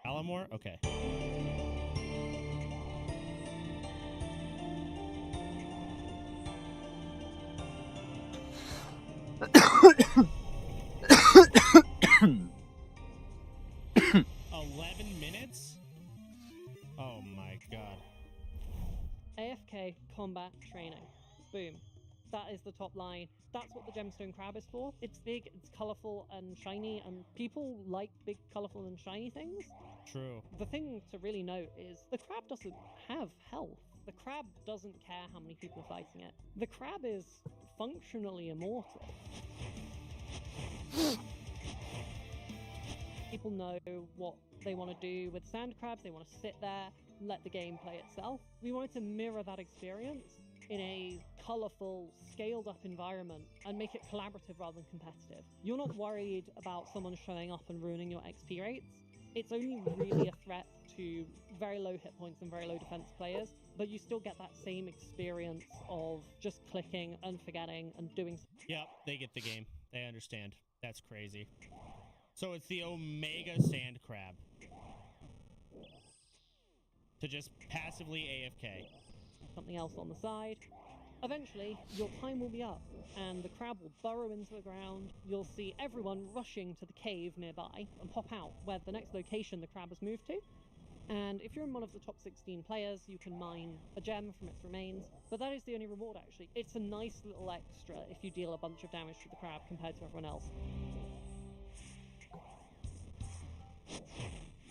Allamore? Okay. $11? Oh my god. AFK combat training. Boom. That is the top line. That's what the gemstone crab is for. It's big, it's colorful and shiny, and people like big, colorful and shiny things. True. The thing to really note is the crab doesn't have health. The crab doesn't care how many people are fighting it. The crab is functionally immortal. People know what they want to do with sand crabs. They want to sit there, let the game play itself. We wanted to mirror that experience in a colorful, scaled up environment and make it collaborative rather than competitive. You're not worried about someone showing up and ruining your XP rates. It's only really a threat to very low hit points and very low defense players, but you still get that same experience of just clicking and forgetting and doing. Yep, they get the game. They understand. That's crazy. So it's the Omega Sand Crab. To just passively AFK. Something else on the side. Eventually, your time will be up, and the crab will burrow into the ground. You'll see everyone rushing to the cave nearby and pop out where the next location the crab has moved to. And if you're in one of the top 16 players, you can mine a gem from its remains, but that is the only reward actually. It's a nice little extra if you deal a bunch of damage to the crab compared to everyone else.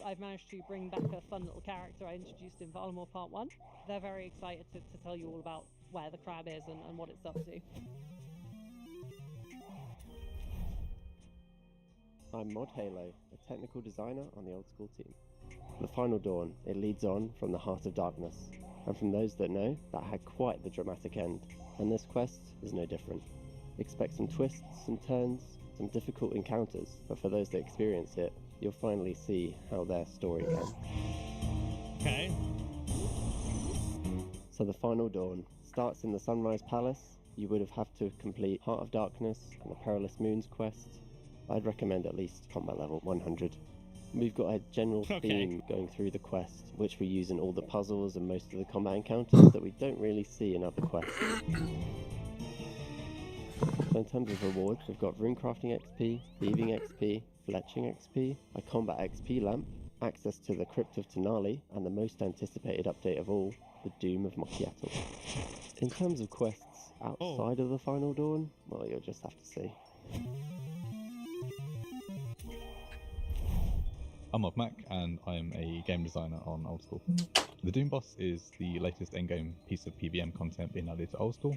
I've managed to bring back a fun little character I introduced in Valamore Part 1. They're very excited to tell you all about where the crab is and what it's up to. I'm Mod Halo, a technical designer on the Old School team. The Final Dawn, it leads on from the Heart of Darkness, and from those that know, that had quite the dramatic end, and this quest is no different. Expect some twists, some turns, some difficult encounters, but for those that experience it, you'll finally see how their story ends. Okay. So the Final Dawn starts in the Sunrise Palace. You would have to complete Heart of Darkness and the Perilous Moons quest. I'd recommend at least combat level 100. We've got a general theme going through the quest, which we use in all the puzzles and most of the combat encounters that we don't really see in other quests. So in terms of rewards, we've got runecrafting XP, thieving XP, fletching XP, a combat XP lamp, access to the Crypt of Tenali, and the most anticipated update of all, the Doom of Mokiatl. In terms of quests outside of the Final Dawn, well, you'll just have to see. I'm Mac, and I'm a game designer on Old School. The Doom boss is the latest endgame piece of PVM content being added to Old School.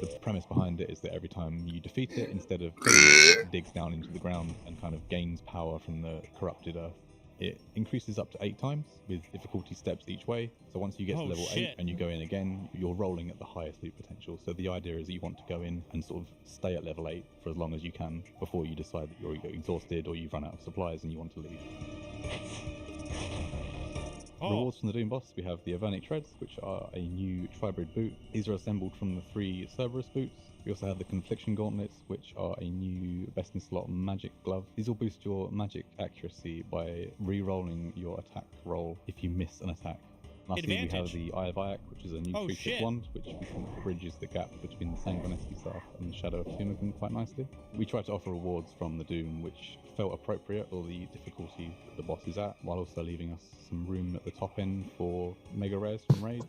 The premise behind it is that every time you defeat it, instead of killing it, it digs down into the ground and kind of gains power from the corrupted earth. It increases up to 8 times, with difficulty steps each way. So once you get to level 8 and you go in again, you're rolling at the highest loot potential. So the idea is that you want to go in and sort of stay at level 8 for as long as you can before you decide that you're exhausted or you've run out of supplies and you want to leave. Rewards from the Doom boss, we have the Avernic Treads, which are a new Tribrid boot. These are assembled from the 3 Cerberus boots. We also have the Confliction Gauntlets, which are a new best in slot magic glove. These will boost your magic accuracy by re-rolling your attack roll if you miss an attack. Lastly, we have the Eye of Ayak, which is a new 3-tip wand, which we think bridges the gap between the Sanguinetti staff and the Shadow of Timogun quite nicely. We tried to offer rewards from the Doom, which felt appropriate for the difficulty that the boss is at, while also leaving us some room at the top end for mega rares from raids.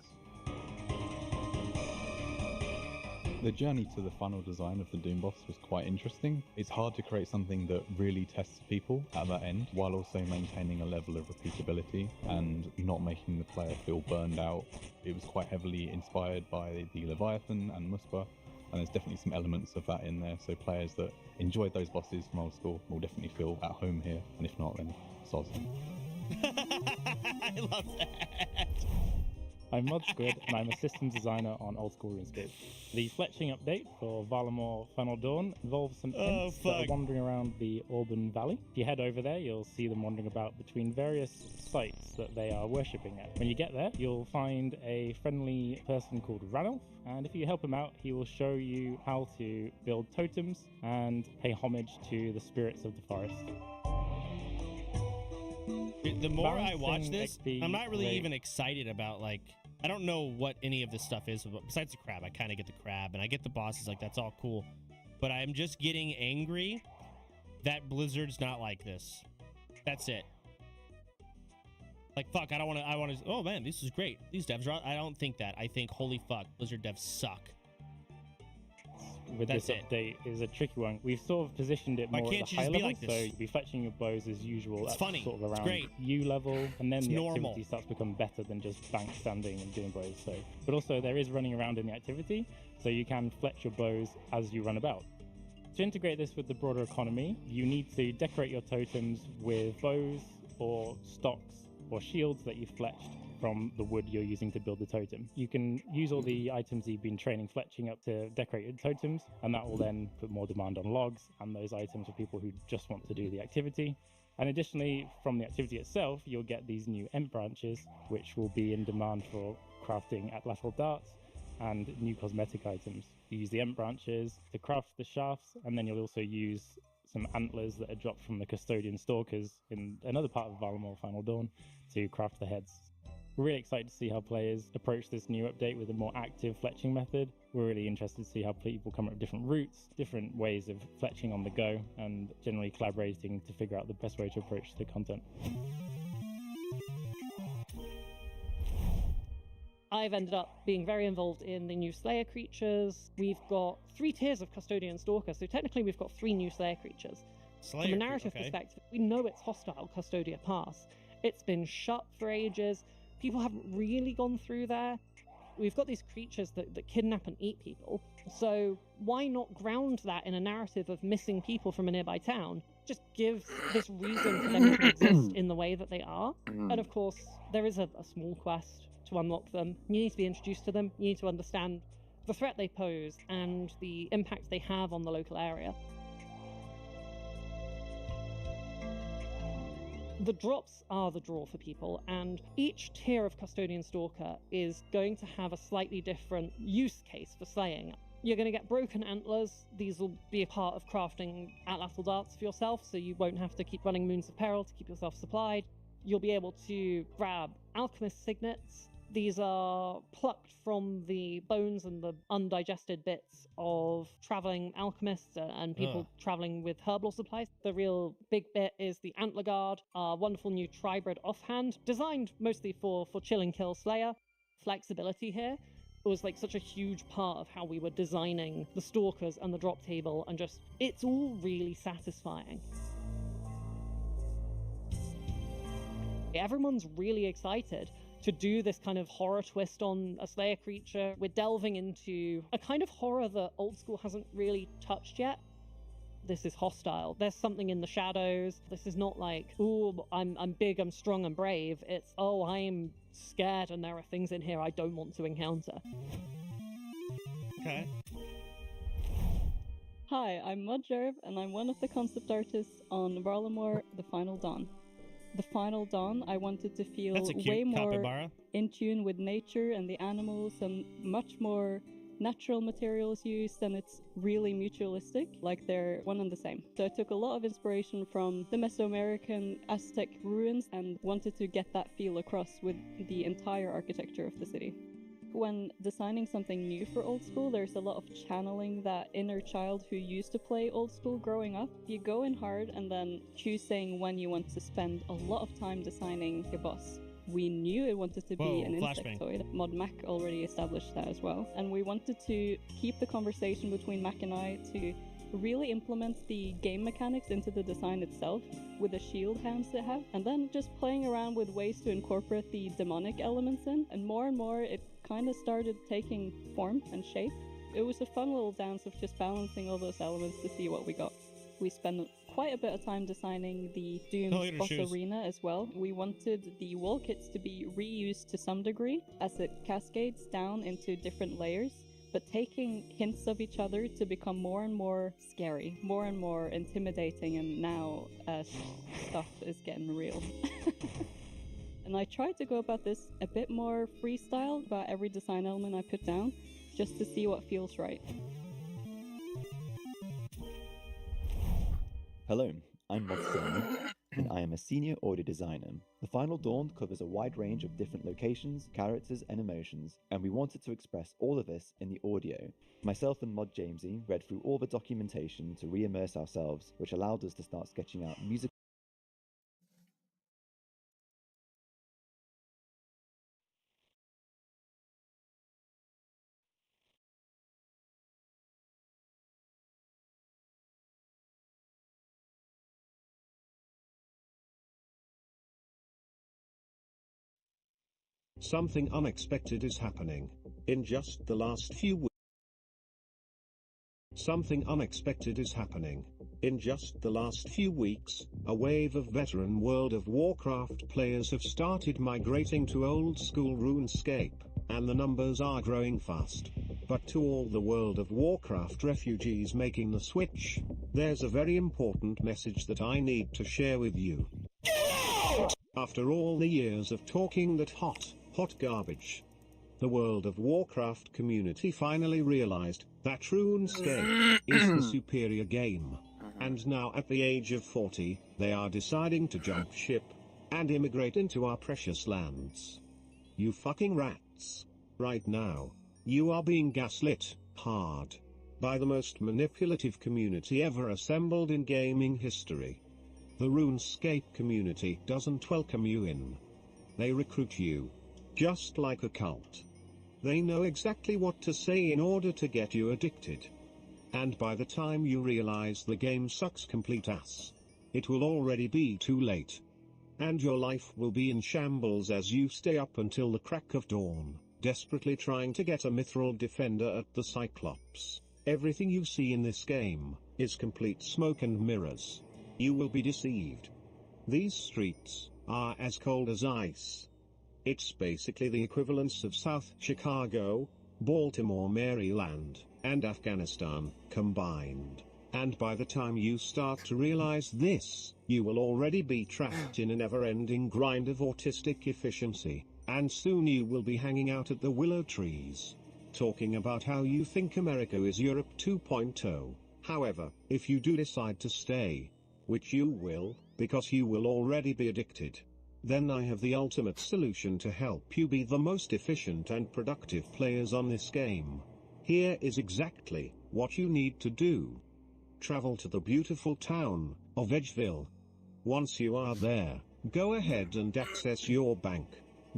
The journey to the final design of the Doom boss was quite interesting. It's hard to create something that really tests people at that end, while also maintaining a level of repeatability and not making the player feel burned out. It was quite heavily inspired by the Leviathan and Muspa, and there's definitely some elements of that in there, so players that enjoyed those bosses from Old School will definitely feel at home here, and if not, then soz. I love that. I'm Mod Squid, and I'm a systems designer on Old School RuneScape. The fletching update for Valamore Final Dawn involves some imps that are wandering around the Auburn Valley. If you head over there, you'll see them wandering about between various sites that they are worshipping at. When you get there, you'll find a friendly person called Ranulf, and if you help him out, he will show you how to build totems and pay homage to the spirits of the forest. The more I watch this, I'm not really even excited about, like, I don't know what any of this stuff is, but besides the crab. I kind of get the crab, and I get the bosses, like, that's all cool. But I'm just getting angry that Blizzard's not like this. That's it. Like, fuck, I want to, oh man, this is great. These devs are, I don't think that. I think, holy fuck, Blizzard devs suck. With this update is a tricky one. We've sort of positioned it more at the high level, so you'll be fletching your bows as usual at sort of around U level, and then the activity starts to become better than just bank standing and doing bows. So, but also there is running around in the activity, so you can fletch your bows as you run about. To integrate this with the broader economy, you need to decorate your totems with bows or stocks or shields that you've fletched from the wood you're using to build the totem. You can use all the items you've been training fletching up to decorate your totems, and that will then put more demand on logs and those items for people who just want to do the activity. And additionally, from the activity itself, you'll get these new Ent branches, which will be in demand for crafting atlatl darts and new cosmetic items. You use the Ent branches to craft the shafts, and then you'll also use some antlers that are dropped from the custodian stalkers in another part of Valamor Final Dawn to craft the heads. We're really excited to see how players approach this new update with a more active fletching method. We're really interested to see how people come up with different routes, different ways of fletching on the go, and generally collaborating to figure out the best way to approach the content. I've ended up being very involved in the new Slayer creatures. We've got 3 tiers of Custodian Stalker, so technically we've got 3 new Slayer creatures. From a narrative perspective, we know it's hostile Custodia Pass. It's been shut for ages. People haven't really gone through there. We've got these creatures that kidnap and eat people, so why not ground that in a narrative of missing people from a nearby town? Just gives this reason for them to exist in the way that they are. And of course, there is a small quest to unlock them. You need to be introduced to them, you need to understand the threat they pose and the impact they have on the local area. The drops are the draw for people, and each tier of Custodian Stalker is going to have a slightly different use case for slaying. You're going to get broken antlers. These will be a part of crafting atlatl darts for yourself, so you won't have to keep running Moons of Peril to keep yourself supplied. You'll be able to grab alchemist signets. These are plucked from the bones and the undigested bits of traveling alchemists and people traveling with herbal supplies. The real big bit is the Antler Guard, our wonderful new Tribrid offhand, designed mostly for chill and kill Slayer. Flexibility here was like such a huge part of how we were designing the Stalkers and the drop table, and just, it's all really satisfying. Everyone's really excited to do this kind of horror twist on a Slayer creature. We're delving into a kind of horror that old school hasn't really touched yet. This is hostile. There's something in the shadows. This is not like, ooh, I'm big, I'm strong, I'm brave. It's, oh, I'm scared and there are things in here I don't want to encounter. Okay. Hi, I'm Mudjerv, and I'm one of the concept artists on Valamor The Final Dawn. The Final Dawn, I wanted to feel way more capybara. In tune with nature and the animals, and much more natural materials used, and it's really mutualistic, like they're one and the same. So I took a lot of inspiration from the Mesoamerican Aztec ruins and wanted to get that feel across with the entire architecture of the city. When designing something new for old school, there's a lot of channeling that inner child who used to play old school growing up. You go in hard and then choosing when you want to spend a lot of time designing your boss. We knew it wanted to be an insectoid. Mod Mac already established that as well. And we wanted to keep the conversation between Mac and I to really implement the game mechanics into the design itself with the shield hands it have, and then just playing around with ways to incorporate the demonic elements in, and more it kind of started taking form and shape. It was a fun little dance of just balancing all those elements to see what we got. We spent quite a bit of time designing the Doom's boss arena as well. We wanted the wall kits to be reused to some degree as it cascades down into different layers, but taking hints of each other to become more and more scary, more and more intimidating, and now as stuff is getting real. And I tried to go about this a bit more freestyle about every design element I put down, just to see what feels right. Hello, I'm Modsoni, and I am a senior audio designer. The Final Dawn covers a wide range of different locations, characters, and emotions, and we wanted to express all of this in the audio. Myself and Mod Jamesy read through all the documentation to re-immerse ourselves, which allowed us to start sketching out music. Something unexpected is happening. In just the last few weeks. Something unexpected is happening. In just the last few weeks, a wave of veteran World of Warcraft players have started migrating to old school RuneScape, and the numbers are growing fast. But to all the World of Warcraft refugees making the switch, there's a very important message that I need to share with you. After all the years of talking that hot garbage, the World of Warcraft community finally realized that RuneScape is the superior game. And now at the age of 40, they are deciding to jump ship and immigrate into our precious lands. You fucking rats. Right now, you are being gaslit hard by the most manipulative community ever assembled in gaming history. The RuneScape community doesn't welcome you in. They recruit you, just like a cult. They know exactly what to say in order to get you addicted. And by the time you realize the game sucks complete ass, it will already be too late. And your life will be in shambles as you stay up until the crack of dawn, desperately trying to get a mithril defender at the Cyclops. Everything you see in this game is complete smoke and mirrors. You will be deceived. These streets are as cold as ice. It's basically the equivalence of South Chicago, Baltimore, Maryland, and Afghanistan combined. And by the time you start to realize this, you will already be trapped in a never-ending grind of autistic efficiency, and soon you will be hanging out at the willow trees, talking about how you think America is Europe 2.0. However, if you do decide to stay, which you will, because you will already be addicted, then I have the ultimate solution to help you be the most efficient and productive players on this game. Here is exactly what you need to do. Travel to the beautiful town of Edgeville. Once you are there, go ahead and access your bank.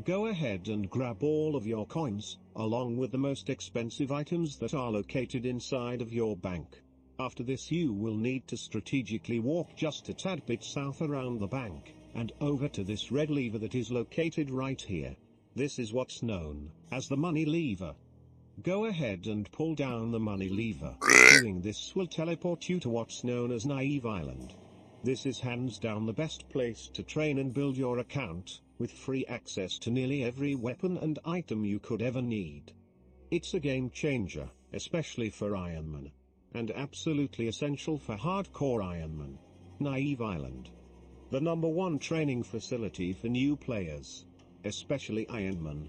Go ahead and grab all of your coins, along with the most expensive items that are located inside of your bank. After this, you will need to strategically walk just a tad bit south around the bank, and over to this red lever that is located right here. This is what's known as the money lever. Go ahead and pull down the money lever. Doing this will teleport you to what's known as Naive Island. This is hands down the best place to train and build your account, with free access to nearly every weapon and item you could ever need. It's a game changer, especially for Ironman, and absolutely essential for hardcore Ironman. Naive Island, the #1 training facility for new players, especially Ironman.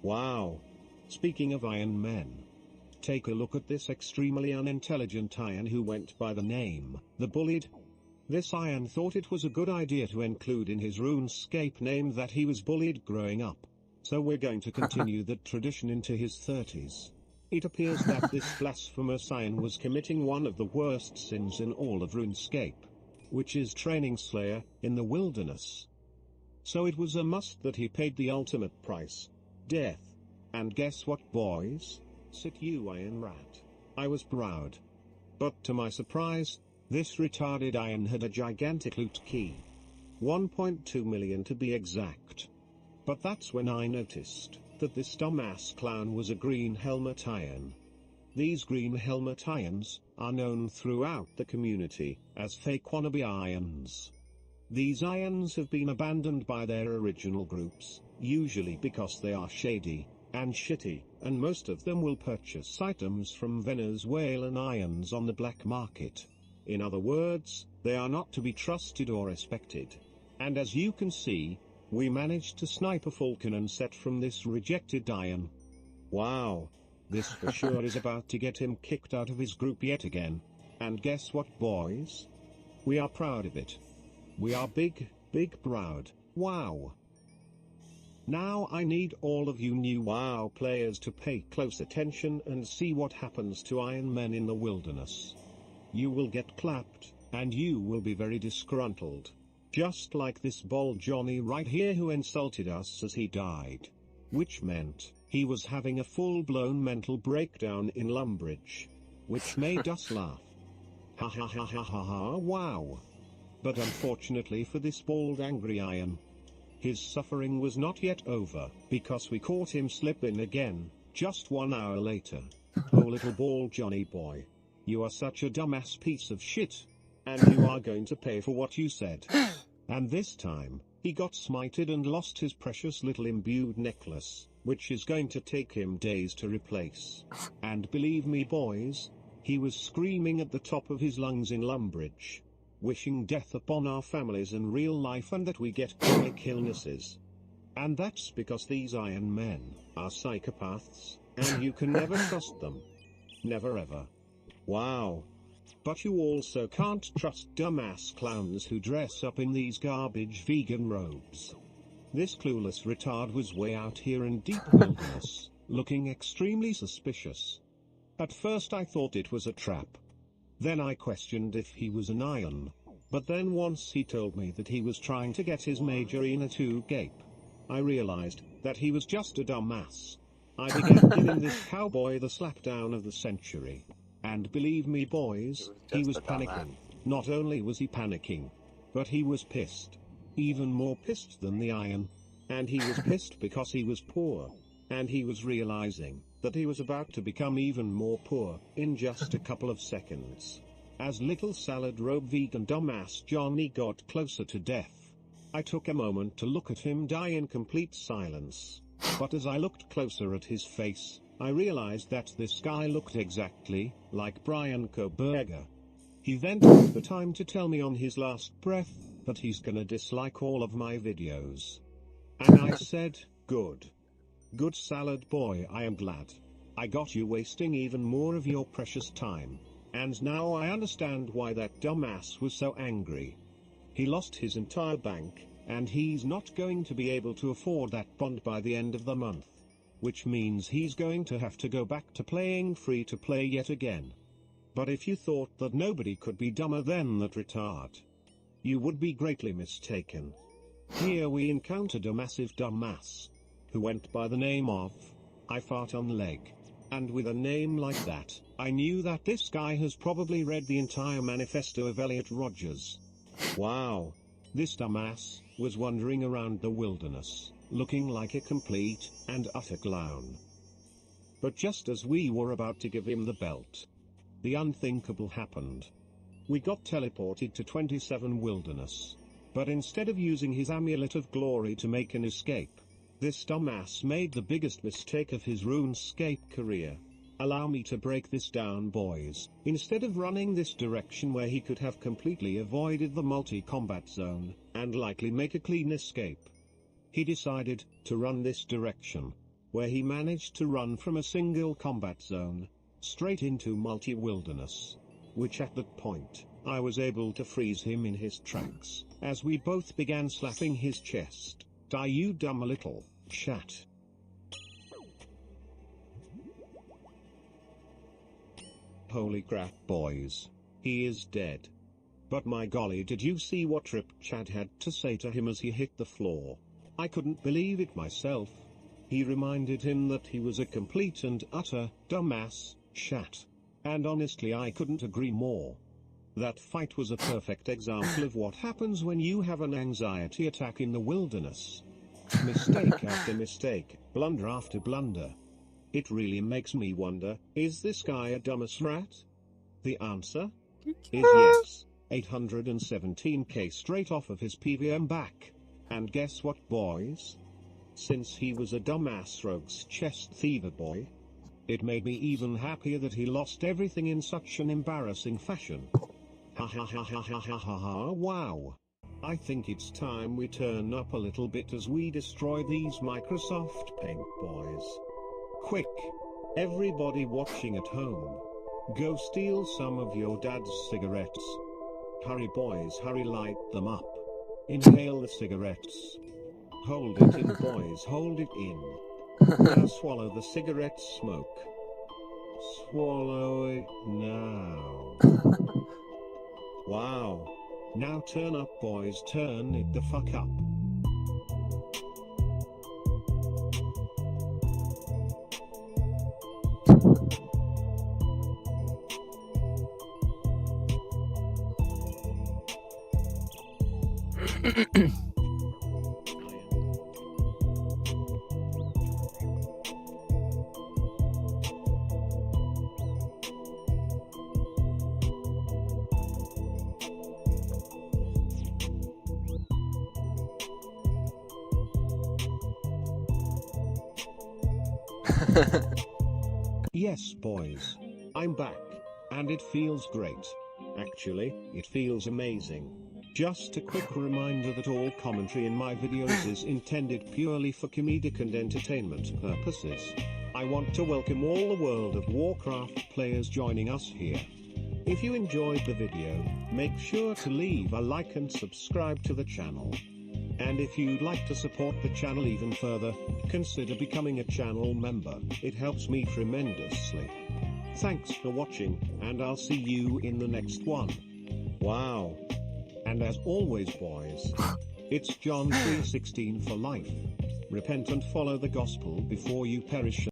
Wow. Speaking of Iron Men, take a look at this extremely unintelligent Iron who went by the name, The Bullied. This Iron thought it was a good idea to include in his RuneScape name that he was bullied growing up. So we're going to continue that tradition into his 30s. It appears that this blasphemous Iron was committing one of the worst sins in all of RuneScape, which is training Slayer in the wilderness. So it was a must that he paid the ultimate price, death. And guess what, boys? Sit you Iron rat. I was proud. But to my surprise, this retarded Iron had a gigantic loot key. 1.2 million to be exact. But that's when I noticed that this dumbass clown was a green helmet Iron. These green helmet Irons are known throughout the community as fake wannabe Irons. These Irons have been abandoned by their original groups, usually because they are shady and shitty, and most of them will purchase items from Venezuelan Irons on the black market. In other words, they are not to be trusted or respected. And as you can see, we managed to snipe a full cannon set from this rejected Iron. Wow. This for sure is about to get him kicked out of his group yet again. And guess what, boys? We are proud of it. We are big proud. Wow. Now I need all of you new WoW players to pay close attention and see what happens to Iron Men in the wilderness. You will get clapped, and you will be very disgruntled. Just like this bald Johnny right here who insulted us as he died. Which meant he was having a full-blown mental breakdown in Lumbridge. Which made us laugh. Ha ha ha ha ha ha, wow. But unfortunately for this bald angry Iron, his suffering was not yet over, because we caught him slipping again, just 1 hour later. Oh little bald Johnny boy. You are such a dumbass piece of shit. And you are going to pay for what you said. And this time, he got smited and lost his precious little imbued necklace. which is going to take him days to replace. And believe me boys, he was screaming at the top of his lungs in Lumbridge, wishing death upon our families in real life and that we get chronic illnesses. And that's because these Iron Men are psychopaths, and you can never trust them. Never ever. Wow. But you also can't trust dumbass clowns who dress up in these garbage vegan robes. This clueless retard was way out here in deep wilderness, looking extremely suspicious. At first I thought it was a trap. Then I questioned if he was an Iron. But then once he told me that he was trying to get his Majorina to gape, I realized that he was just a dumbass. I began giving this cowboy the slapdown of the century. And believe me boys, he was panicking. Not only was he panicking, but he was pissed. Even more pissed than the Iron. And he was pissed because he was poor. And he was realizing that he was about to become even more poor in just a couple of seconds. As little salad robe vegan dumbass Johnny got closer to death, I took a moment to look at him die in complete silence. But as I looked closer at his face, I realized that this guy looked exactly like Brian Koberger. He then took the time to tell me on his last breath that he's gonna dislike all of my videos. And I said, good. Good salad boy, I am glad. I got you wasting even more of your precious time. And now I understand why that dumbass was so angry. He lost his entire bank, and he's not going to be able to afford that bond by the end of the month. Which means he's going to have to go back to playing free to play yet again. But if you thought that nobody could be dumber than that retard, you would be greatly mistaken. Here we encountered a massive dumbass, who went by the name of I Fart on Leg. And with a name like that, I knew that this guy has probably read the entire manifesto of Elliot Rodgers. Wow. This dumbass was wandering around the wilderness, looking like a complete and utter clown. But just as we were about to give him the belt, the unthinkable happened. We got teleported to 27 Wilderness. But instead of using his amulet of glory to make an escape, this dumbass made the biggest mistake of his RuneScape career. Allow me to break this down boys. Instead of running this direction where he could have completely avoided the multi-combat zone, and likely make a clean escape, he decided to run this direction, where he managed to run from a single combat zone, straight into multi-wilderness. Which at that point, I was able to freeze him in his tracks, as we both began slapping his chest. Die you dumb little chat. Holy crap boys. He is dead. But my golly, did you see what Rip Chad had to say to him as he hit the floor? I couldn't believe it myself. He reminded him that he was a complete and utter dumbass chat. And honestly I couldn't agree more. That fight was a perfect example of what happens when you have an anxiety attack in the wilderness. Mistake after mistake, blunder after blunder. It really makes me wonder, is this guy a dumbass rat? The answer is yes. 817k straight off of his PVM back. And guess what boys? Since he was a dumbass rogue's chest thiever boy, it made me even happier that he lost everything in such an embarrassing fashion. Ha ha ha ha ha ha ha ha, wow. I think it's time we turn up a little bit as we destroy these Microsoft Paint boys. Quick! Everybody watching at home, go steal some of your dad's cigarettes. Hurry boys, hurry, light them up. Inhale the cigarettes. Hold it in boys, hold it in. Now swallow the cigarette smoke. Swallow it now. Wow. Now turn up boys, turn it the fuck up. Yes, boys. I'm back. And it feels great. Actually, it feels amazing. Just a quick reminder that all commentary in my videos is intended purely for comedic and entertainment purposes. I want to welcome all the World of Warcraft players joining us here. If you enjoyed the video, make sure to leave a like and subscribe to the channel. And if you'd like to support the channel even further, consider becoming a channel member. It helps me tremendously. Thanks for watching, and I'll see you in the next one. Wow. And as always, boys, it's John 3:16 for life. Repent and follow the gospel before you perish.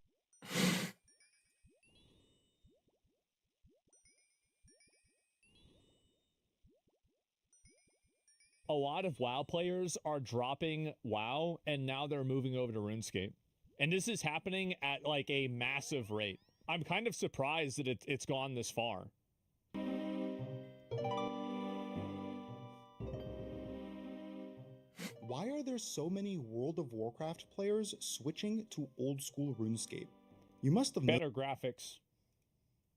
A lot of WoW players are dropping WoW, and now they're moving over to RuneScape. And this is happening at like a massive rate. I'm kind of surprised that it's gone this far. Why are there so many World of Warcraft players switching to old school RuneScape? You must have better graphics.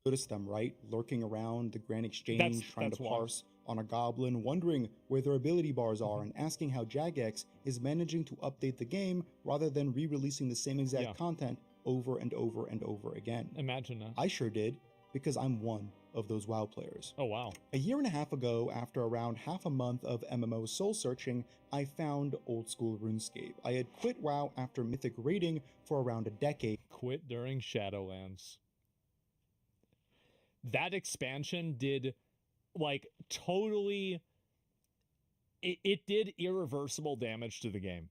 Noticed them, right? Lurking around the Grand Exchange, trying to parse on a goblin, wondering where their ability bars are, and asking how Jagex is managing to update the game rather than re-releasing the same exact content over and over and over again. Imagine that. I sure did, because I'm one of those WoW players. Oh, wow. A year and a half ago, after around half a month of MMO soul searching, I found old school RuneScape. I had quit WoW after Mythic raiding for around a decade. Quit during Shadowlands. That expansion did, like, totally... It did irreversible damage to the game.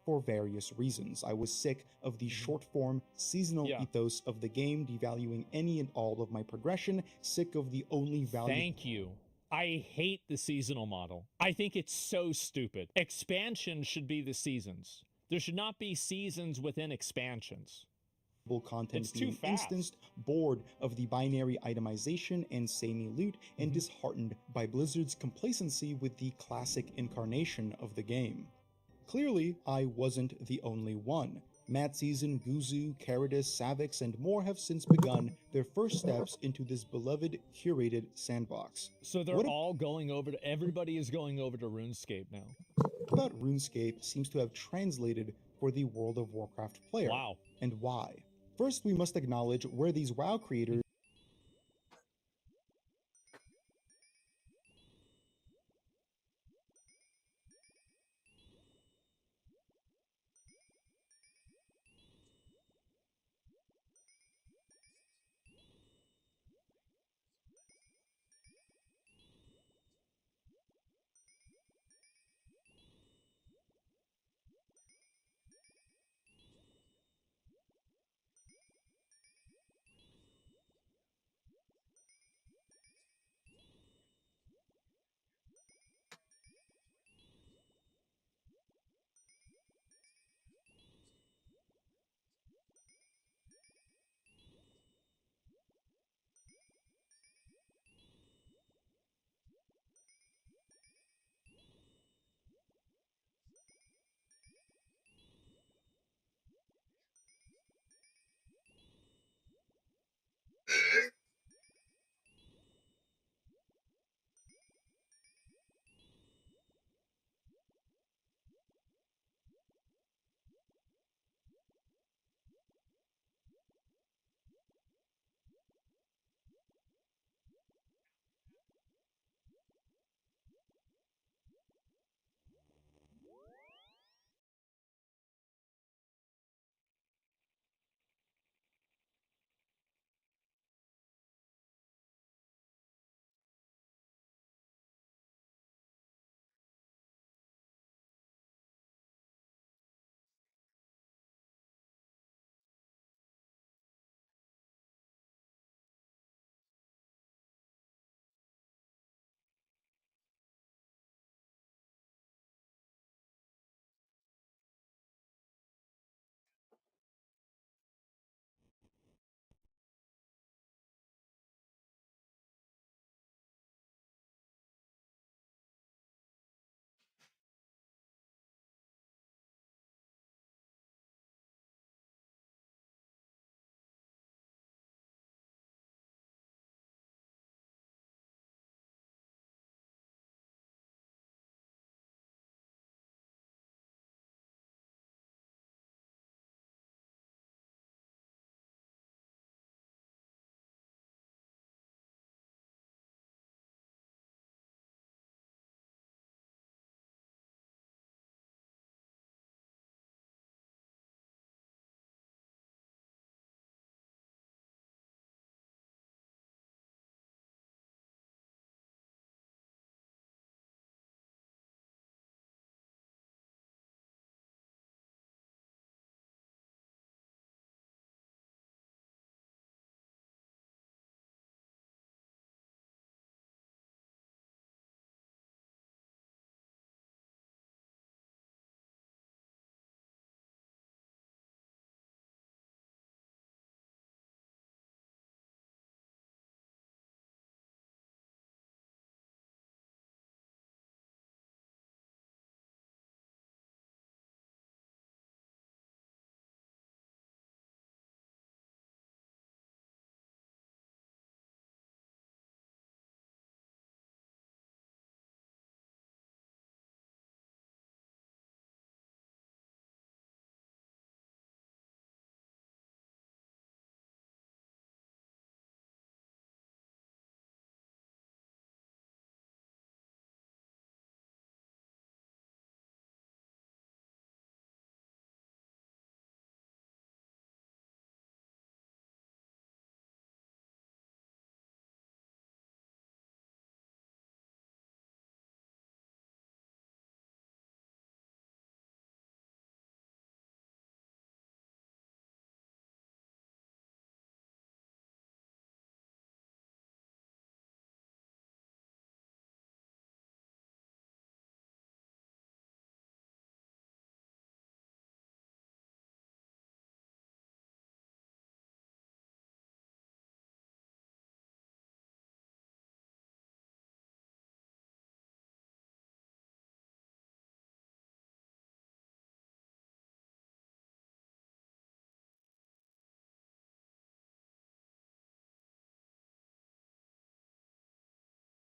For various reasons. I was sick of the short-form, seasonal ethos of the game, devaluing any and all of my progression, sick of the only value... Thank you. I hate the seasonal model. I think it's so stupid. Expansion should be the seasons. There should not be seasons within expansions. Content being instanced, bored of the binary itemization and samey loot, and disheartened by Blizzard's complacency with the classic incarnation of the game. Clearly, I wasn't the only one. Mad Season, Guzu, Caridus, Savix, and more have since begun their first steps into this beloved, curated sandbox. So they're all going over to... Everybody is going over to RuneScape now. About RuneScape seems to have translated for the World of Warcraft player. Wow. And why? First, we must acknowledge where these WoW creators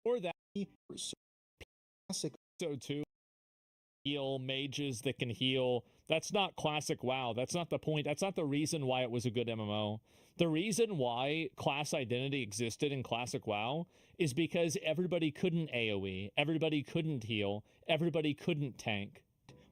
Or that. Classic. So too. Heal mages that can heal. That's not classic WoW. That's not the point. That's not the reason why it was a good MMO. The reason why class identity existed in classic WoW is because everybody couldn't AoE, everybody couldn't heal, everybody couldn't tank.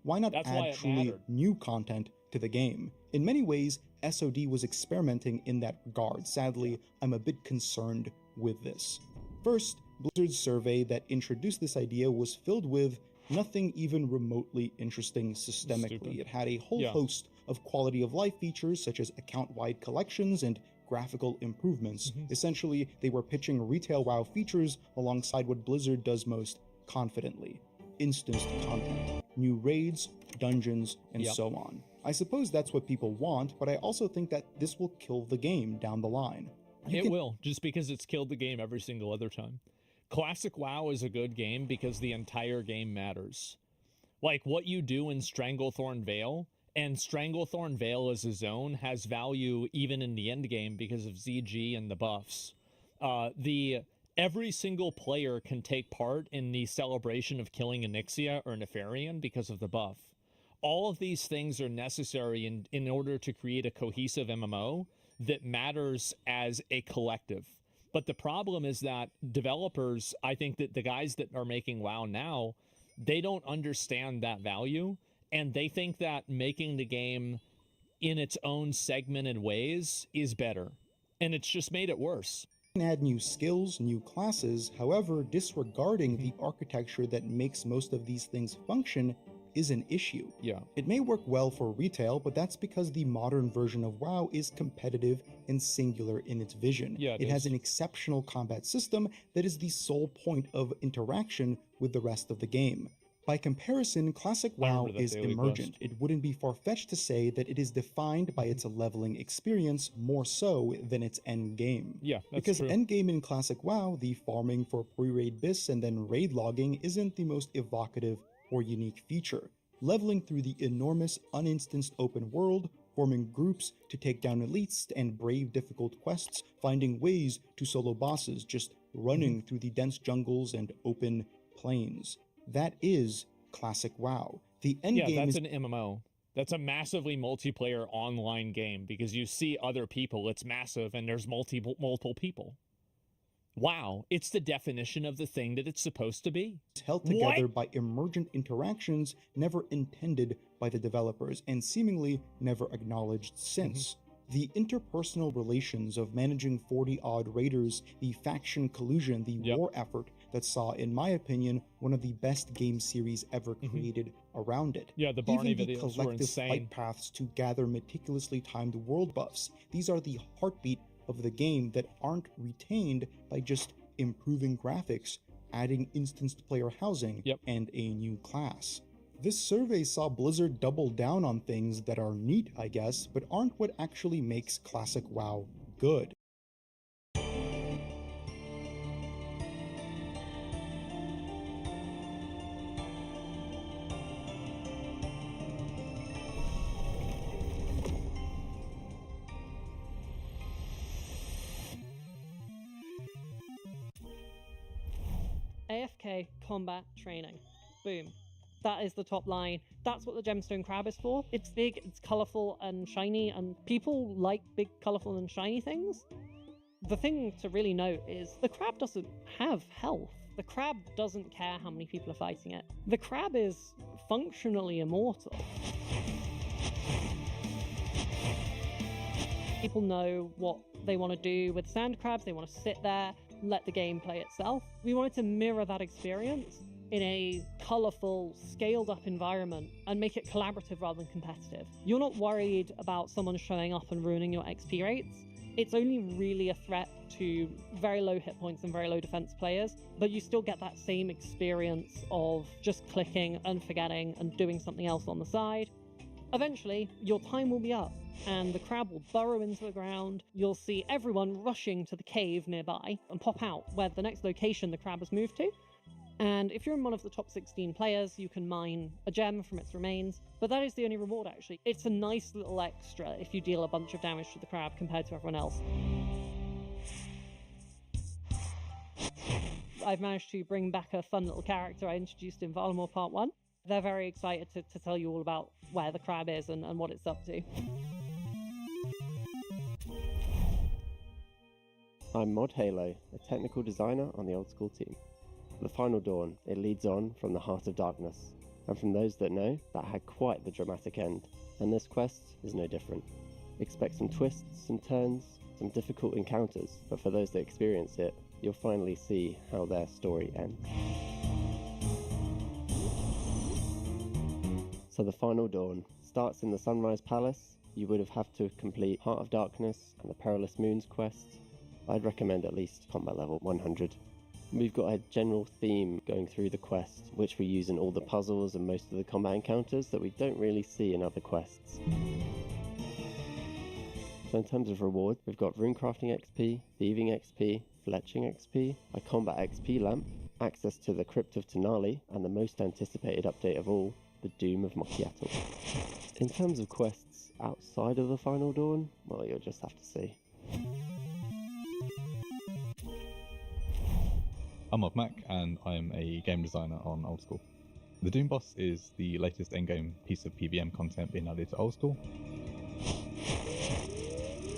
Why not add truly new content to the game? In many ways, SOD was experimenting in that regard. Sadly, I'm a bit concerned with this. First, Blizzard's survey that introduced this idea was filled with nothing even remotely interesting systemically. It had a whole host of quality of life features such as account-wide collections and graphical improvements. Essentially, they were pitching retail WoW features alongside what Blizzard does most confidently: instanced content, new raids, dungeons, and so on. I suppose that's what people want, but I also think that this will kill the game down the line. It will, just because it's killed the game every single other time. Classic WoW is a good game because the entire game matters. Like what you do in Stranglethorn Vale, and Stranglethorn Vale as a zone has value even in the end game because of ZG and the buffs. Every single player can take part in the celebration of killing Onyxia or Nefarian because of the buff. All of these things are necessary in order to create a cohesive MMO that matters as a collective. But the problem is that developers, I think that the guys that are making WoW now, they don't understand that value, and they think that making the game in its own segmented ways is better. And it's just made it worse. You can add new skills, new classes, however, disregarding the architecture that makes most of these things function is an issue. It may work well for retail, but that's because the modern version of WoW is competitive and singular in its vision. It has an exceptional combat system that is the sole point of interaction with the rest of the game. By comparison, classic WoW is emergent. It wouldn't be far-fetched to say that it is defined by its leveling experience more so than its end game. Because end game in classic WoW, the farming for pre-raid bis and then raid logging, isn't the most evocative or unique feature. Leveling through the enormous uninstanced open world, forming groups to take down elites and brave difficult quests, finding ways to solo bosses, just running through the dense jungles and open plains. That is classic WoW. The end game that's an MMO. That's a massively multiplayer online game because you see other people, it's massive, and there's multiple people. Wow, it's the definition of the thing that it's supposed to be. It's held together by emergent interactions never intended by the developers and seemingly never acknowledged since. The interpersonal relations of managing 40-odd raiders, the faction collusion, the war effort that saw, in my opinion, one of the best game series ever created around it. The Barney Even the videos collective were insane. flight paths to gather meticulously timed world buffs. These are the heartbeat of the game that aren't retained by just improving graphics, adding instanced player housing, and a new class. This survey saw Blizzard double down on things that are neat, I guess, but aren't what actually makes classic WoW good. AFK combat training. Boom. That is the top line. That's what the gemstone crab is for. It's big, it's colorful and shiny, and people like big, colorful and shiny things. The thing to really note is the crab doesn't have health. The crab doesn't care how many people are fighting it. The crab is functionally immortal. People know what they want to do with sand crabs. They want to sit there, let the game play itself. We wanted to mirror that experience in a colorful, scaled up environment and make it collaborative rather than competitive. You're not worried about someone showing up and ruining your XP rates. It's only really a threat to very low hit points and very low defense players, but you still get that same experience of just clicking and forgetting and doing something else on the side. Eventually, your time will be up, and the crab will burrow into the ground. You'll see everyone rushing to the cave nearby and pop out where the next location the crab has moved to. And if you're in one of the top 16 players, you can mine a gem from its remains, but that is the only reward actually. It's a nice little extra if you deal a bunch of damage to the crab compared to everyone else. I've managed to bring back a fun little character I introduced in Valamore Part 1. They're very excited to tell you all about where the crab is and what it's up to. I'm Mod Halo, a technical designer on the Old School team. The Final Dawn, it leads on from the Heart of Darkness, and from those that know, that had quite the dramatic end, and this quest is no different. Expect some twists, some turns, some difficult encounters, but for those that experience it, you'll finally see how their story ends. So the Final Dawn starts in the Sunrise Palace. You would have to complete Heart of Darkness and the Perilous Moons quest. I'd recommend at least combat level 100. We've got a general theme going through the quest, which we use in all the puzzles and most of the combat encounters that we don't really see in other quests. So in terms of rewards, we've got runecrafting XP, thieving XP, fletching XP, a combat XP lamp, access to the Crypt of Tenali, and the most anticipated update of all, the Doom of Mokiatl. In terms of quests outside of the Final Dawn, well, you'll just have to see. I'm Mac, and I'm a game designer on Old School. The Doom boss is the latest endgame piece of PVM content being added to Old School.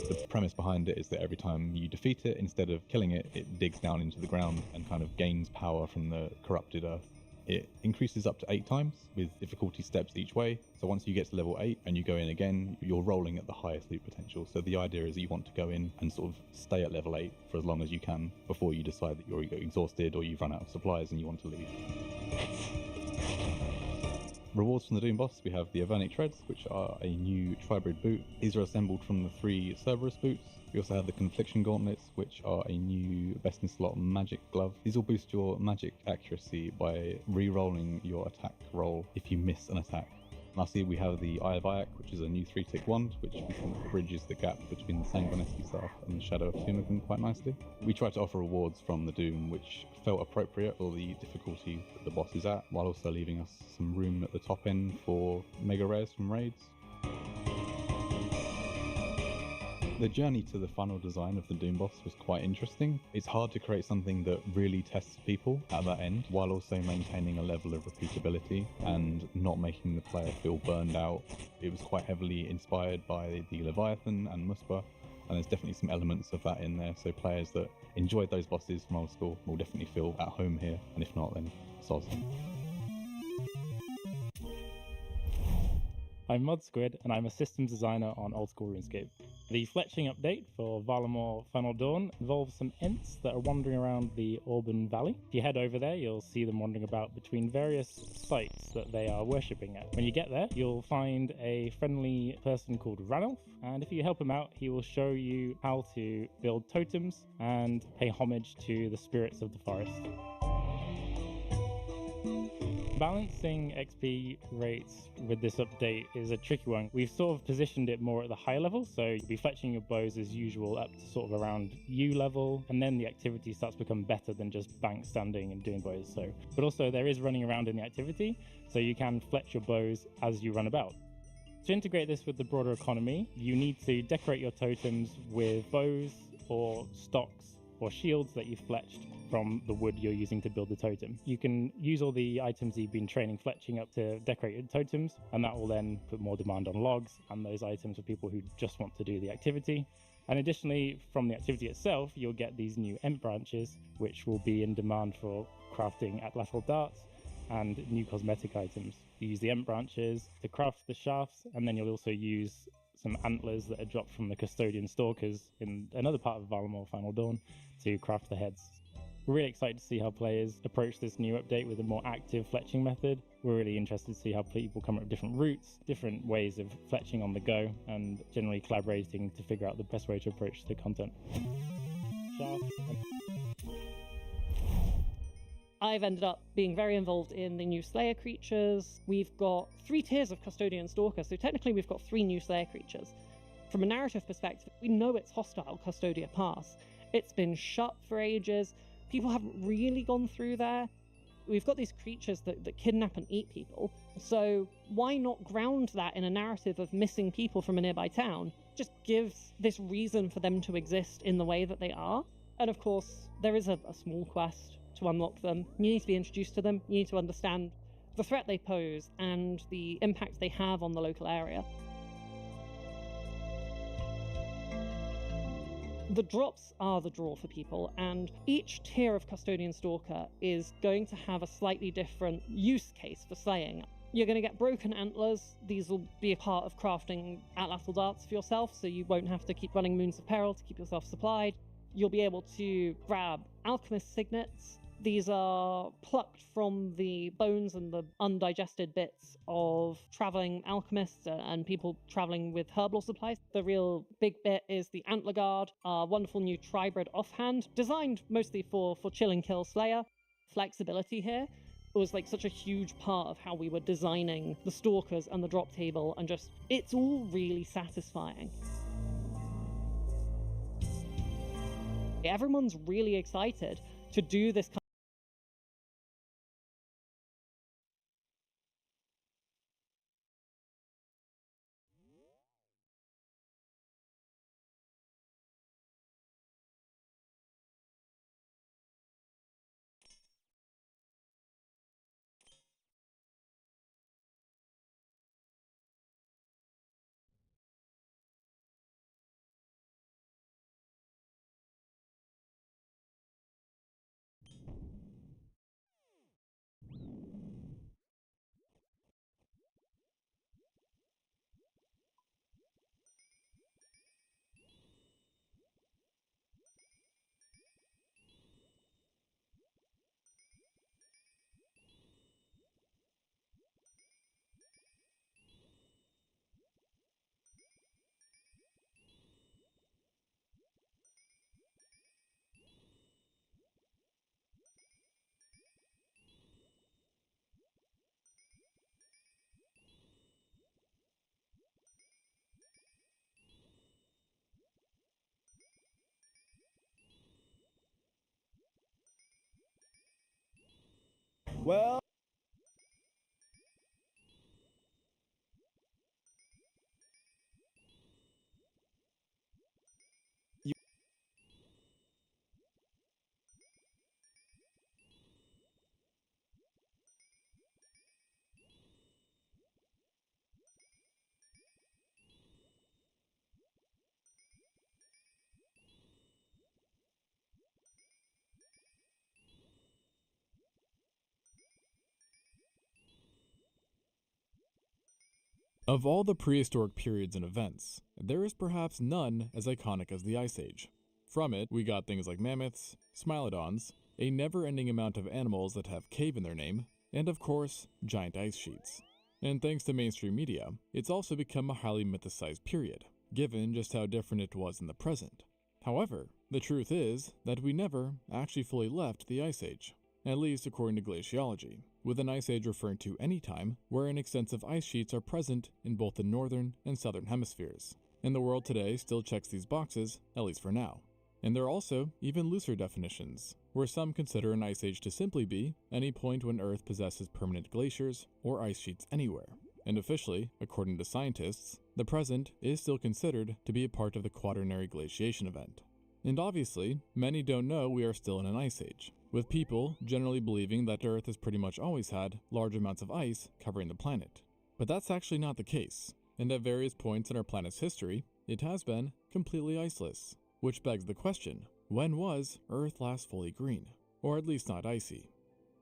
The premise behind it is that every time you defeat it, instead of killing it, it digs down into the ground and kind of gains power from the corrupted earth. It increases up to 8 times with difficulty steps each way. So once you get to level 8 and you go in again, you're rolling at the highest loot potential. So the idea is that you want to go in and sort of stay at level 8 for as long as you can before you decide that you're exhausted or you've run out of supplies and you want to leave. Rewards from the Doom boss, we have the Havent treads, which are a new tribrid boot. These are assembled from the 3 Cerberus boots. We also have the Confliction Gauntlets, which are a new best in slot magic glove. These will boost your magic accuracy by re-rolling your attack roll if you miss an attack. Lastly, we have the Eye of Ayak, which is a new 3-tick wand, which we think bridges the gap between the Sanguinetti staff and the Shadow of Tumagan quite nicely. We tried to offer rewards from the Doom, which felt appropriate for the difficulty that the boss is at, while also leaving us some room at the top end for mega rares from raids. The journey to the final design of the Doom boss was quite interesting. It's hard to create something that really tests people at that end, while also maintaining a level of repeatability and not making the player feel burned out. It was quite heavily inspired by the Leviathan and Muspa, and there's definitely some elements of that in there, so players that enjoyed those bosses from Old School will definitely feel at home here, and if not, then soz. I'm Mod Squid, and I'm a systems designer on Old School RuneScape. The fletching update for Valamore Final Dawn involves some Ents that are wandering around the Auburn Valley. If you head over there, you'll see them wandering about between various sites that they are worshipping at. When you get there, you'll find a friendly person called Ranulf, and if you help him out, he will show you how to build totems and pay homage to the spirits of the forest. Balancing XP rates with this update is a tricky one. We've sort of positioned it more at the high level, so you'll be fletching your bows as usual up to sort of around U level, and then the activity starts to become better than just bank standing and doing bows. But also there is running around in the activity, so you can fletch your bows as you run about. To integrate this with the broader economy, you need to decorate your totems with bows or stocks or shields that you've fletched from the wood you're using to build the totem. You can use all the items you've been training fletching up to decorate your totems, and that will then put more demand on logs and those items for people who just want to do the activity. And additionally, from the activity itself, you'll get these new Ent branches, which will be in demand for crafting atlatl darts and new cosmetic items. You use the Ent branches to craft the shafts, and then you'll also use some antlers that are dropped from the Custodian Stalkers in another part of Valamore Final Dawn to craft the heads. We're really excited to see how players approach this new update with a more active fletching method. We're really interested to see how people come up with different routes, different ways of fletching on the go, and generally collaborating to figure out the best way to approach the content. I've ended up being very involved in the new Slayer creatures. We've got 3 tiers of Custodian Stalker, so technically we've got 3 new Slayer creatures. From a narrative perspective, we know it's hostile Custodia Pass. It's been shut for ages. People haven't really gone through there. We've got these creatures that kidnap and eat people. So why not ground that in a narrative of missing people from a nearby town? Just gives this reason for them to exist in the way that they are. And of course, there is a small quest to unlock them. You need to be introduced to them. You need to understand the threat they pose and the impact they have on the local area. The drops are the draw for people, and each tier of Custodian Stalker is going to have a slightly different use case for slaying. You're going to get broken antlers. These will be a part of crafting atlatl darts for yourself, so you won't have to keep running Moons of Peril to keep yourself supplied. You'll be able to grab alchemist signets. These are plucked from the bones and the undigested bits of traveling alchemists and people traveling with herbal supplies. The real big bit is the Antler Guard, our wonderful new tribrid offhand, designed mostly for chill and kill Slayer. Flexibility here was like such a huge part of how we were designing the Stalkers and the drop table, and just, it's all really satisfying. Everyone's really excited to do this kind Well, Of all the prehistoric periods and events, there is perhaps none as iconic as the Ice Age. From it, we got things like mammoths, smilodons, a never-ending amount of animals that have cave in their name, and of course, giant ice sheets. And thanks to mainstream media, it's also become a highly mythicized period, given just how different it was in the present. However, the truth is that we never actually fully left the Ice Age, at least according to glaciology, with an ice age referring to any time wherein extensive ice sheets are present in both the northern and southern hemispheres. And the world today still checks these boxes, at least for now. And there are also even looser definitions, where some consider an ice age to simply be any point when Earth possesses permanent glaciers or ice sheets anywhere. And officially, according to scientists, the present is still considered to be a part of the Quaternary glaciation event. And obviously, many don't know we are still in an ice age, with people generally believing that Earth has pretty much always had large amounts of ice covering the planet. But that's actually not the case, and at various points in our planet's history, it has been completely iceless. Which begs the question, when was Earth last fully green? Or at least not icy?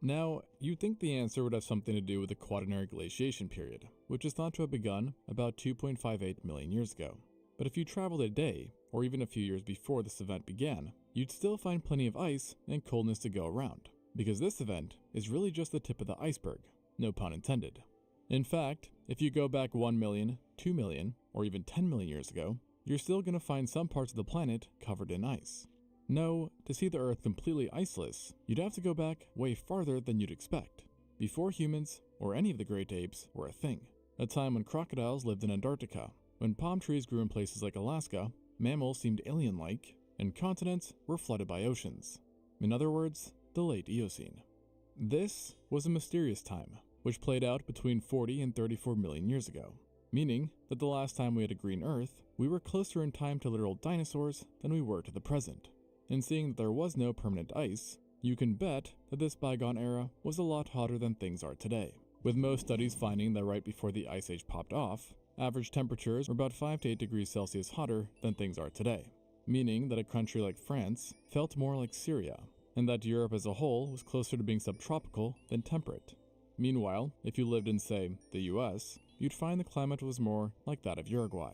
Now, you'd think the answer would have something to do with the Quaternary glaciation period, which is thought to have begun about 2.58 million years ago. But if you traveled a day, or even a few years before this event began, you'd still find plenty of ice and coldness to go around, because this event is really just the tip of the iceberg, no pun intended. In fact, if you go back 1 million, 2 million, or even 10 million years ago, you're still going to find some parts of the planet covered in ice. No, to see the Earth completely iceless, you'd have to go back way farther than you'd expect, before humans or any of the great apes were a thing, a time when crocodiles lived in Antarctica, when palm trees grew in places like Alaska, mammals seemed alien-like, and continents were flooded by oceans. In other words, the late Eocene. This was a mysterious time, which played out between 40 and 34 million years ago, meaning that the last time we had a green Earth, we were closer in time to literal dinosaurs than we were to the present. And seeing that there was no permanent ice, You can bet that this bygone era was a lot hotter than things are today, with most studies finding that right before the Ice Age popped off, average temperatures were about 5 to 8 degrees Celsius hotter than things are today, meaning that a country like France felt more like Syria, and that Europe as a whole was closer to being subtropical than temperate. Meanwhile, if you lived in, say, the US, you'd find the climate was more like that of Uruguay.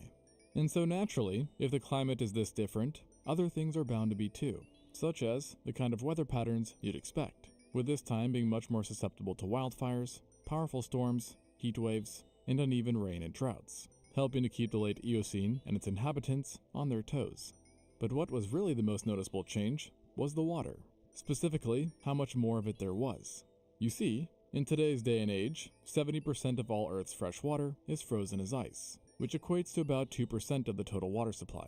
And so naturally, if the climate is this different, other things are bound to be too, such as the kind of weather patterns you'd expect, with this time being much more susceptible to wildfires, powerful storms, heat waves, and uneven rain and droughts, helping to keep the late Eocene and its inhabitants on their toes. But what was really the most noticeable change was the water, specifically how much more of it there was. You see, in today's day and age, 70% of all Earth's fresh water is frozen as ice, which equates to about 2% of the total water supply.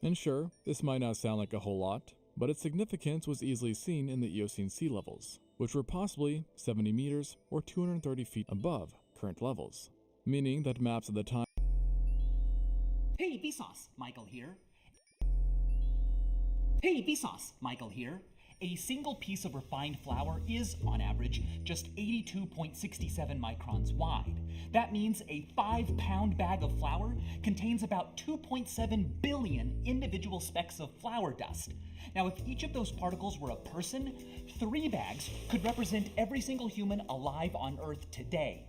And sure, this might not sound like a whole lot, but its significance was easily seen in the Eocene sea levels, which were possibly 70 meters or 230 feet above current levels, meaning that maps at the time. Hey Vsauce, Michael here. Hey Vsauce, Michael here. A single piece of refined flour is, on average, just 82.67 microns wide. That means a 5-pound bag of flour contains about 2.7 billion individual specks of flour dust. Now, if each of those particles were a person, 3 bags could represent every single human alive on Earth today.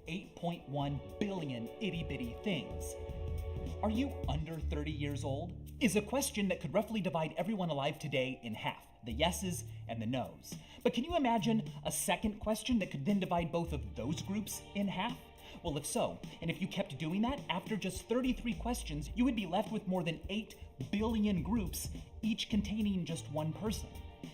8.1 billion itty-bitty things. Are you under 30 years old? Is a question that could roughly divide everyone alive today in half. The yeses and the nos. But can you imagine a second question that could then divide both of those groups in half? Well, if so, and if you kept doing that, after just 33 questions, you would be left with more than 8 billion groups, each containing just one person.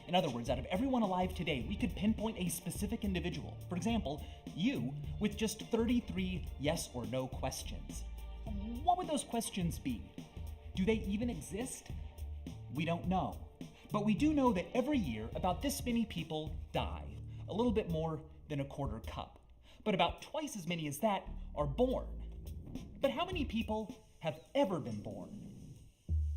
In other words, out of everyone alive today, we could pinpoint a specific individual. For example, you, with just 33 yes or no questions. What would those questions be? Do they even exist? We don't know. But we do know that every year, about this many people die, a little bit more than a quarter cup. But about twice as many as that are born. But how many people have ever been born?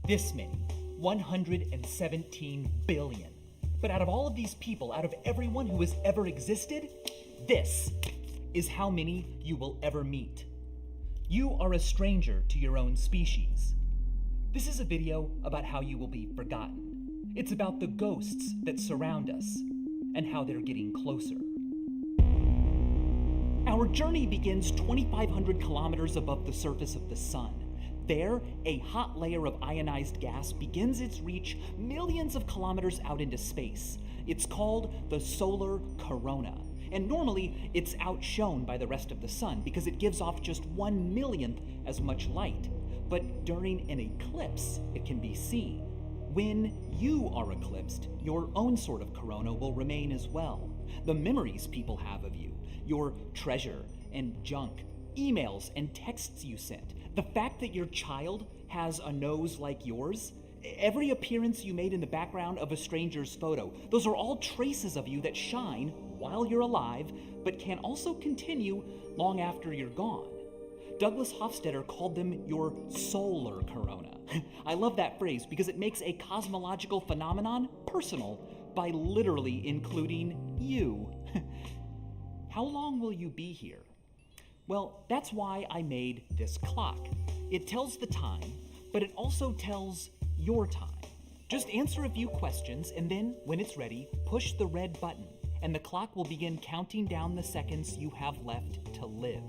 This many, 117 billion. But out of all of these people, out of everyone who has ever existed, this is how many you will ever meet. You are a stranger to your own species. This is a video about how you will be forgotten. It's about the ghosts that surround us and how they're getting closer. Our journey begins 2,500 kilometers above the surface of the sun. There, a hot layer of ionized gas begins its reach millions of kilometers out into space. It's called the solar corona, and normally it's outshone by the rest of the sun because it gives off just 1/1,000,000th as much light. But during an eclipse, it can be seen. When you are eclipsed, your own sort of corona will remain as well. The memories people have of you, your treasure and junk, emails and texts you sent, the fact that your child has a nose like yours, every appearance you made in the background of a stranger's photo, those are all traces of you that shine while you're alive, but can also continue long after you're gone. Douglas Hofstadter called them your solar corona. I love that phrase because it makes a cosmological phenomenon personal by literally including you. How long will you be here? Well, that's why I made this clock. It tells the time, but it also tells your time. Just answer a few questions and then, when it's ready, push the red button and the clock will begin counting down the seconds you have left to live,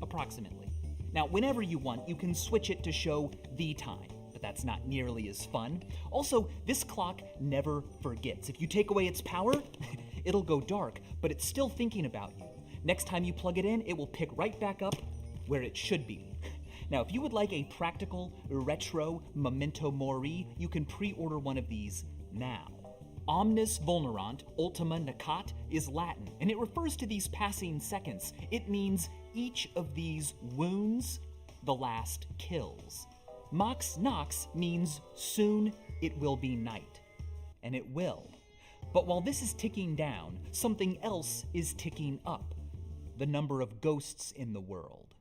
approximately. Now, whenever you want, you can switch it to show the time, but that's not nearly as fun. Also, this clock never forgets. If you take away its power, it'll go dark, but it's still thinking about you. Next time you plug it in, it will pick right back up where it should be. Now, if you would like a practical, retro memento mori, you can pre-order one of these now. Omnis vulnerant ultima necat is Latin, and it refers to these passing seconds. It means each of these wounds, the last kills. Mox nox means soon it will be night, and it will. But while this is ticking down, something else is ticking up. The number of ghosts in the world.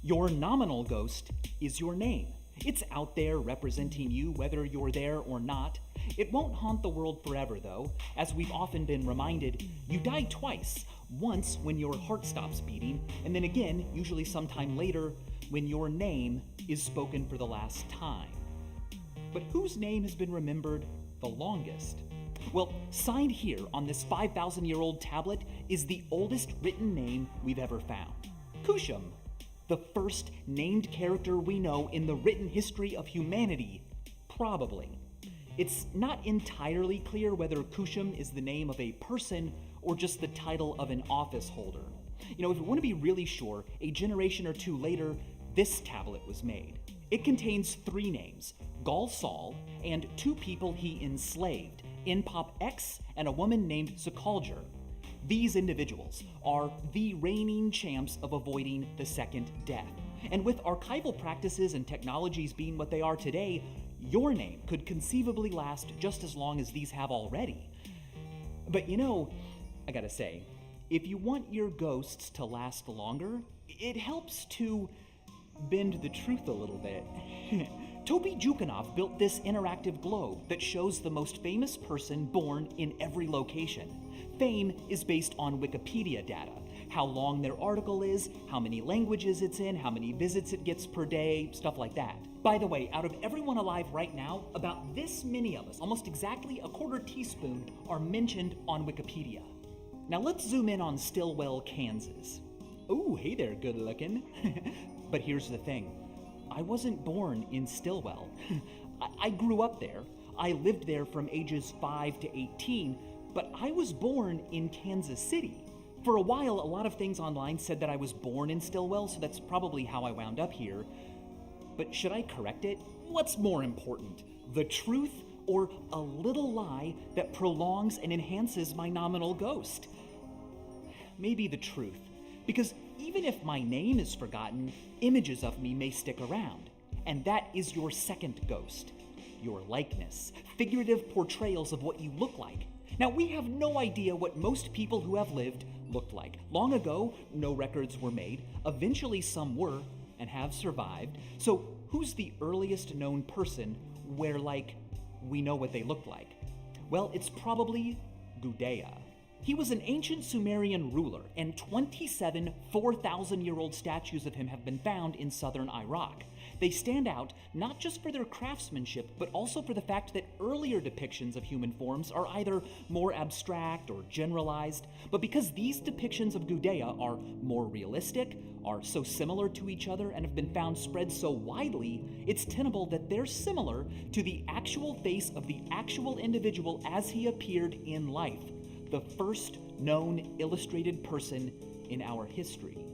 Your nominal ghost is your name. It's out there representing you whether you're there or not. It won't haunt the world forever, though. As we've often been reminded, you die twice. Once when your heart stops beating, and then again, usually sometime later, when your name is spoken for the last time. But whose name has been remembered the longest? Well, signed here on this 5,000-year-old tablet is the oldest written name we've ever found. Kushum, the first named character we know in the written history of humanity, probably. It's not entirely clear whether Kushum is the name of a person or just the title of an office holder. You know, if we want to be really sure, a generation or two later, this tablet was made. It contains 3 names, Gal Sol, and 2 people he enslaved, Inpop X and a woman named Sukaljar. These individuals are the reigning champs of avoiding the second death. And with archival practices and technologies being what they are today, your name could conceivably last just as long as these have already. But you know, I gotta say, if you want your ghosts to last longer, it helps to bend the truth a little bit. Toby Jukanov built this interactive globe that shows the most famous person born in every location. Fame is based on Wikipedia data, how long their article is, how many languages it's in, how many visits it gets per day, stuff like that. By the way, out of everyone alive right now, about this many of us, almost exactly a quarter teaspoon, are mentioned on Wikipedia. Now let's zoom in on Stillwell, Kansas. Ooh, hey there, good looking. But here's the thing. I wasn't born in Stillwell. I grew up there. I lived there from ages 5 to 18, but I was born in Kansas City. For a while, a lot of things online said that I was born in Stillwell, so that's probably how I wound up here. But should I correct it? What's more important, the truth or a little lie that prolongs and enhances my nominal ghost? Maybe the truth, because even if my name is forgotten, images of me may stick around. And that is your second ghost, your likeness, figurative portrayals of what you look like. Now, we have no idea what most people who have lived looked like. Long ago, no records were made. Eventually, some were and have survived. So, who's the earliest known person where, like, we know what they looked like? Well, it's probably Gudea. He was an ancient Sumerian ruler, and 27 4,000-year-old statues of him have been found in southern Iraq. They stand out not just for their craftsmanship, but also for the fact that earlier depictions of human forms are either more abstract or generalized. But because these depictions of Gudea are more realistic, are so similar to each other, and have been found spread so widely, it's tenable that they're similar to the actual face of the actual individual as he appeared in life. The first known illustrated person in our history.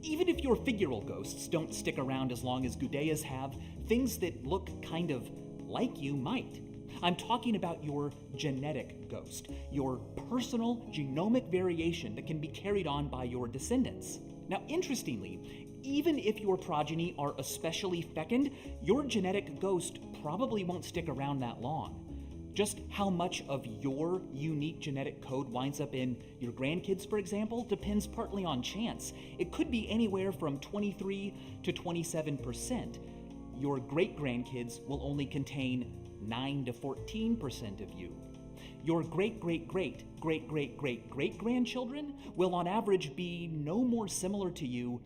Even if your figural ghosts don't stick around as long as Gudea's have, things that look kind of like you might. I'm talking about your genetic ghost, your personal genomic variation that can be carried on by your descendants. Now, interestingly, even if your progeny are especially fecund, your genetic ghost probably won't stick around that long. Just how much of your unique genetic code winds up in your grandkids, for example, depends partly on chance. It could be anywhere from 23 to 27%. Your great-grandkids will only contain 9 to 14% of you. Your great-great-great-great-great-great-great-grandchildren will on average be no more similar to you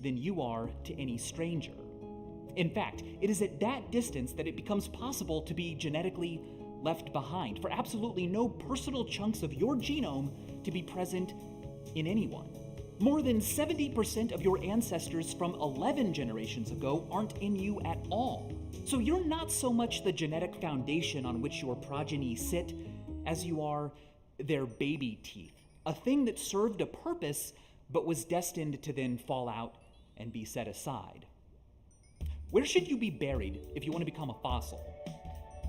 than you are to any stranger. In fact, it is at that distance that it becomes possible to be genetically left behind, for absolutely no personal chunks of your genome to be present in anyone. More than 70% of your ancestors from 11 generations ago aren't in you at all. So you're not so much the genetic foundation on which your progeny sit as you are their baby teeth, a thing that served a purpose but was destined to then fall out and be set aside. Where should you be buried if you want to become a fossil?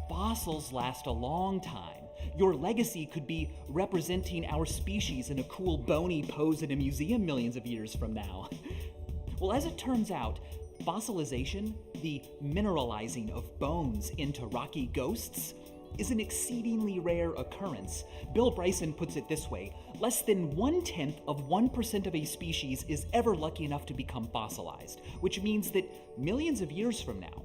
Fossils last a long time. Your legacy could be representing our species in a cool bony pose in a museum millions of years from now. Well, as it turns out, fossilization, the mineralizing of bones into rocky ghosts, is an exceedingly rare occurrence. Bill Bryson puts it this way: less than 0.1% of a species is ever lucky enough to become fossilized, which means that millions of years from now,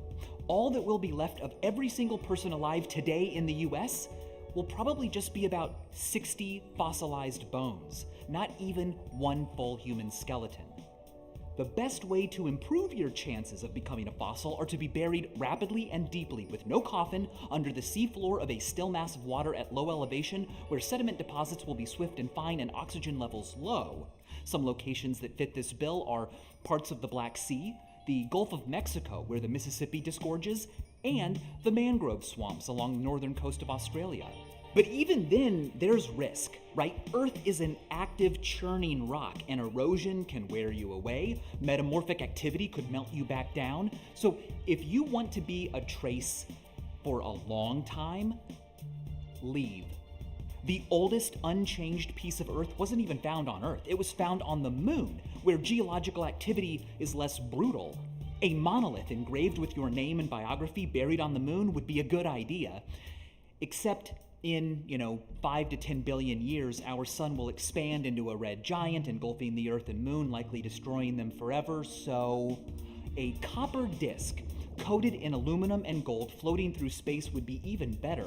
all that will be left of every single person alive today in the US will probably just be about 60 fossilized bones, not even one full human skeleton. The best way to improve your chances of becoming a fossil are to be buried rapidly and deeply with no coffin under the seafloor of a still mass of water at low elevation where sediment deposits will be swift and fine and oxygen levels low. Some locations that fit this bill are parts of the Black Sea, the Gulf of Mexico where the Mississippi disgorges, and the mangrove swamps along the northern coast of Australia. But even then, there's risk, right? Earth is an active churning rock, and erosion can wear you away. Metamorphic activity could melt you back down. So if you want to be a trace for a long time, leave. The oldest unchanged piece of Earth wasn't even found on Earth. It was found on the moon, where geological activity is less brutal. A monolith engraved with your name and biography buried on the moon would be a good idea, except in, 5 to 10 billion years, our sun will expand into a red giant, engulfing the Earth and moon, likely destroying them forever. So a copper disk coated in aluminum and gold floating through space would be even better.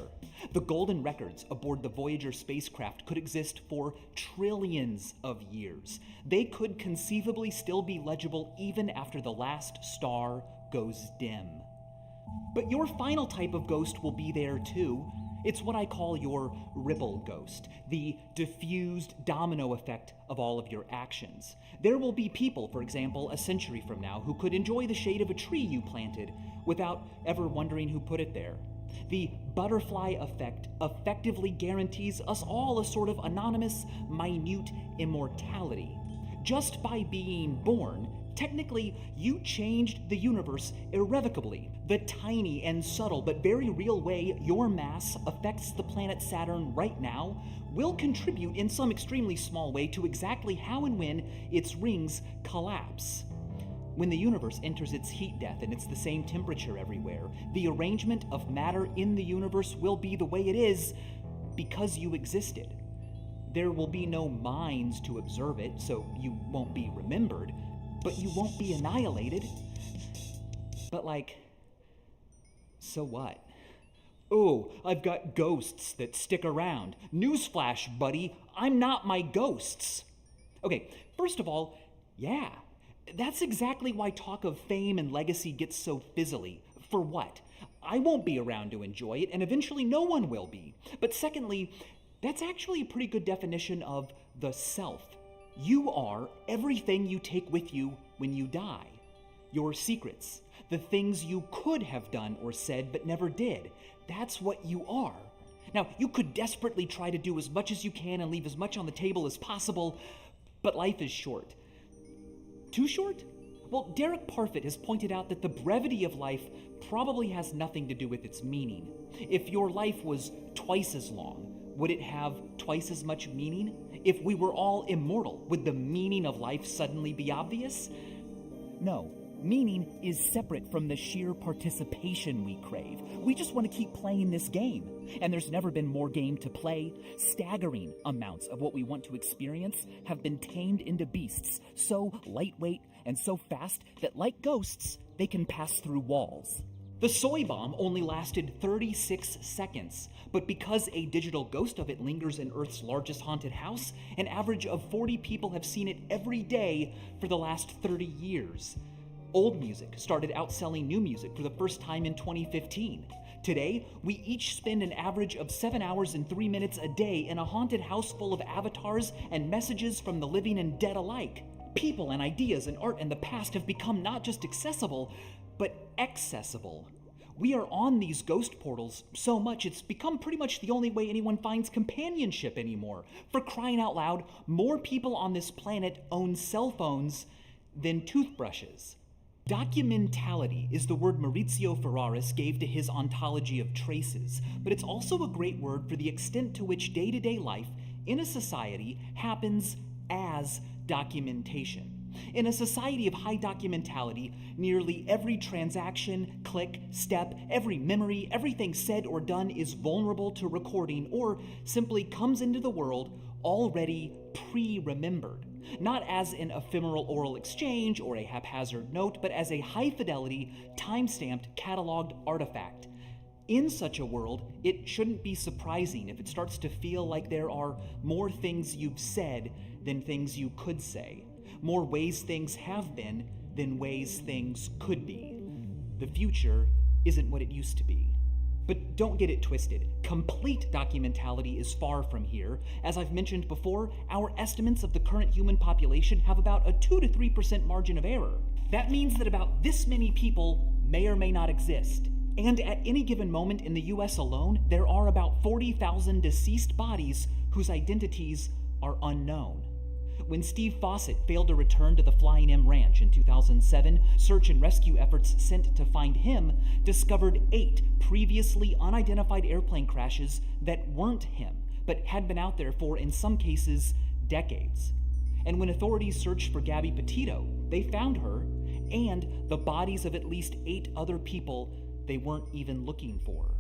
The golden records aboard the Voyager spacecraft could exist for trillions of years. They could conceivably still be legible even after the last star goes dim. But your final type of ghost will be there too. It's what I call your ripple ghost, the diffused domino effect of all of your actions. There will be people, for example, a century from now, who could enjoy the shade of a tree you planted without ever wondering who put it there. The butterfly effect effectively guarantees us all a sort of anonymous, minute immortality. Just by being born, technically, you changed the universe irrevocably. The tiny and subtle but very real way your mass affects the planet Saturn right now will contribute in some extremely small way to exactly how and when its rings collapse. When the universe enters its heat death and it's the same temperature everywhere, the arrangement of matter in the universe will be the way it is because you existed. There will be no minds to observe it, so you won't be remembered, but you won't be annihilated. But so what? Oh, I've got ghosts that stick around. Newsflash, buddy, I'm not my ghosts. Okay, first of all, yeah, that's exactly why talk of fame and legacy gets so fizzly. For what? I won't be around to enjoy it, and eventually no one will be. But secondly, that's actually a pretty good definition of the self. You are everything you take with you when you die. Your secrets, the things you could have done or said but never did. That's what you are. Now, you could desperately try to do as much as you can and leave as much on the table as possible, but life is short. Too short? Well, Derek Parfit has pointed out that the brevity of life probably has nothing to do with its meaning. If your life was twice as long, would it have twice as much meaning? If we were all immortal, would the meaning of life suddenly be obvious? No. Meaning is separate from the sheer participation we crave. We just want to keep playing this game. And there's never been more game to play. Staggering amounts of what we want to experience have been tamed into beasts, so lightweight and so fast that, like ghosts, they can pass through walls. The soy bomb only lasted 36 seconds, but because a digital ghost of it lingers in Earth's largest haunted house, an average of 40 people have seen it every day for the last 30 years. Old music started outselling new music for the first time in 2015. Today, we each spend an average of 7 hours and 3 minutes a day in a haunted house full of avatars and messages from the living and dead alike. People and ideas and art in the past have become not just accessible, but accessible. We are on these ghost portals so much it's become pretty much the only way anyone finds companionship anymore. For crying out loud, more people on this planet own cell phones than toothbrushes. Documentality is the word Maurizio Ferraris gave to his ontology of traces, but it's also a great word for the extent to which day-to-day life in a society happens as documentation. In a society of high documentality, nearly every transaction, click, step, every memory, everything said or done is vulnerable to recording or simply comes into the world already pre-remembered. not as an ephemeral oral exchange or a haphazard note, but as a high-fidelity, time-stamped, cataloged artifact. In such a world, it shouldn't be surprising if it starts to feel like there are more things you've said than things you could say, more ways things have been than ways things could be. The future isn't what it used to be. But don't get it twisted. Complete documentality is far from here. As I've mentioned before, our estimates of the current human population have about a 2 to 3% margin of error. That means that about this many people may or may not exist. And at any given moment in the US alone, there are about 40,000 deceased bodies whose identities are unknown. When Steve Fawcett failed to return to the Flying M Ranch in 2007, search and rescue efforts sent to find him discovered 8 previously unidentified airplane crashes that weren't him, but had been out there for, in some cases, decades. And when authorities searched for Gabby Petito, they found her and the bodies of at least 8 other people they weren't even looking for.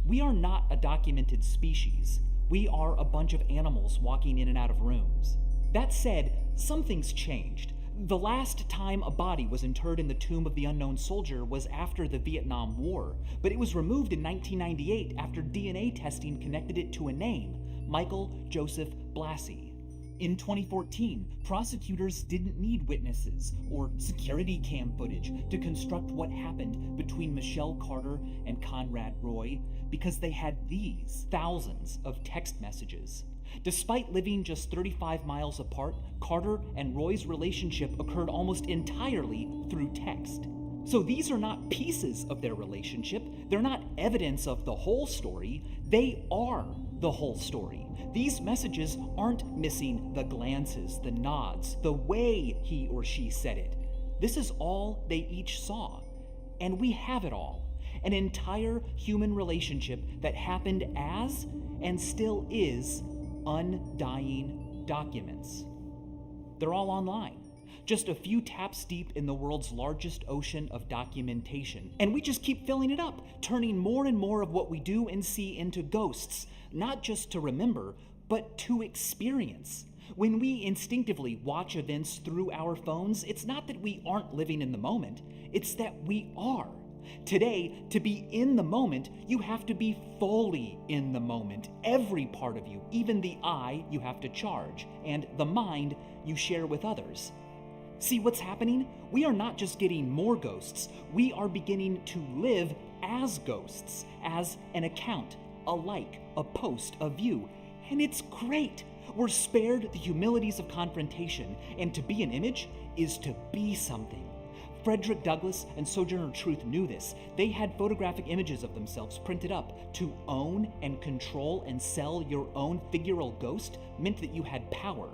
We are not a documented species. We are a bunch of animals walking in and out of rooms. That said, something's changed. The last time a body was interred in the tomb of the unknown soldier was after the Vietnam War, but it was removed in 1998 after DNA testing connected it to a name, Michael Joseph Blassie. In 2014, prosecutors didn't need witnesses or security cam footage to construct what happened between Michelle Carter and Conrad Roy because they had these thousands of text messages. Despite living just 35 miles apart, Carter and Roy's relationship occurred almost entirely through text. So these are not pieces of their relationship. They're not evidence of the whole story. They are the whole story. These messages aren't missing the glances, the nods, the way he or she said it. This is all they each saw. And we have it all. An entire human relationship that happened as, and still is, undying documents. They're all online. Just a few taps deep in the world's largest ocean of documentation. And we just keep filling it up, turning more and more of what we do and see into ghosts, not just to remember, but to experience. When we instinctively watch events through our phones, it's not that we aren't living in the moment, it's that we are. Today, to be in the moment, you have to be fully in the moment. Every part of you, even the I, you have to charge, and the mind you share with others. See what's happening? We are not just getting more ghosts, we are beginning to live as ghosts, as an account, a like, a post, a view, and it's great. We're spared the humilities of confrontation, and to be an image is to be something. Frederick Douglass and Sojourner Truth knew this. They had photographic images of themselves printed up. To own and control and sell your own figural ghost meant that you had power.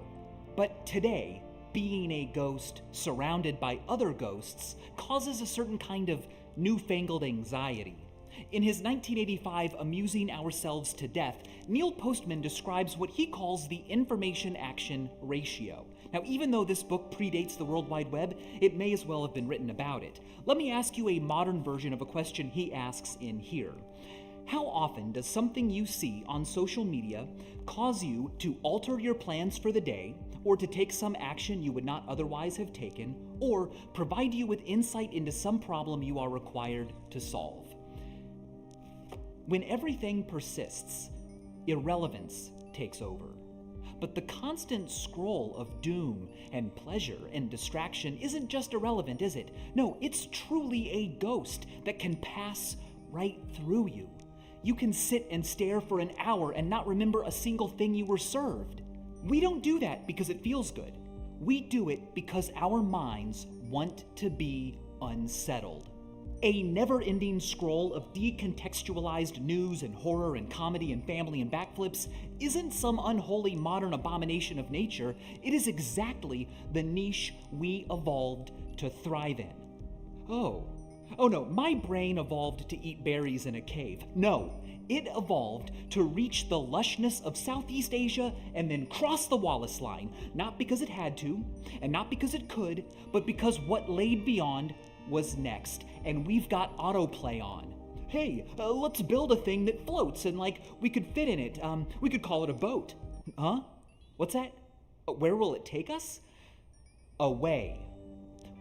But today, being a ghost surrounded by other ghosts causes a certain kind of newfangled anxiety. In his 1985 Amusing Ourselves to Death, Neil Postman describes what he calls the information-action ratio. Now, even though this book predates the World Wide Web, it may as well have been written about it. Let me ask you a modern version of a question he asks in here. How often does something you see on social media cause you to alter your plans for the day, or to take some action you would not otherwise have taken, or provide you with insight into some problem you are required to solve? When everything persists, irrelevance takes over. But the constant scroll of doom and pleasure and distraction isn't just irrelevant, is it? No, it's truly a ghost that can pass right through you. You can sit and stare for an hour and not remember a single thing you were served. We don't do that because it feels good. We do it because our minds want to be unsettled. A never-ending scroll of decontextualized news and horror and comedy and family and backflips isn't some unholy modern abomination of nature. It is exactly the niche we evolved to thrive in. Oh no, my brain evolved to eat berries in a cave. No, it evolved to reach the lushness of Southeast Asia and then cross the Wallace Line, not because it had to, and not because it could, but because what laid beyond was next, and we've got autoplay on. Hey, let's build a thing that floats and we could fit in it. We could call it a boat. Huh? What's that? Where will it take us? away.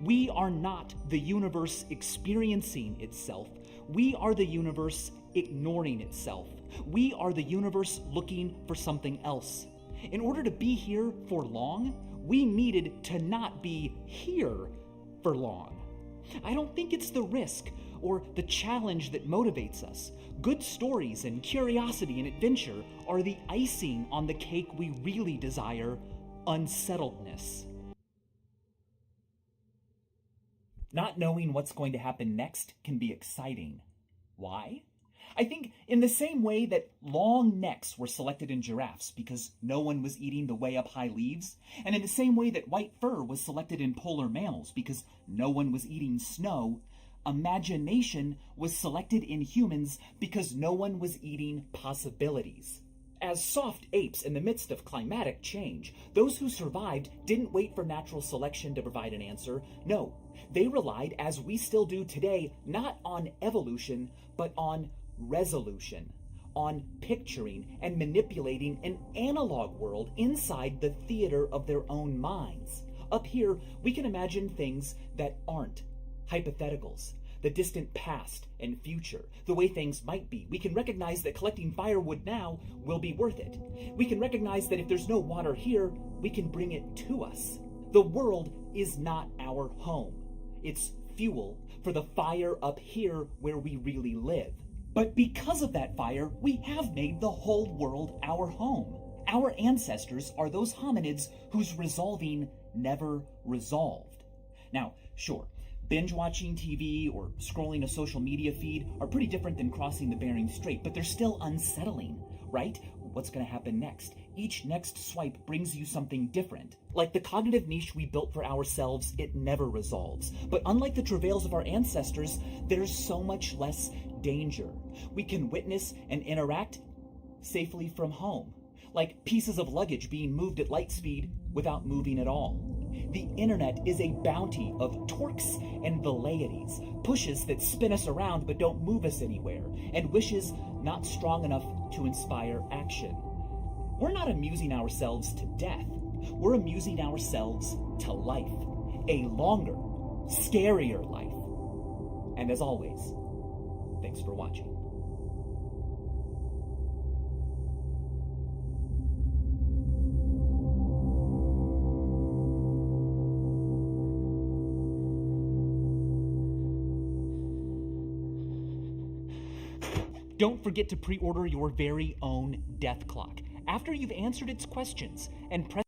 We are not the universe experiencing itself. We are the universe ignoring itself. We are the universe looking for something else. In order to be here for long, we needed to not be here for long. I don't think it's the risk or the challenge that motivates us. Good stories and curiosity and adventure are the icing on the cake we really desire, unsettledness. Not knowing what's going to happen next can be exciting. Why? I think in the same way that long necks were selected in giraffes because no one was eating the way up high leaves, and in the same way that white fur was selected in polar mammals because no one was eating snow, imagination was selected in humans because no one was eating possibilities. As soft apes in the midst of climatic change, those who survived didn't wait for natural selection to provide an answer. No, they relied, as we still do today, not on evolution, but on resolution, on picturing and manipulating an analog world inside the theater of their own minds. Up here, we can imagine things that aren't hypotheticals, the distant past and future, the way things might be. We can recognize that collecting firewood now will be worth it. We can recognize that if there's no water here, we can bring it to us. The world is not our home. It's fuel for the fire up here where we really live. But because of that fire, we have made the whole world our home. Our ancestors are those hominids whose resolving never resolved. Now, sure, binge watching TV or scrolling a social media feed are pretty different than crossing the Bering Strait, but they're still unsettling, right? What's going to happen next? Each next swipe brings you something different. Like the cognitive niche we built for ourselves, it never resolves. But unlike the travails of our ancestors, there's so much less danger. We can witness and interact safely from home, like pieces of luggage being moved at light speed without moving at all. The internet is a bounty of torques and velleities, pushes that spin us around but don't move us anywhere, and wishes not strong enough to inspire action. We're not amusing ourselves to death. We're amusing ourselves to life. A longer, scarier life. And as always, thanks for watching. Don't forget to pre-order your very own death clock after you've answered its questions and press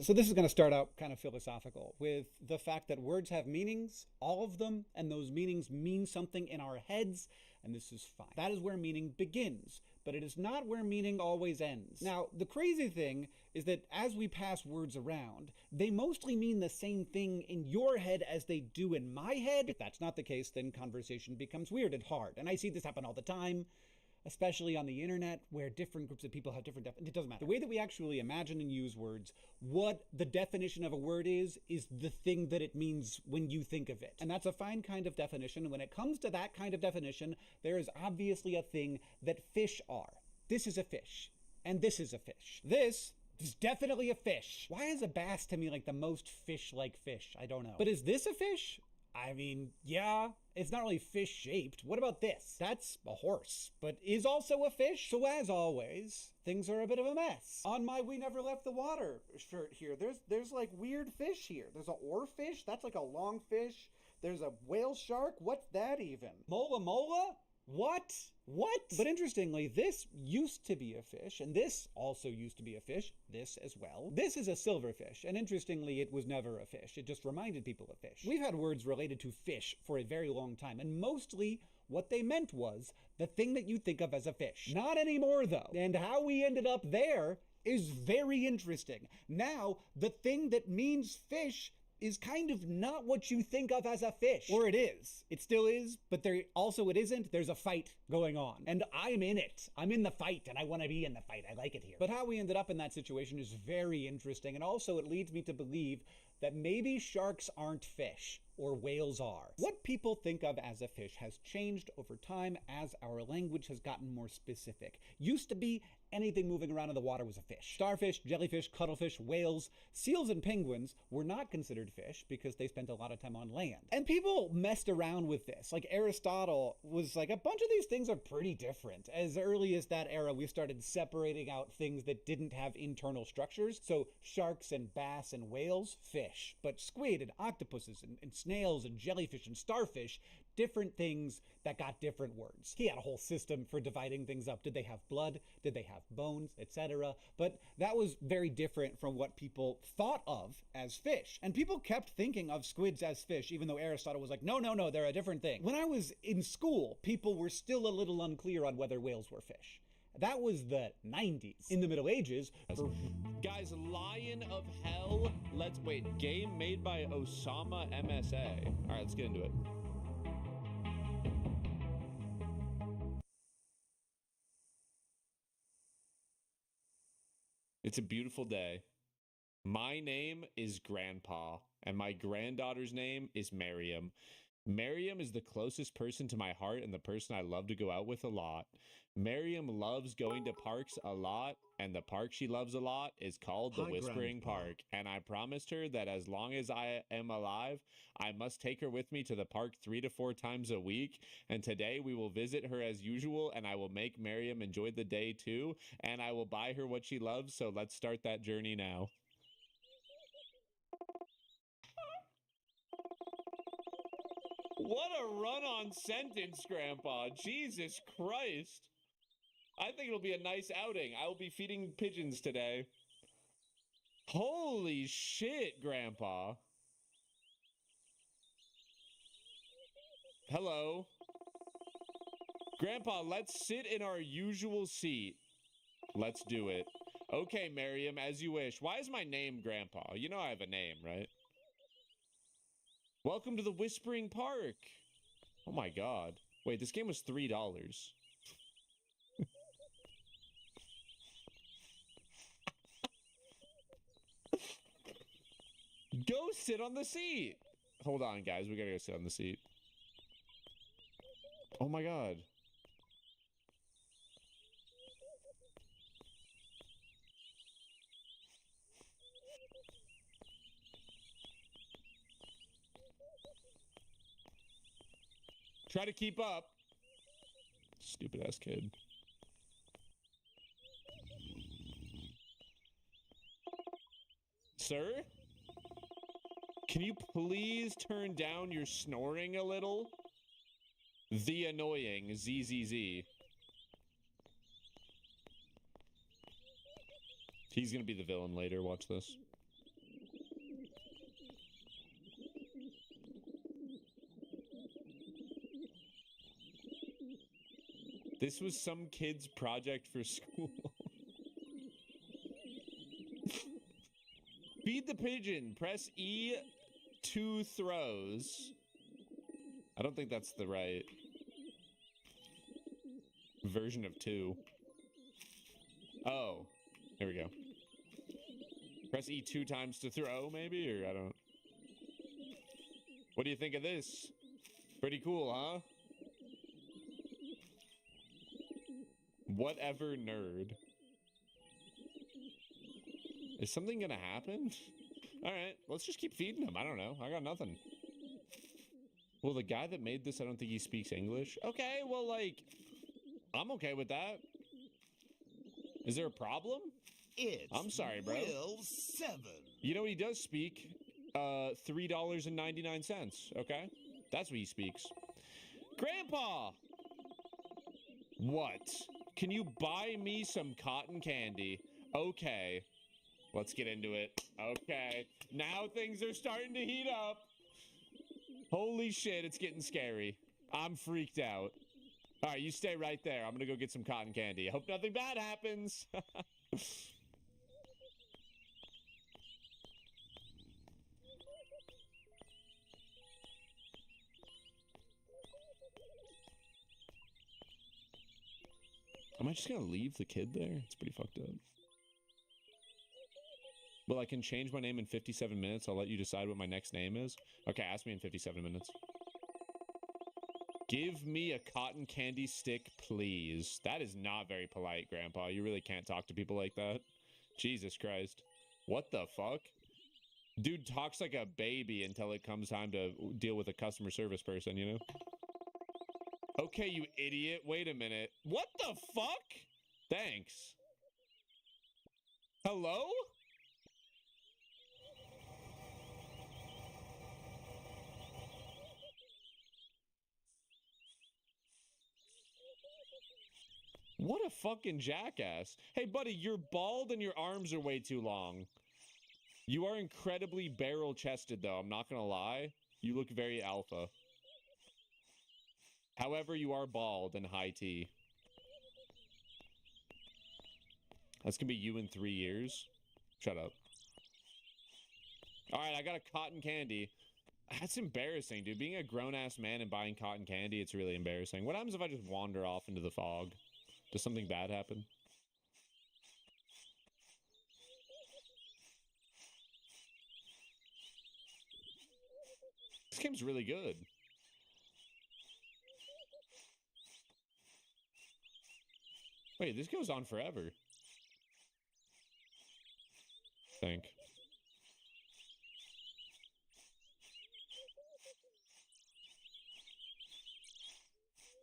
So this is going to start out kind of philosophical with the fact that words have meanings, all of them, and those meanings mean something in our heads, and this is fine. That is where meaning begins, but it is not where meaning always ends. Now, the crazy thing is that as we pass words around, they mostly mean the same thing in your head as they do in my head. If that's not the case, then conversation becomes weird and hard. And I see this happen all the time, especially on the internet, where different groups of people have different it doesn't matter. The way that we actually imagine and use words, what the definition of a word is the thing that it means when you think of it. And that's a fine kind of definition. When it comes to that kind of definition, there is obviously a thing that fish are. This is a fish, and this is a fish. This is definitely a fish. Why is a bass to me like the most fish-like fish? I don't know. But is this a fish? I mean, yeah, it's not really fish-shaped. What about this? That's a horse, but is also a fish. So as always, things are a bit of a mess. On my We Never Left the Water shirt here, there's like weird fish here. There's an oarfish, that's like a long fish. There's a whale shark, what's that even? Mola mola? What? But interestingly, this used to be a fish, and this also used to be a fish, this as well. This is a silverfish, and interestingly, it was never a fish. It just reminded people of fish. We've had words related to fish for a very long time, and mostly what they meant was the thing that you think of as a fish. Not anymore, though. And how we ended up there is very interesting. Now, the thing that means fish is kind of not what you think of as a fish. Or it is. It still is, but it isn't. There's a fight going on. And I'm in it. I'm in the fight, and I want to be in the fight. I like it here. But how we ended up in that situation is very interesting, and also it leads me to believe that maybe sharks aren't fish, or whales are. What people think of as a fish has changed over time as our language has gotten more specific. Used to be anything moving around in the water was a fish. Starfish, jellyfish, cuttlefish, whales, seals, and penguins were not considered fish because they spent a lot of time on land. And people messed around with this. Like Aristotle was like, a bunch of these things are pretty different. As early as that era, we started separating out things that didn't have internal structures. So sharks and bass and whales, fish. But squid and octopuses and snails and jellyfish and starfish, different things that got different words. He had a whole system for dividing things up. Did they have blood? Did they have bones, etc.? But that was very different from what people thought of as fish. And people kept thinking of squids as fish, even though Aristotle was like, no, they're a different thing. When I was in school, people were still a little unclear on whether whales were fish. That was the 90s. In the Middle Ages, guys, Lion of Hell, game made by Osama MSA. All right, let's get into it. It's a beautiful day. My name is Grandpa, and my granddaughter's name is Miriam. Miriam is the closest person to my heart and the person I love to go out with a lot. Miriam loves going to parks a lot, and the park she loves a lot is called the Whispering Park. And I promised her that as long as I am alive, I must take her with me to the park 3 to 4 times a week. And today we will visit her as usual, and I will make Miriam enjoy the day too, and I will buy her what she loves. So let's start that journey now. What a run-on sentence, Grandpa. Jesus Christ. I think it'll be a nice outing. I will be feeding pigeons today. Holy shit, Grandpa. Hello. Grandpa, let's sit in our usual seat. Let's do it. Okay, Miriam, as you wish. Why is my name Grandpa? You know I have a name, right? Welcome to the Whispering Park. Oh my god. Wait, this game was $3. Go sit on the seat. Hold on, guys. We gotta go sit on the seat. Oh my god. Try to keep up. Stupid ass kid. Sir? Can you please turn down your snoring a little? The annoying ZZZ. He's gonna be the villain later, watch this. This was some kid's project for school. Feed the pigeon. Press E 2 throws. I don't think that's the right version of 2. Oh, here we go. Press E 2 times to throw, maybe? Or I don't... What do you think of this? Pretty cool, huh? Whatever, nerd. Is something gonna happen? Alright, let's just keep feeding him. I don't know. I got nothing. Well, the guy that made this, I don't think he speaks English. Okay, well, like, I'm okay with that. Is there a problem? I'm sorry, bro. Will 7. You know what he does speak? $3.99. Okay? That's what he speaks. Grandpa! What? Can you buy me some cotton candy? Okay. Let's get into it. Okay. Now things are starting to heat up. Holy shit, it's getting scary. I'm freaked out. All right, you stay right there. I'm gonna go get some cotton candy. I hope nothing bad happens. Am I just gonna leave the kid there? It's pretty fucked up. Well, I can change my name in 57 minutes. I'll let you decide what my next name is. Okay, ask me in 57 minutes. Give me a cotton candy stick, please. That is not very polite, Grandpa. You really can't talk to people like that. Jesus Christ. What the fuck? Dude talks like a baby until it comes time to deal with a customer service person, you know? Okay, you idiot. Wait a minute. What the fuck? Thanks. Hello? What a fucking jackass. Hey, buddy, you're bald and your arms are way too long. You are incredibly barrel-chested, though. I'm not gonna lie. You look very alpha. However, you are bald and high T. That's gonna be you in 3 years. Shut up. Alright, I got a cotton candy. That's embarrassing, dude. Being a grown-ass man and buying cotton candy, it's really embarrassing. What happens if I just wander off into the fog? Does something bad happen? This game's really good. Wait, this goes on forever. I think.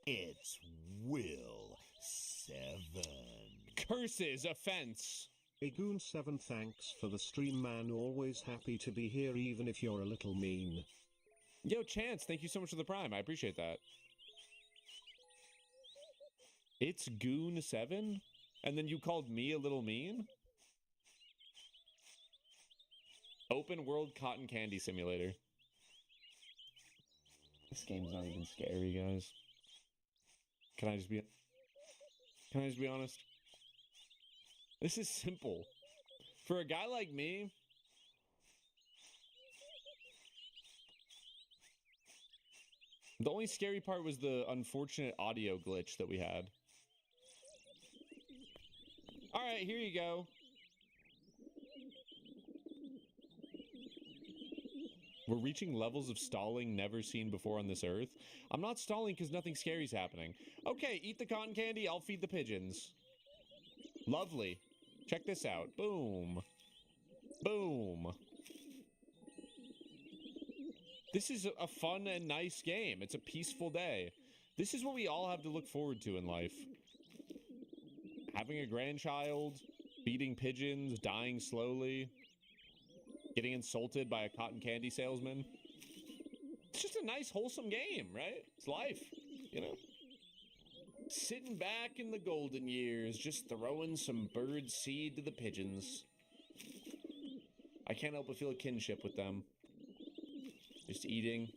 It's Will 7. Curses, offense. Agoon 7, thanks for the stream, man. Always happy to be here, even if you're a little mean. Yo, Chance, thank you so much for the prime. I appreciate that. It's Goon 7? And then you called me a little mean? Open world cotton candy simulator. This game's not even scary, guys. Can I just be honest? This is simple. For a guy like me, the only scary part was the unfortunate audio glitch that we had. All right, here you go. We're reaching levels of stalling never seen before on this earth. I'm not stalling because nothing scary's happening. Okay, eat the cotton candy, I'll feed the pigeons. Lovely. Check this out. Boom. Boom. This is a fun and nice game. It's a peaceful day. This is what we all have to look forward to in life. Having a grandchild, feeding pigeons, dying slowly, getting insulted by a cotton candy salesman. It's just a nice, wholesome game, right? It's life, you know? Sitting back in the golden years, just throwing some bird seed to the pigeons. I can't help but feel a kinship with them. Just eating,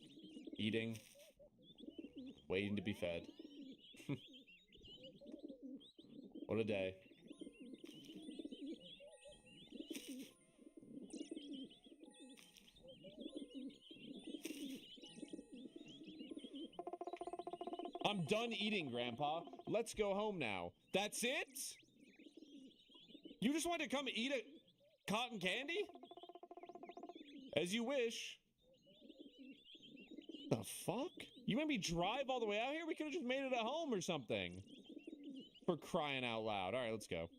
waiting to be fed. What a day. I'm done eating, Grandpa. Let's go home now. That's it? You just wanted to come eat a cotton candy? As you wish. The fuck? You made me drive all the way out here? We could have just made it at home or something. For crying out loud. All right, let's go.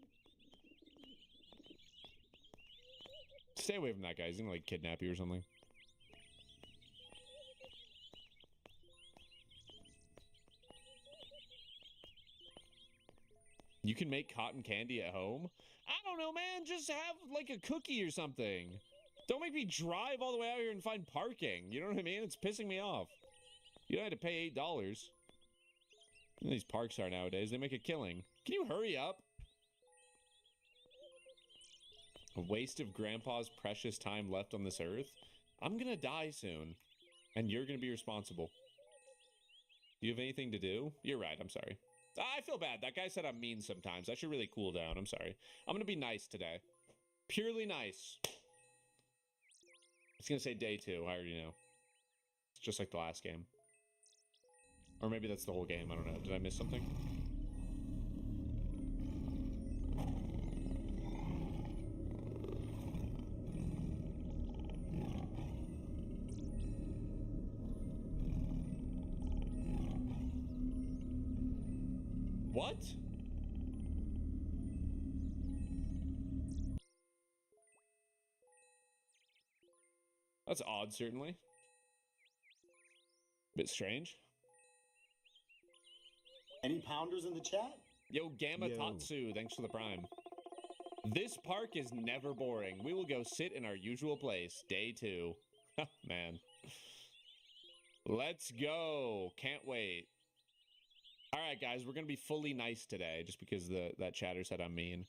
Stay away from that guy. He's gonna, like, kidnap you or something. You can make cotton candy at home? I don't know, man. Just have, like, a cookie or something. Don't make me drive all the way out here and find parking. You know what I mean? It's pissing me off. You don't have to pay $8. You know, these parks are nowadays. They make a killing. Can you hurry up? A waste of Grandpa's precious time left on this earth? I'm gonna die soon. And you're gonna be responsible. Do you have anything to do? You're right, I'm sorry. I feel bad. That guy said I'm mean sometimes. I should really cool down. I'm sorry. I'm gonna be nice today. Purely nice. It's gonna say day 2. I already know. It's just like the last game. Or maybe that's the whole game. I don't know. Did I miss something? What? That's odd, certainly. Bit strange. Any pounders in the chat? Yo, Gamma Tatsu, thanks for the prime. This park is never boring. We will go sit in our usual place. Day 2. Man. Let's go. Can't wait. All right, guys, we're going to be fully nice today just because that chatter said I'm mean.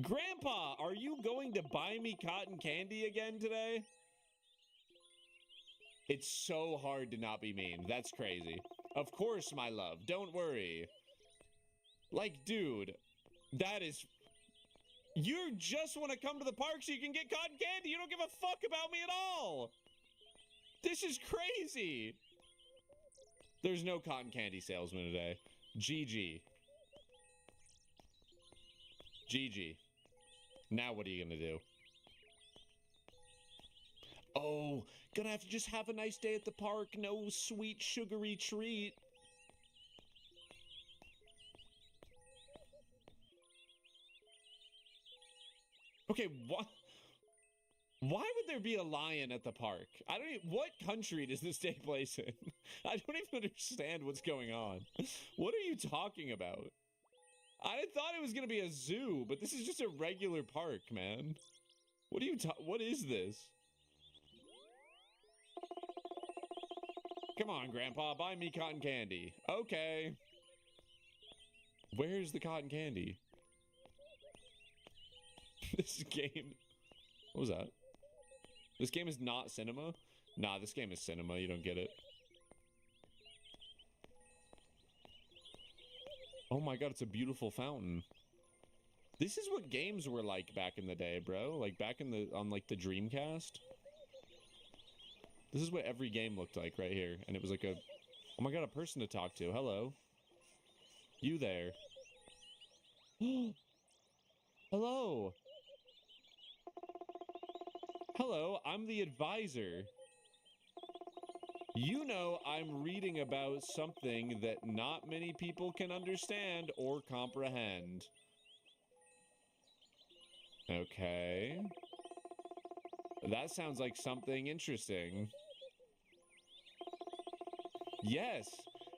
Grandpa, are you going to buy me cotton candy again today? It's so hard to not be mean. That's crazy. Of course, my love. Don't worry. Like, dude, that is... You just want to come to the park so you can get cotton candy. You don't give a fuck about me at all. This is crazy. There's no cotton candy salesman today. GG. GG. Now what are you gonna do? Oh, gonna have to just have a nice day at the park. No sweet, sugary treat. Okay, what? Why would there be a lion at the park? I don't even, what country does this take place in? I don't even understand what's going on. What are you talking about? I thought it was going to be a zoo, but this is just a regular park, man. What are you what is this? Come on, Grandpa, buy me cotton candy. Okay. Where's the cotton candy? This game... What was that? This game is not cinema? Nah, this game is cinema. You don't get it. Oh my god, it's a beautiful fountain. This is what games were like back in the day, bro. Like back in on like the Dreamcast. This is what every game looked like right here. And it was like a... Oh my god, a person to talk to. Hello. You there. Hello. Hello, I'm the advisor. You know I'm reading about something that not many people can understand or comprehend. Okay. That sounds like something interesting. Yes,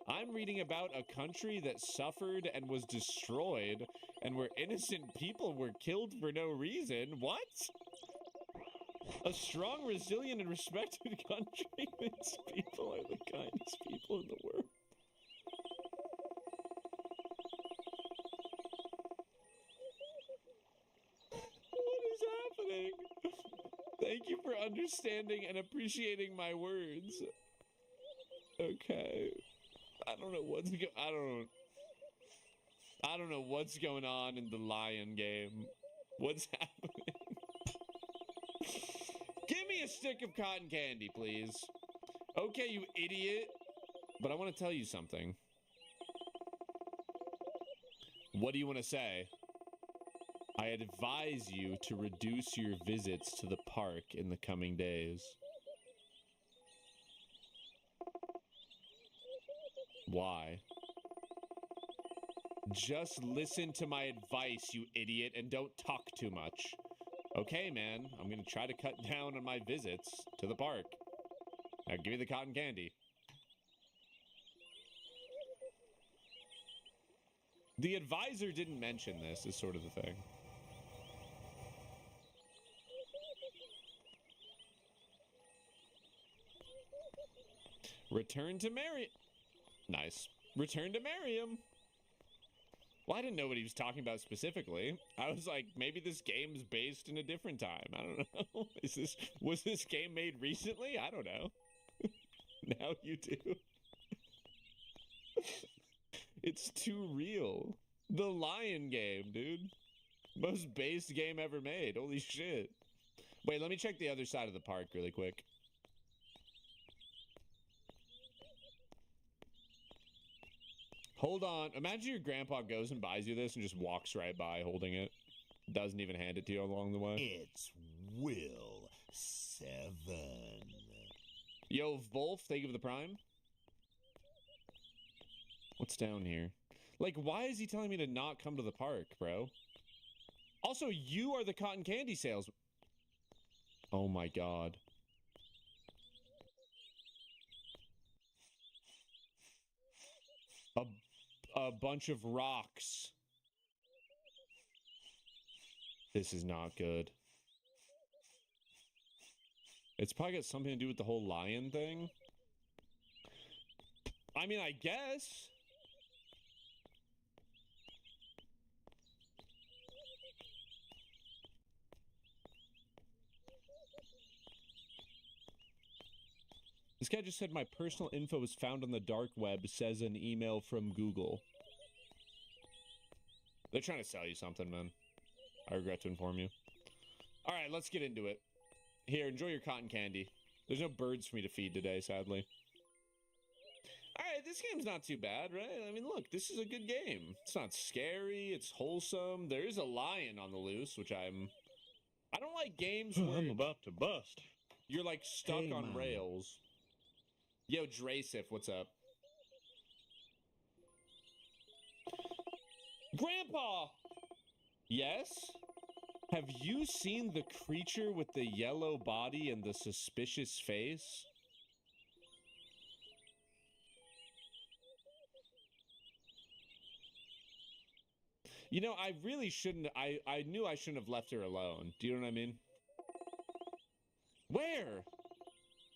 I'm reading about a country that suffered and was destroyed, and where innocent people were killed for no reason. What? A strong, resilient, and respected country. Its people are the kindest people in the world. What is happening? Thank you for understanding and appreciating my words. Okay. I don't know what's going... I don't know what's going on in the lion game. What's happening? Give me a stick of cotton candy, please. Okay, you idiot. But I want to tell you something. What do you want to say? I advise you to reduce your visits to the park in the coming days. Why? Just listen to my advice, you idiot, and don't talk too much. Okay, man, I'm gonna try to cut down on my visits to the park. Now give me the cotton candy. The advisor didn't mention this, is sort of the thing. Return to Mary. Nice. Return to Miriam. Well, I didn't know what he was talking about specifically. I was like, maybe this game's based in a different time. I don't know. Was this game made recently? I don't know. Now you do. It's too real. The Lion game, dude. Most based game ever made. Holy shit. Wait, let me check the other side of the park really quick. Hold on. Imagine your grandpa goes and buys you this and just walks right by holding it. Doesn't even hand it to you along the way. It's Will 7. Yo, Wolf, thank you for the prime. What's down here? Like, why is he telling me to not come to the park, bro? Also, you are the cotton candy sales. Oh my god. A bunch of rocks. This is not good. It's probably got something to do with the whole lion thing. I mean, I guess. This guy just said my personal info was found on the dark web, says an email from Google. They're trying to sell you something, man. I regret to inform you. All right, let's get into it. Here, enjoy your cotton candy. There's no birds for me to feed today, sadly. All right, this game's not too bad, right? I mean, look, this is a good game. It's not scary. It's wholesome. There is a lion on the loose, which I don't like games where I'm about to bust. You're like stuck on rails. Yo, Dracif, what's up? Grandpa! Yes? Have you seen the creature with the yellow body and the suspicious face? You know, I really shouldn't... I knew I shouldn't have left her alone. Do you know what I mean? Where?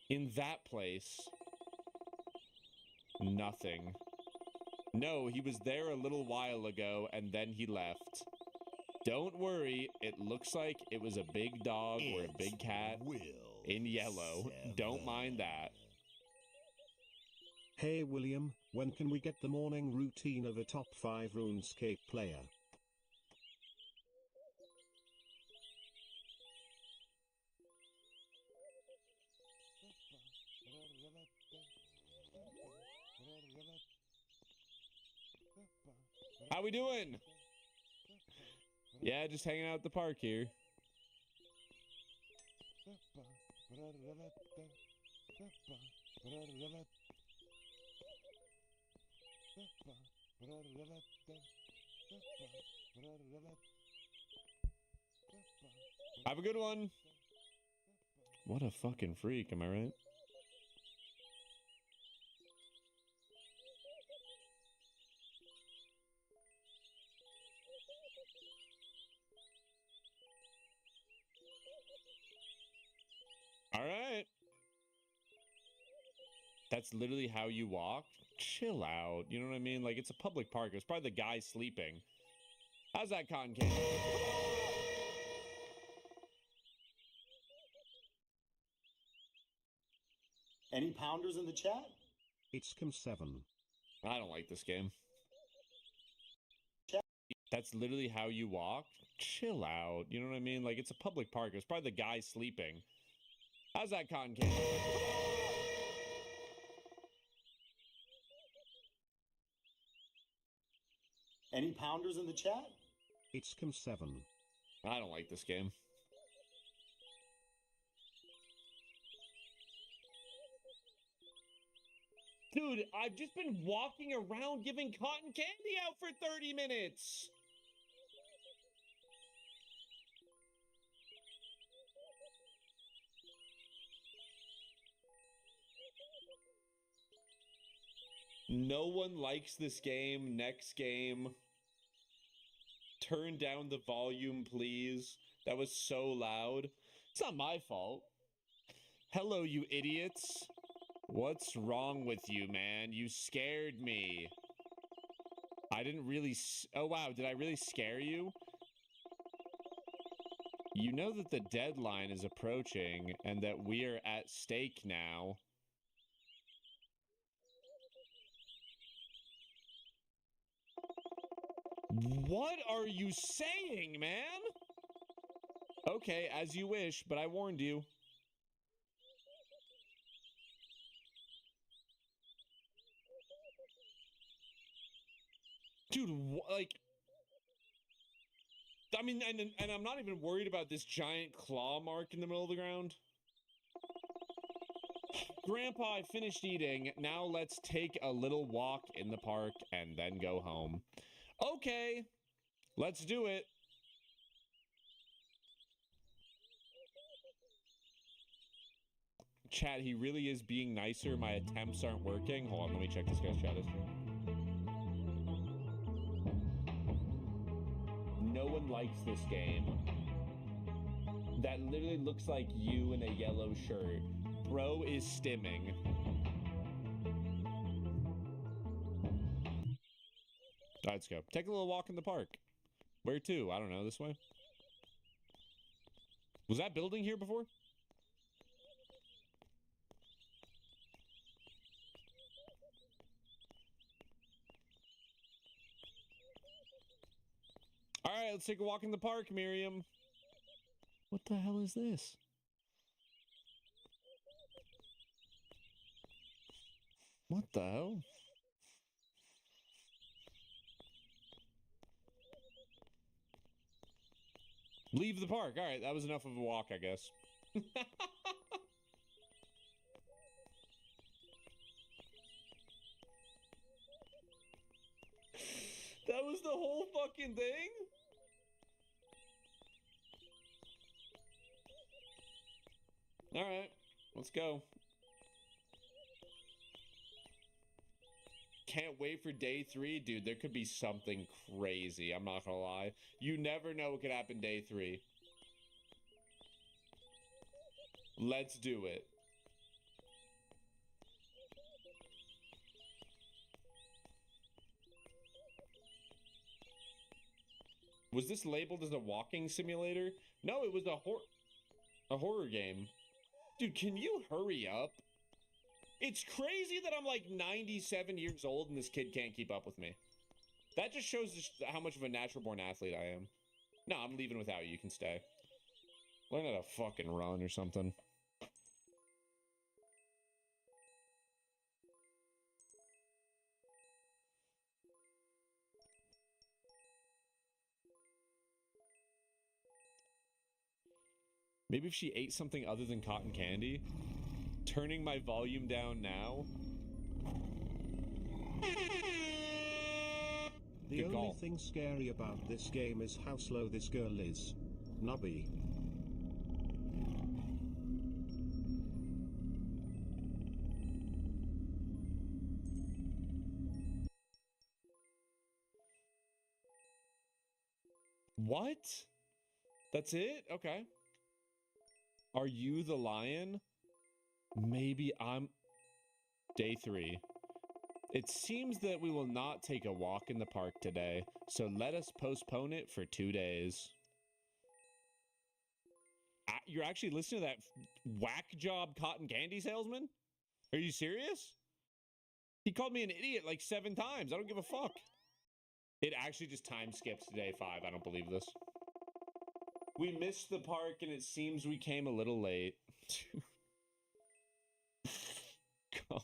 In that place. Nothing. No, he was there a little while ago, and then he left. Don't worry, it looks like it was a big dog or a big cat in yellow. Don't mind that. Hey William, when can we get the morning routine of a top 5 RuneScape player? How we doing? Yeah, just hanging out at the park here. Have a good one. What a fucking freak, am I right? All right. That's literally how you walk? Chill out. You know what I mean? Like, it's a public park. It's probably the guy sleeping. How's that cotton candy? Any pounders in the chat? It's HCIM 7. I don't like this game. That's literally how you walk? Chill out. You know what I mean? Like, it's a public park. It's probably the guy sleeping. How's that cotton candy? Any pounders in the chat? HCIM 7. I don't like this game. Dude, I've just been walking around giving cotton candy out for 30 minutes. No one likes this game. Next game. Turn down the volume, please. That was so loud. It's not my fault. Hello, you idiots. What's wrong with you, man? You scared me. I didn't really... Oh, wow. Did I really scare you? You know that the deadline is approaching and that we are at stake now. What are you saying, man? Okay, as you wish, but I warned you. Dude, like... I mean, and I'm not even worried about this giant claw mark in the middle of the ground. Grandpa, I finished eating. Now let's take a little walk in the park and then go home. Okay, let's do it. Chat, he really is being nicer. My attempts aren't working. Hold on, let me check this guy's chat history. No one likes this game. That literally looks like you in a yellow shirt. Bro is stimming. All right, let's go. Take a little walk in the park. Where to? I don't know. This way? Was that building here before? All right, let's take a walk in the park, Miriam. What the hell is this? What the hell? Leave the park. All right, that was enough of a walk, I guess. That was the whole fucking thing? All right, let's go. Can't wait for day 3. Dude, there could be something crazy. I'm not gonna lie. You never know what could happen day 3. Let's do it. Was this labeled as a walking simulator? No, it was a horror game. Dude, can you hurry up? It's crazy that I'm like 97 years old and this kid can't keep up with me. That just shows how much of a natural-born athlete I am. No, I'm leaving without you. You can stay. Learn how to fucking run or something. Maybe if she ate something other than cotton candy. Turning my volume down now. The only thing scary about this game is how slow this girl is. Nubby. What? That's it? Okay. Are you the lion? Maybe I'm... Day 3. It seems that we will not take a walk in the park today, so let us postpone it for 2 days. You're actually listening to that whack job cotton candy salesman? Are you serious? He called me an idiot like 7 times. I don't give a fuck. It actually just time skipped to day 5. I don't believe this. We missed the park and it seems we came a little late. Come on.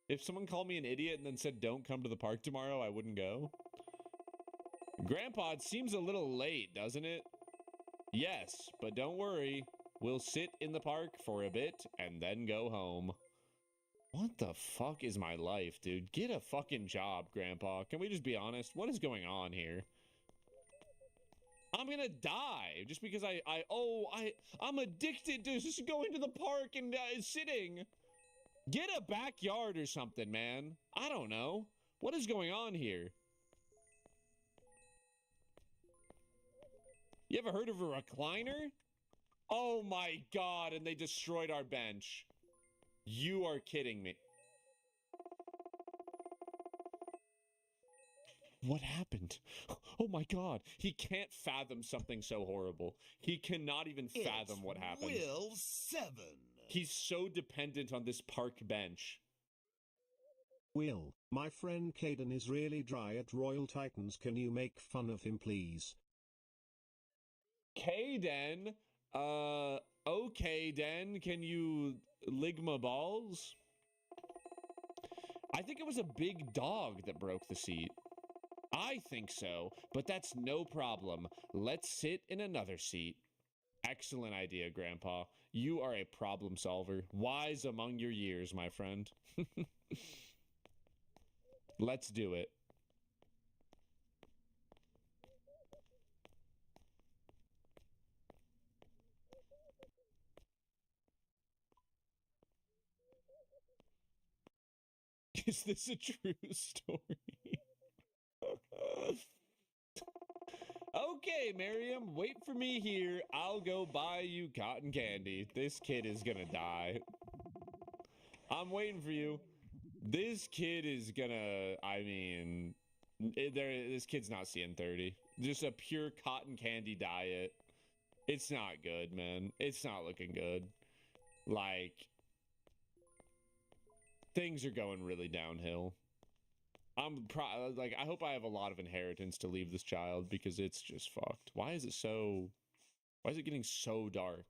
If someone called me an idiot and then said don't come to the park tomorrow, I wouldn't go. Grandpa, it seems a little late, doesn't it? Yes, but don't worry. We'll sit in the park for a bit and then go home. What the fuck is my life, dude? Get a fucking job, Grandpa. Can we just be honest? What is going on here? I'm gonna die just because I'm addicted to just going to the park and sitting. Get a backyard or something, man. I don't know. What is going on here? You ever heard of a recliner? Oh my god, and they destroyed our bench. You are kidding me. What happened? Oh my god, he can't fathom something so horrible. He cannot even fathom what happened. Will 7. He's so dependent on this park bench. Will, my friend Caden is really dry at Royal Titans. Can you make fun of him, please? Caden? Okay, Den, can you ligma balls? I think it was a big dog that broke the seat. I think so, but that's no problem. Let's sit in another seat. Excellent idea, Grandpa. You are a problem solver. Wise among your years, my friend. Let's do it. Is this a true story? Okay, Miriam, wait for me here. I'll go buy you cotton candy. This kid is gonna die. I'm waiting for you. This kid is gonna, this kid's not seeing 30. Just a pure cotton candy diet. It's not good, man. It's not looking good. Like, things are going really downhill. I hope I have a lot of inheritance to leave this child because it's just fucked. Why is it getting so dark?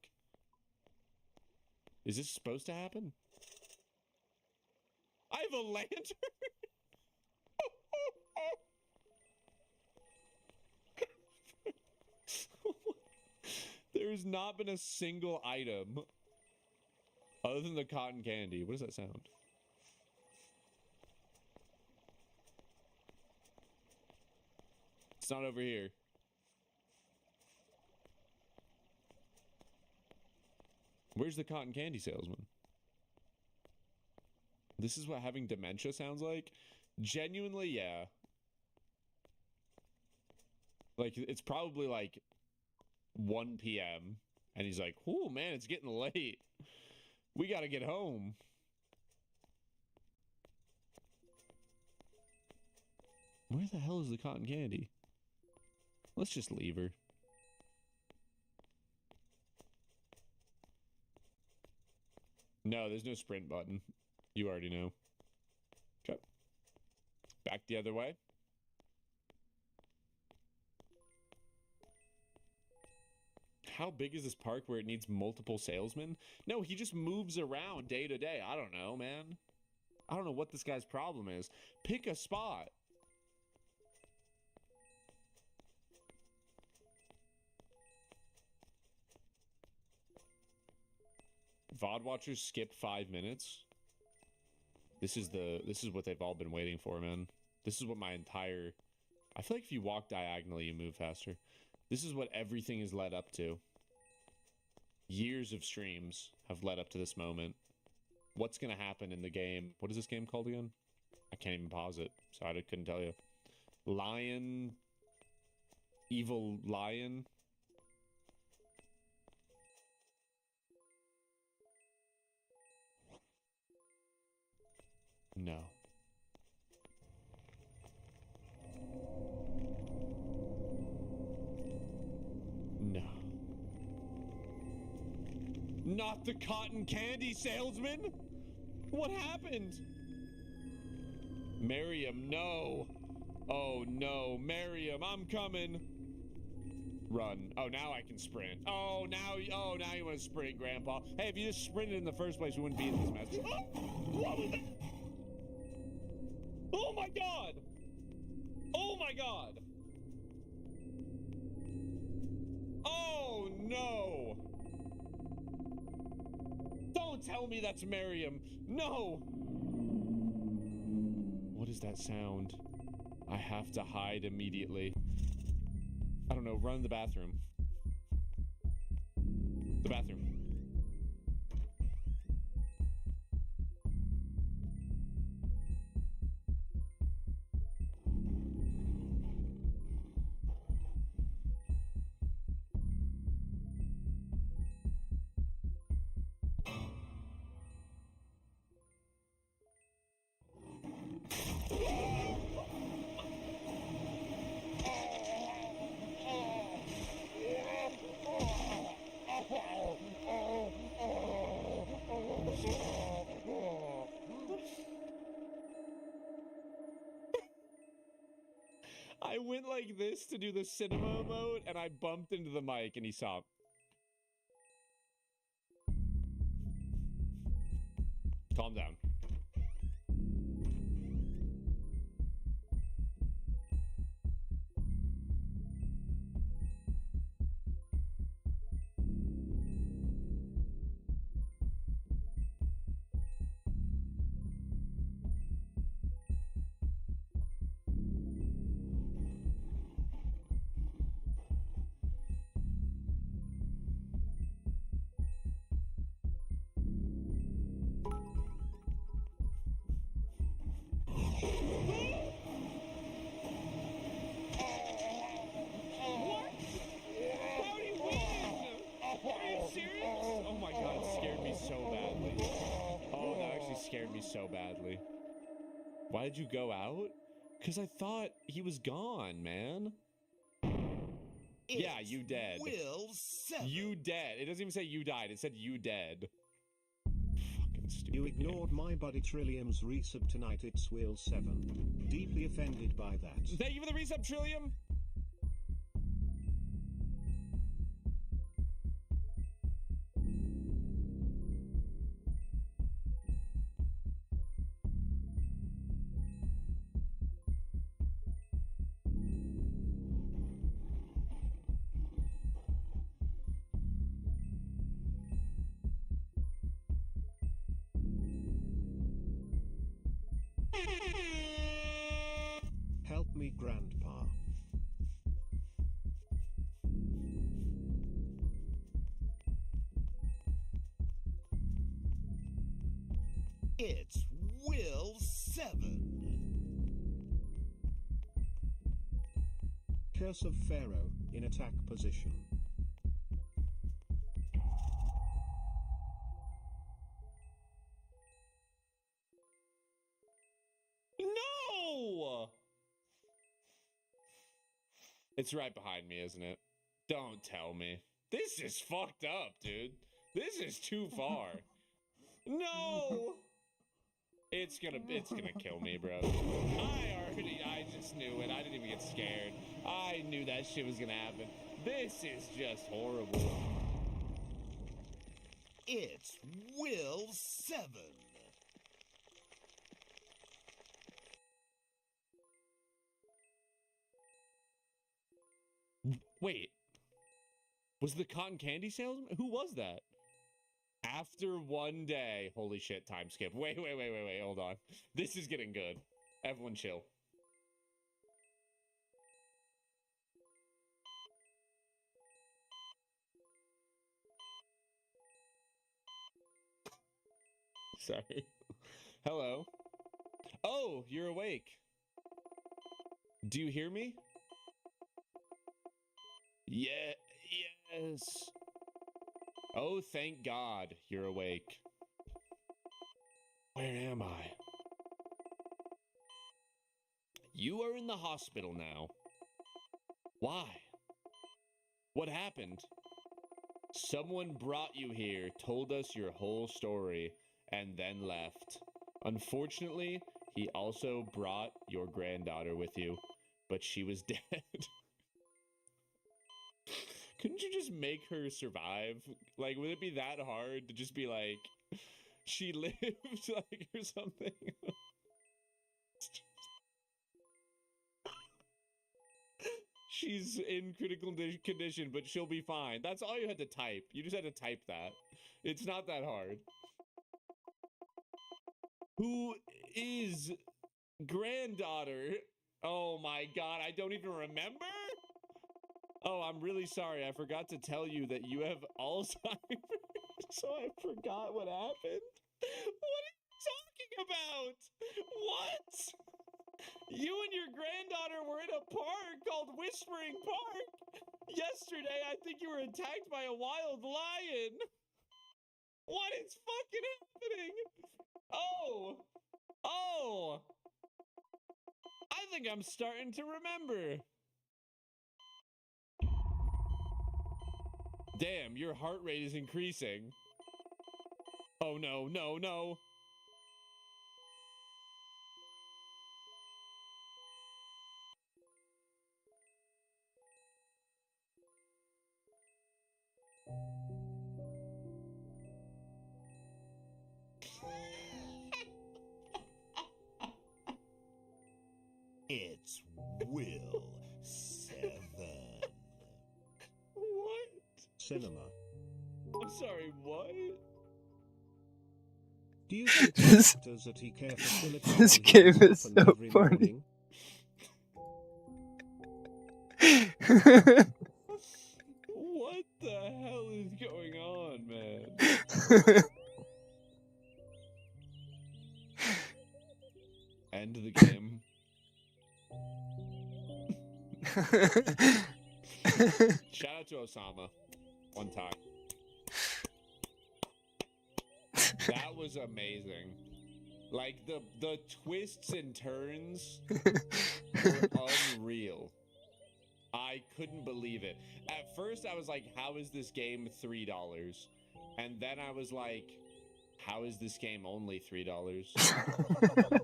Is this supposed to happen? I have a lantern? There's not been a single item other than the cotton candy. What does that sound? It's not over here. Where's the cotton candy salesman? This is what having dementia sounds like? Genuinely, yeah. Like, it's probably like 1 p.m. and he's like, "Ooh, man, it's getting late. We gotta get home." Where the hell is the cotton candy? Let's just leave her. No, there's no sprint button. You already know. Okay. Back the other way. How big is this park where it needs multiple salesmen? No, he just moves around day to day. I don't know, man. I don't know what this guy's problem is. Pick a spot. VOD watchers skip 5 minutes. This is what they've all been waiting for, man. This is what my entire... I feel like if you walk diagonally, you move faster. This is what everything has led up to. Years of streams have led up to this moment. What's going to happen in the game? What is this game called again? I can't even pause it, so I couldn't tell you. Lion... Evil Lion... No. No. Not the cotton candy salesman? What happened? Miriam, no. Oh, no. Miriam, I'm coming. Run. Oh, now I can sprint. Oh, now you want to sprint, Grandpa. Hey, if you just sprinted in the first place, we wouldn't be in this mess. Oh, what was that? Oh, my God. Oh, my God. Oh, no. Don't tell me that's Miriam. No. What is that sound? I have to hide immediately. I don't know, run to the bathroom. The bathroom. I went like this to do the cinema mode, and I bumped into the mic, and he saw. Calm down. So badly. Why did you go out? Because I thought he was gone, man. Yeah, you dead. Will 7. You dead. It doesn't even say you died. It said you dead. Fucking stupid. You ignored my buddy Trillium's resub tonight. It's Will 7. Deeply offended by that. Thank you for the resub, Trillium. Help me, Grandpa. It's Will 7. Curse of Pharaoh in attack position. No! It's right behind me, isn't it? Don't tell me. This is fucked up, dude. This is too far. No! It's gonna kill me, bro. I just knew it. I didn't even get scared. I knew that shit was gonna happen. This is just horrible. It's Will 7. Wait. Was the cotton candy salesman? Who was that? After one day. Holy shit, time skip. Wait, hold on. This is getting good. Everyone chill. Sorry. Hello. Oh, you're awake. Do you hear me? Yeah, yes. Oh, thank God you're awake. Where am I? You are in the hospital now. Why? What happened? Someone brought you here, told us your whole story, and then left. Unfortunately, He also brought your granddaughter with you, but she was dead. Couldn't you just make her survive? Like, would it be that hard to just be like, she lived, like, or something? She's in critical condition, but she'll be fine. That's all you had to type. You just had to type that. It's not that hard. Who is granddaughter? Oh my god, I don't even remember? Oh, I'm really sorry. I forgot to tell you that you have Alzheimer's. So I forgot what happened. What are you talking about? What? You and your granddaughter were in a park called Whispering Park. Yesterday, I think you were attacked by a wild lion. What is fucking happening? Oh. Oh. I think I'm starting to remember. Damn, your heart rate is increasing. Oh no, no, no. It's Will 7. What? Cinema. I'm sorry, what? Do you think actors at EK facility This game is so funny. What the hell is going on, man? End the game. Shout out to Osama. One time. That was amazing. Like, the twists and turns were unreal. I couldn't believe it. At first, I was like, how is this game $3? And then I was like, how is this game only $3?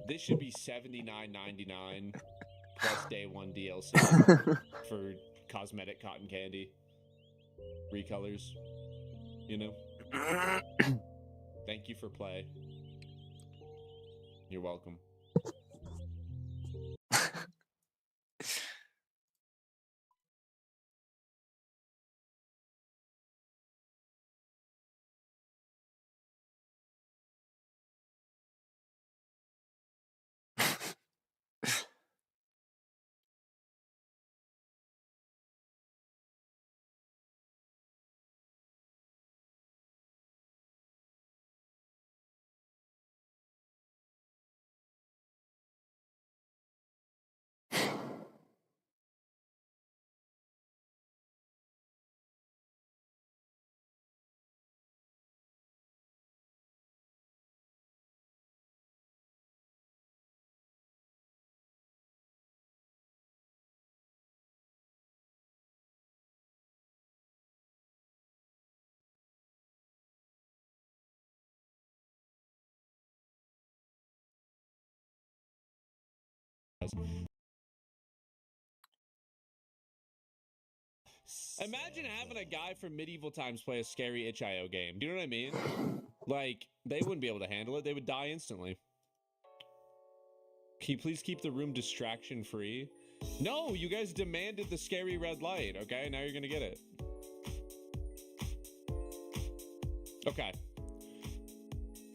This should be $79.99 plus day one DLC for cosmetic cotton candy. Recolors. You know? Thank you for play. You're welcome. Imagine having a guy from medieval times play a scary itch.io game. Do you know what I mean? Like, they wouldn't be able to handle it. They would die instantly. Can you please keep the room distraction free? No, you guys demanded the scary red light, okay? Now you're gonna get it. Okay.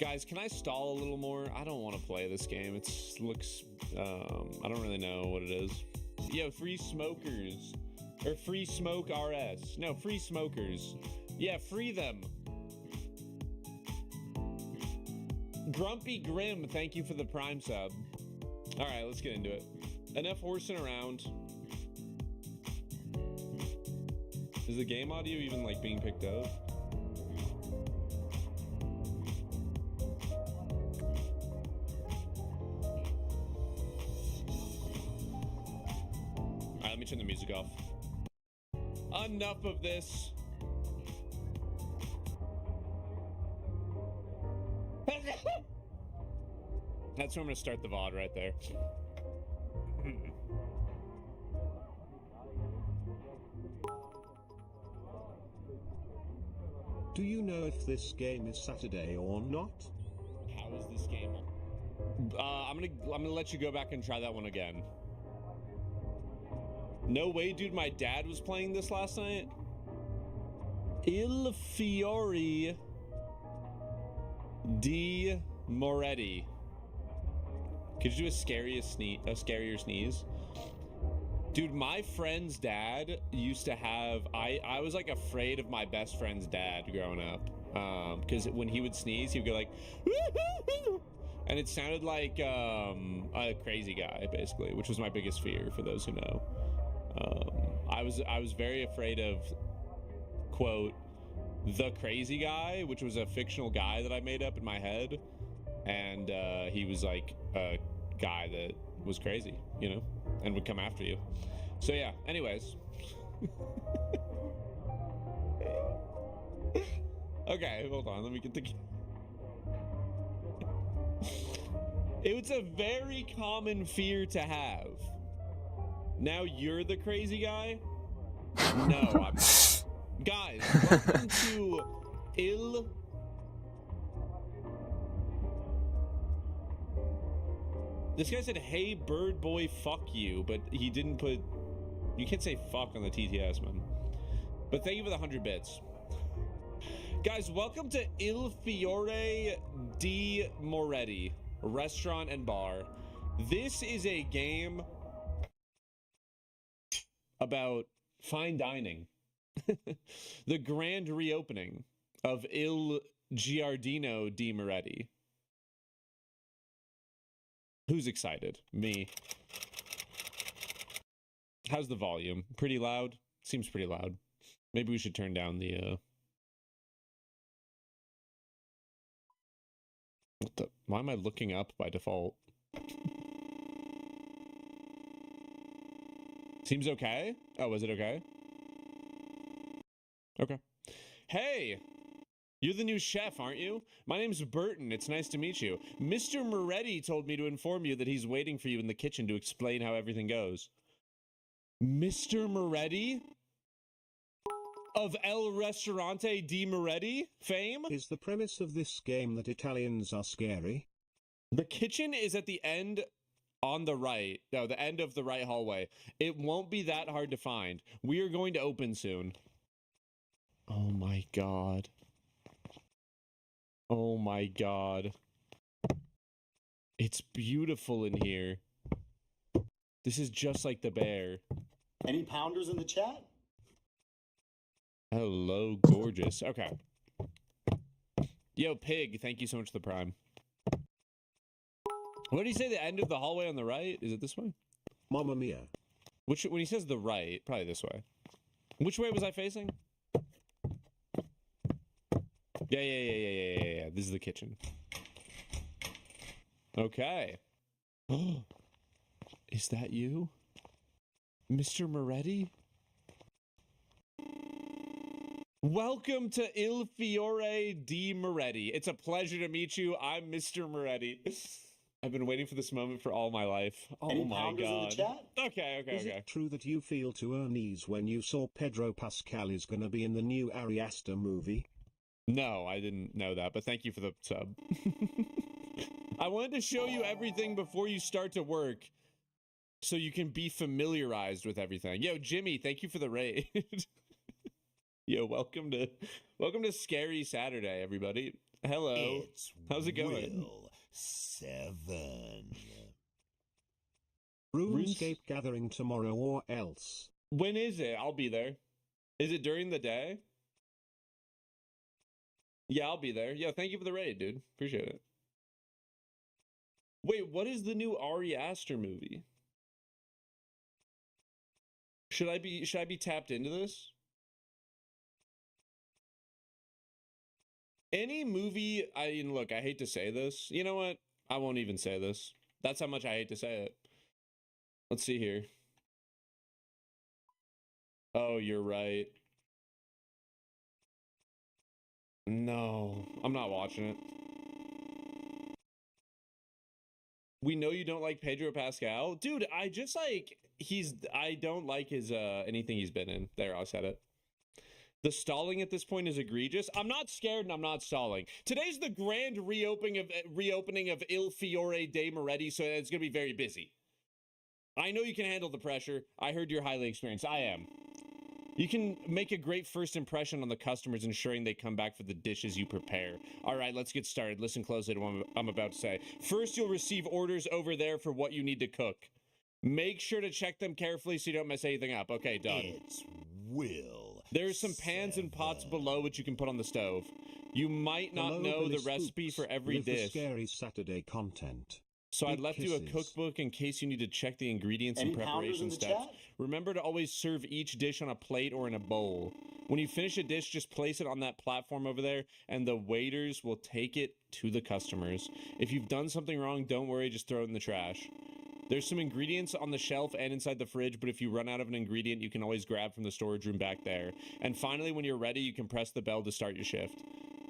Guys, can I stall a little more? I don't want to play this game. It looks, I don't really know what it is. Yo, free smokers. Or free smoke RS. No, free smokers. Yeah, free them. Grumpy Grim, thank you for the Prime sub. Alright, let's get into it. Enough horsing around. Is the game audio even, like, being picked up? Alright, let me turn the music off. Enough of this. That's where I'm gonna start the VOD right there. Do you know if this game is Saturday or not? How is this game? I'm gonna let you go back and try that one again. No way, dude. My dad was playing this last night. Il Fiore di Moretti. Could you do a scarier sneeze? Dude, my friend's dad used to have... I was, like, afraid of my best friend's dad growing up. Because when he would sneeze, he would go, like... And it sounded like a crazy guy, basically, which was my biggest fear, for those who know. I was very afraid of, quote, the crazy guy, which was a fictional guy that I made up in my head. And he was, like, a guy that was crazy, you know, and would come after you. So yeah, anyways. Okay, hold on, let me get the... It's a very common fear to have. Now you're the crazy guy? No, I'm not. Guys, welcome to Il... This guy said, hey, bird boy, fuck you, but he didn't put... You can't say fuck on the TTS, man. But thank you for the 100 bits. Guys, welcome to Il Fiore di Moretti, restaurant and bar. This is a game about fine dining. The grand reopening of Il Giardino di Moretti. Who's excited? Me. How's the volume? Pretty loud? Seems pretty loud. Maybe we should turn down the, What the... Why am I looking up by default? Seems okay? Oh, is it okay? Okay. Hey! You're the new chef, aren't you? My name's Burton. It's nice to meet you. Mr. Moretti told me to inform you that he's waiting for you in the kitchen to explain how everything goes. Mr. Moretti? Of El Ristorante di Moretti fame? Is the premise of this game that Italians are scary? The kitchen is at the end on the right. No, the end of the right hallway. It won't be that hard to find. We are going to open soon. Oh my god. Oh my god. It's beautiful in here. This is just like the bear. Any pounders in the chat? Hello, gorgeous. Okay. Yo, Pig, thank you so much for the prime. What did he say? The end of the hallway on the right? Is it this way? Mamma mia. Which, when he says the right, probably this way. Which way was I facing? Yeah. This is the kitchen. Okay. Is that you? Mr. Moretti? Welcome to Il Fiore di Moretti. It's a pleasure to meet you. I'm Mr. Moretti. I've been waiting for this moment for all my life. Oh Any my pounders god. in the chat? Okay. Is it true that you feel to unease when you saw Pedro Pascal is gonna be in the new Ari Aster movie? No, I didn't know that, but thank you for the sub. I wanted to show you everything before you start to work, so you can be familiarized with everything. Yo, Jimmy, thank you for the raid. Yo, welcome to Scary Saturday, everybody. Hello. How's it going? Will 7. RuneScape gathering tomorrow or else. When is it? I'll be there. Is it during the day? Yeah, I'll be there. Yeah, thank you for the raid, dude. Appreciate it. Wait, what is the new Ari Aster movie? Should I be tapped into this? Any movie, look, I hate to say this. You know what? I won't even say this. That's how much I hate to say it. Let's see here. Oh, you're right. No, I'm not watching it. We know you don't like Pedro Pascal. Dude, I just like, I don't like his, anything he's been in. There, I said it. The stalling at this point is egregious. I'm not scared and I'm not stalling. Today's the grand reopening of Il Fiore dei Moretti, so it's going to be very busy. I know you can handle the pressure. I heard you're highly experienced. I am. You can make a great first impression on the customers, ensuring they come back for the dishes you prepare. All right, let's get started. Listen closely to what I'm about to say. First, you'll receive orders over there for what you need to cook. Make sure to check them carefully so you don't mess anything up. Okay, done. It's Will. There's some pans and pots below which you can put on the stove. You might not know the recipe for every dish. Scary Saturday content. So I left you a cookbook in case you need to check the ingredients and preparation steps. Remember to always serve each dish on a plate or in a bowl. When you finish a dish, just place it on that platform over there, and the waiters will take it to the customers. If you've done something wrong, don't worry, just throw it in the trash. There's some ingredients on the shelf and inside the fridge, but if you run out of an ingredient, you can always grab from the storage room back there. And finally, when you're ready, you can press the bell to start your shift.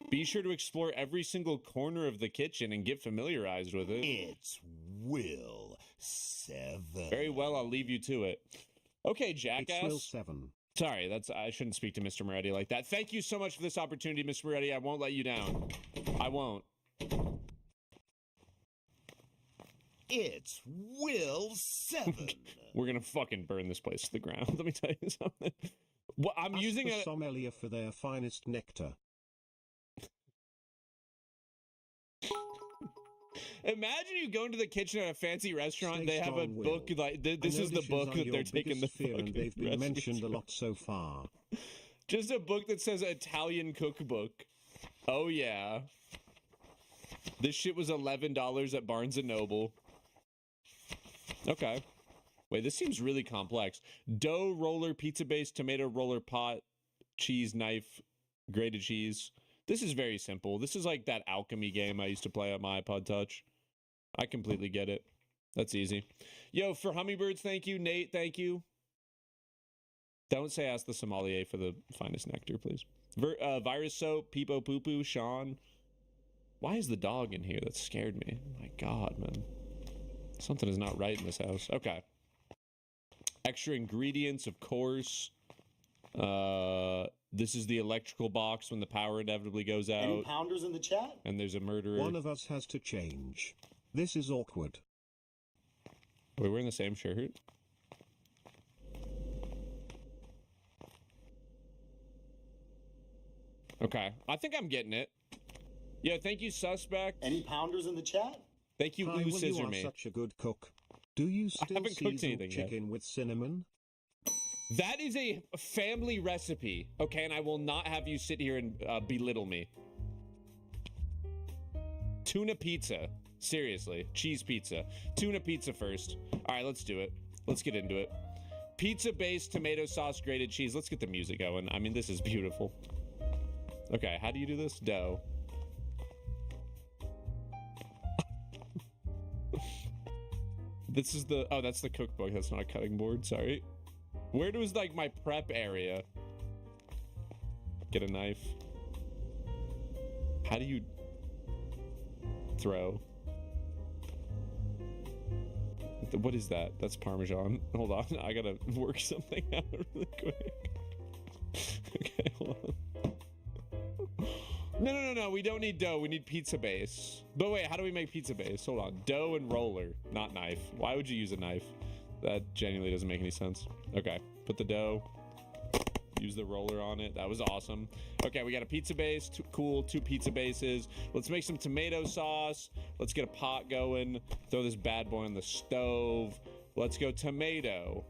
Be sure to explore every single corner of the kitchen and get familiarized with it. It's Will 7. Very well, I'll leave you to it. Okay, jackass. It's Will 7. Sorry, I shouldn't speak to Mr. Moretti like that. Thank you so much for this opportunity, Mr. Moretti. I won't let you down. I won't. It's Will 7. We're gonna fucking burn this place to the ground. Let me tell you something. Well, I'm using a sommelier for their finest nectar. Imagine you go into the kitchen at a fancy restaurant. They have a book like this is the book that they're taking the fucking and they've been mentioned a lot so far. Just a book that says Italian cookbook. Oh yeah. This shit was $11 at Barnes & Noble. Okay. Wait, this seems really complex. Dough roller, pizza base, tomato roller, pot, cheese knife, grated cheese. This is very simple. This is like that alchemy game I used to play on my iPod Touch. I completely get it. That's easy. Yo, for hummingbirds, thank you. Nate, thank you. Don't say ask the sommelier for the finest nectar, please. Virus soap, Peepo Poo Poo, Sean. Why is the dog in here? That scared me. Oh my God, man. Something is not right in this house. Okay. Extra ingredients, of course. This is the electrical box when the power inevitably goes out. Any pounders in the chat? And there's a murderer. One of us has to change. This is awkward. Are we wearing the same shirt? Okay. I think I'm getting it. Yeah, thank you, Suspect. Any pounders in the chat? Thank you, Lou Scissor You are Me. such a good cook. Do you still season chicken with cinnamon? That is a family recipe, okay? And I will not have you sit here and belittle me. Tuna pizza. Seriously. Cheese pizza. Tuna pizza first. All right, let's do it. Let's get into it. Pizza-based tomato sauce, grated cheese. Let's get the music going. I mean, this is beautiful. Okay, how do you do this? Dough. This is the... Oh, that's the cookbook. That's not a cutting board. Sorry. Where was, like, my prep area? Get a knife. How do you... throw? What is that? That's Parmesan. Hold on. I gotta work something out really quick. Okay, hold on. No. We don't need dough. We need pizza base. But wait, how do we make pizza base? Hold on. Dough and roller, not knife. Why would you use a knife? That genuinely doesn't make any sense. Okay, put the dough. Use the roller on it. That was awesome. Okay, we got a pizza base. Cool, 2 pizza bases. Let's make some tomato sauce. Let's get a pot going. Throw this bad boy on the stove. Let's go tomato.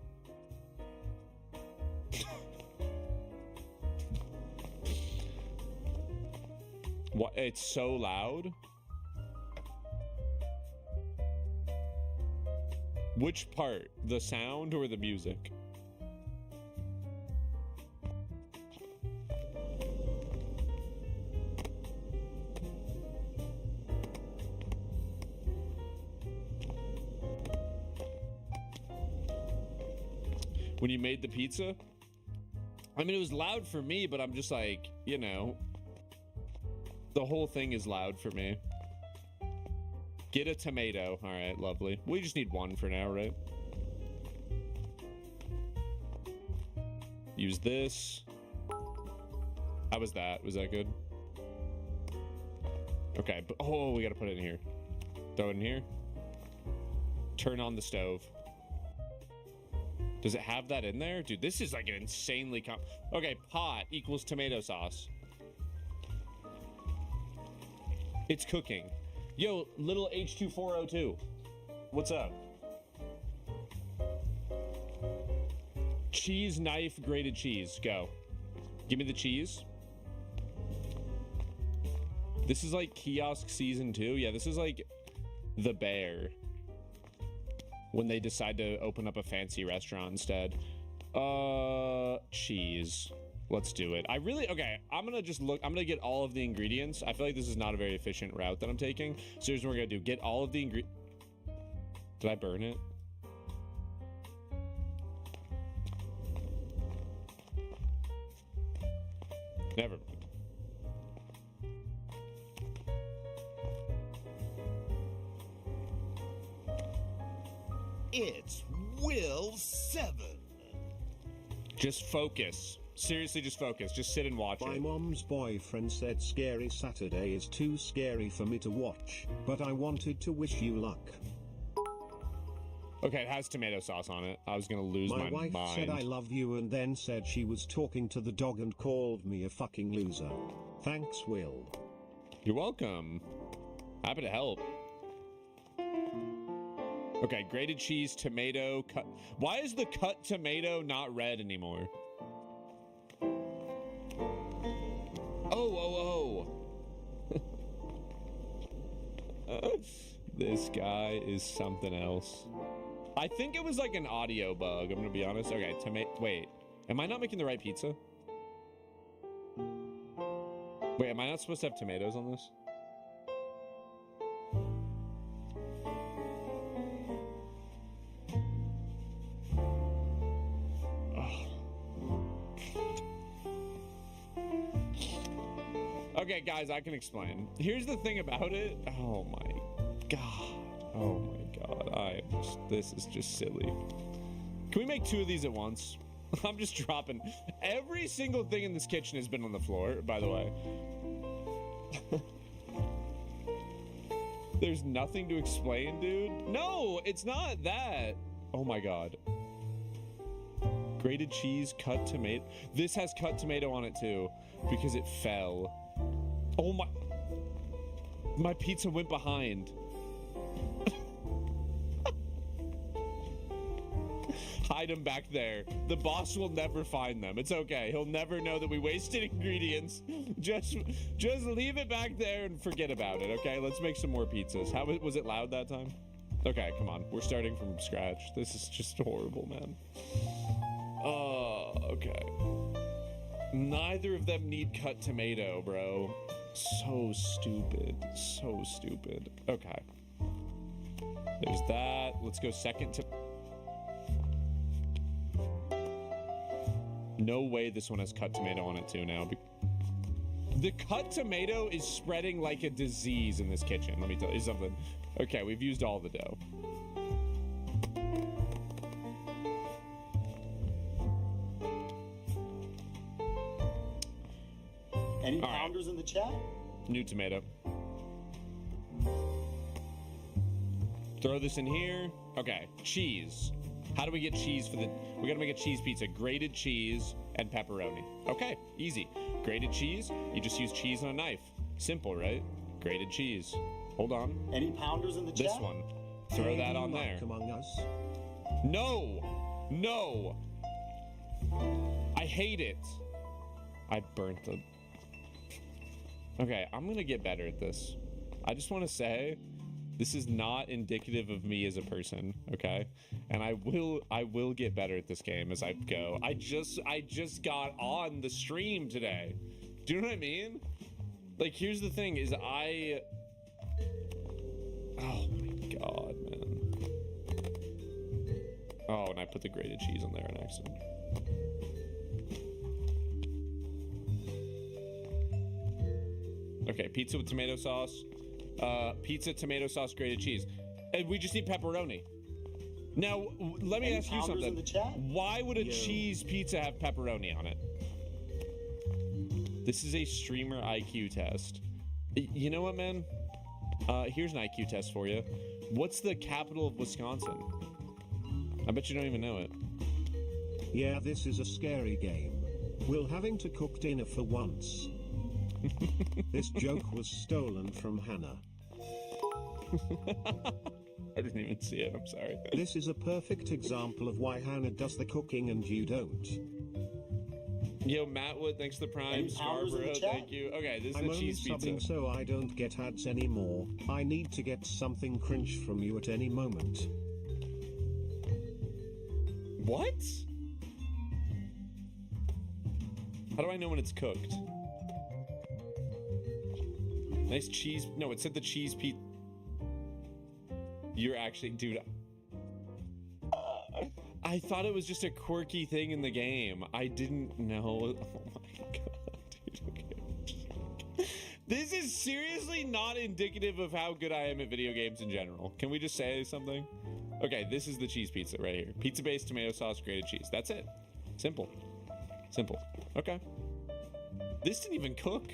What? It's so loud. Which part? The sound or the music? When you made the pizza? I mean, it was loud for me, but I'm just like, you know, the whole thing is loud for me. Get a tomato. All right, lovely. We just need one for now, right? Use this. How was that? Was that good? Okay, but oh, we gotta put it in here. Throw it in here. Turn on the stove. Does it have that in there? Dude, this is like an insanely okay, pot equals tomato sauce. It's cooking. Yo, little H2402. What's up? Cheese, knife, grated cheese. Go. Give me the cheese. This is like Kiosk Season 2. Yeah, this is like The Bear. When they decide to open up a fancy restaurant instead. Cheese. Let's do it. Okay, I'm gonna just look. I'm gonna get all of the ingredients. I feel like this is not a very efficient route that I'm taking. So here's what we're gonna do. Get all of the ingredients. Did I burn it? Never mind. It's Will 7. Just focus. Seriously, just focus. Just sit and watch it. My mom's boyfriend said Scary Saturday is too scary for me to watch, but I wanted to wish you luck. Okay, it has tomato sauce on it. I was gonna lose my wife mind. said I love you and then said she was talking to the dog and called me a fucking loser. Thanks, Will. You're welcome. Happy to help. Okay, grated cheese, tomato, cut. Why is the cut tomato not red anymore? Oh. This guy is something else. I think it was like an audio bug, I'm gonna be honest. Okay, wait. Am I not making the right pizza? Wait, am I not supposed to have tomatoes on this? Okay, guys, I can explain. Here's the thing about it. Oh my god. This is just silly. Can we make 2 of these at once? I'm just dropping. Every single thing in this kitchen has been on the floor, by the way. There's nothing to explain, dude. No, it's not that. Oh my god. Grated cheese, cut tomato. This has cut tomato on it too, because it fell. Oh my pizza went behind. Hide them back there. The boss will never find them. It's okay. He'll never know that we wasted ingredients. Just leave it back there and forget about it, okay? Let's make some more pizzas. How was it loud that time? Okay, come on. We're starting from scratch. This is just horrible, man. Okay. Neither of them need cut tomato, bro. So stupid. So stupid. Okay. There's that. Let's go second to... No way this one has cut tomato on it too now. The cut tomato is spreading like a disease in this kitchen. Let me tell you something. Okay, we've used all the dough. Any pounders in the chat? New tomato. Throw this in here. Okay, cheese. How do we get cheese for the... We gotta make a cheese pizza. Grated cheese and pepperoni. Okay, easy. Grated cheese, you just use cheese and a knife. Simple, right? Grated cheese. Hold on. Any pounders in the chat? This one. Throw that on there. Among Us? No! No! I hate it. I burnt the... Okay, I'm gonna get better at this. I just want to say... This is not indicative of me as a person, okay? And I will get better at this game as I go. I just got on the stream today. Do you know what I mean? Like, here's the thing is oh my god, man. Oh, and I put the grated cheese on there on accident. Okay, pizza with tomato sauce. Pizza, tomato sauce, grated cheese. And we just need pepperoni. Now, let me ask you something. Why would a cheese pizza have pepperoni on it? This is a streamer IQ test. You know what, man? Here's an IQ test for you. What's the capital of Wisconsin? I bet you don't even know it. Yeah, this is a scary game. Will having to cook dinner for once. This joke was stolen from Hannah. I didn't even see it, I'm sorry. This is a perfect example of why Hannah does the cooking and you don't. Yo, Mattwood, thanks for the prime. Scarborough, thank you. Okay, this is I'm the cheese only pizza. subbing so I don't get ads anymore. I need to get something cringe from you at any moment. What? How do I know when it's cooked? Nice cheese. No, it said the cheese pizza. You're actually, dude. I thought it was just a quirky thing in the game. I didn't know. Oh my god, dude. Okay. This is seriously not indicative of how good I am at video games in general. Can we just say something? Okay, this is the cheese pizza right here. Pizza based, tomato sauce, grated cheese. That's it. Simple. Simple. Okay. This didn't even cook.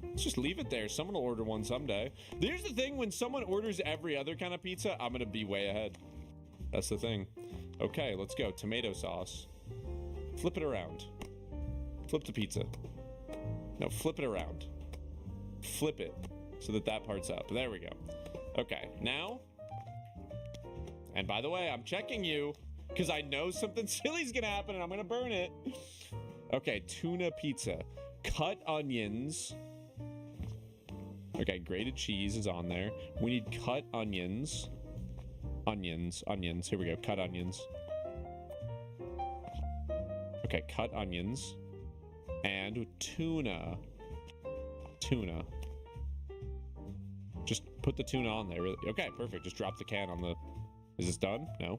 Let's just leave it there. Someone will order one someday. Here's the thing, when someone orders every other kind of pizza, I'm gonna be way ahead. That's the thing. Okay, let's go. Tomato sauce. Flip it around. Flip the pizza. No, flip it around. Flip it so that that part's up. There we go. Okay, now. And by the way, I'm checking you because I know something silly's gonna happen and I'm gonna burn it. Okay, tuna pizza. Cut onions. Okay, grated cheese is on there. We need cut onions. Onions. Here we go. Cut onions. Okay, cut onions. And tuna. Tuna. Just put the tuna on there. Really. Okay, perfect. Just drop the can on the... Is this done? No.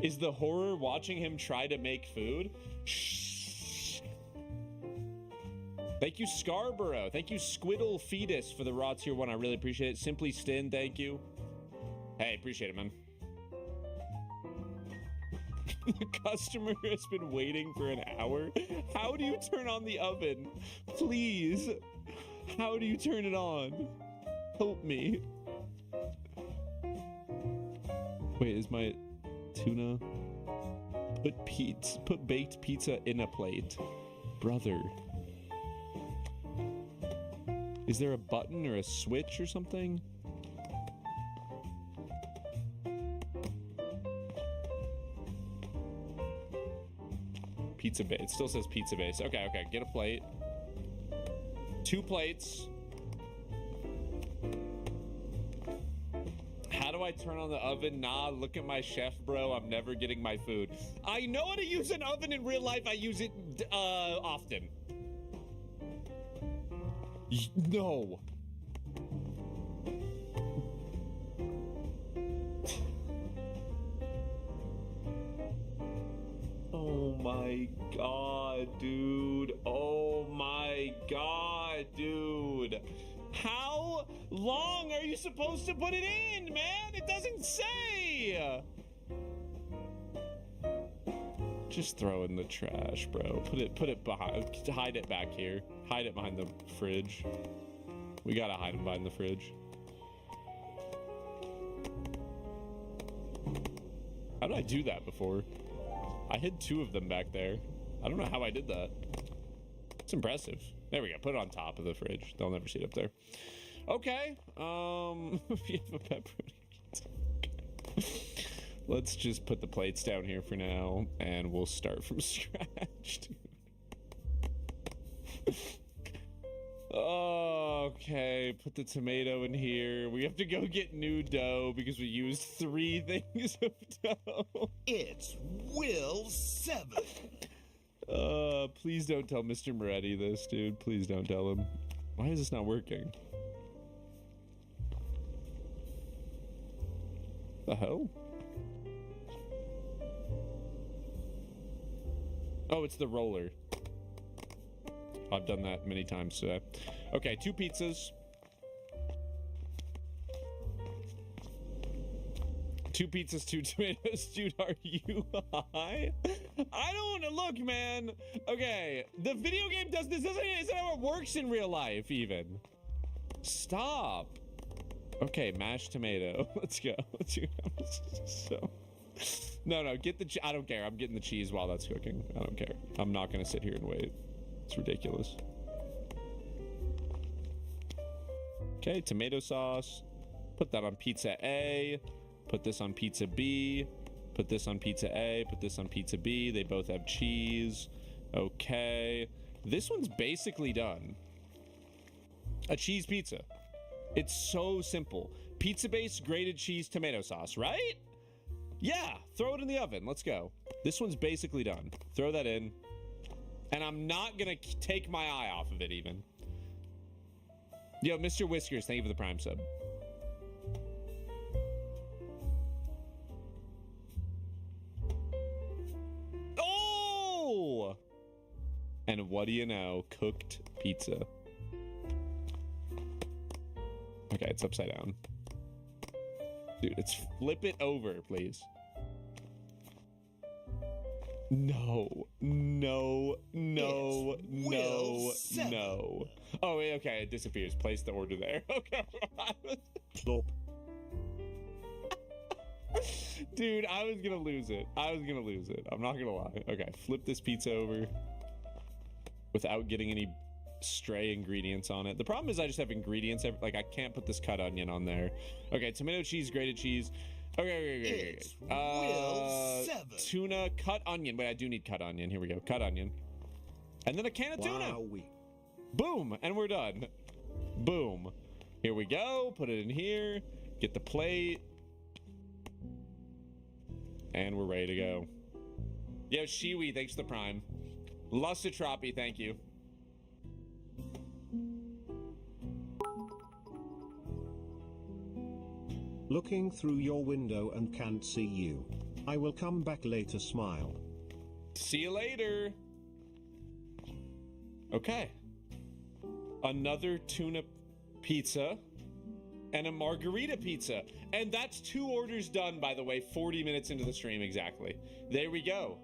Is the horror watching him try to make food? Shh. Thank you, Scarborough. Thank you, Squiddle Fetus, for the raw tier 1. I really appreciate it. Simply Stin, thank you. Hey, appreciate it, man. The customer has been waiting for an hour. How do you turn on the oven? Please. How do you turn it on? Help me. Wait, is my tuna? Put baked pizza in a plate. Brother. Is there a button or a switch or something? Pizza base. It still says pizza base. Okay, okay. Get a plate. 2 plates. How do I turn on the oven? Nah, look at my chef, bro. I'm never getting my food. I know how to use an oven in real life. I use it often. No. Oh my god, dude. Oh my god, dude. How long are you supposed to put it in, man? It doesn't say. Just throw it in the trash, bro. Put it behind. Hide it back here. Hide it behind the fridge. We gotta hide it behind the fridge. How did I do that before? I hid 2 of them back there. I don't know how I did that. It's impressive. There we go. Put it on top of the fridge. They'll never see it up there. Okay. If you have a pepperoni pizza. Let's just put the plates down here for now, and we'll start from scratch, dude. Okay, put the tomato in here. We have to go get new dough because we used 3 things of dough. It's Will 7. Please don't tell Mr. Moretti this, dude. Please don't tell him. Why is this not working? The hell? Oh, it's the roller. I've done that many times today. Okay, 2 pizzas. 2 pizzas, 2 tomatoes. Dude, are you high? I don't want to look, man. Okay, the video game does this. Isn't how it works in real life, even. Stop. Okay, mashed tomato. Let's go. So, no, get the. I don't care. I'm getting the cheese while that's cooking. I don't care. I'm not gonna sit here and wait. It's ridiculous. Okay, tomato sauce. Put that on pizza A. Put this on pizza B. Put this on pizza A. Put this on pizza B. They both have cheese. Okay. This one's basically done. A cheese pizza. It's so simple. Pizza base, grated cheese, tomato sauce, right? Yeah, throw it in the oven. Let's go. This one's basically done. Throw that in. And I'm not gonna take my eye off of it even. Yo, Mr. Whiskers, thank you for the Prime sub. Oh! And what do you know? Cooked pizza. Okay, it's upside down. Dude, it's flip it over, please. No. Oh, wait, okay, it disappears. Place the order there. Okay. Dude, I was gonna lose it. I'm not gonna lie. Okay, flip this pizza over without getting any stray ingredients on it. The problem is I just have ingredients. Like, I can't put this cut onion on there. Okay, tomato cheese, grated cheese. Okay. Tuna, cut onion. Wait, I do need cut onion. Here we go. Cut onion. And then a can of tuna. Boom. And we're done. Boom. Here we go. Put it in here. Get the plate. And we're ready to go. Yo, Shiwi, thanks for the Prime. Lusitropi, thank you. Looking through your window and can't see you. I will come back later, smile. See you later. Okay. Another tuna pizza and a margarita pizza. And that's 2 orders done, by the way, 40 minutes into the stream exactly. There we go.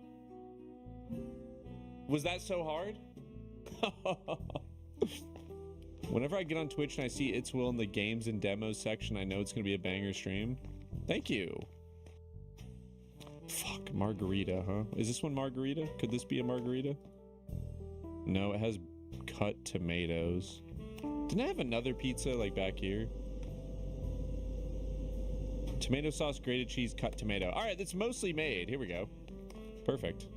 Was that so hard? Whenever I get on Twitch and I see It's Will in the games and demos section, I know it's going to be a banger stream. Thank you. Fuck, margarita, huh? Is this one margarita? Could this be a margarita? No, it has cut tomatoes. Didn't I have another pizza, like, back here? Tomato sauce, grated cheese, cut tomato. All right, that's mostly made. Here we go. Perfect.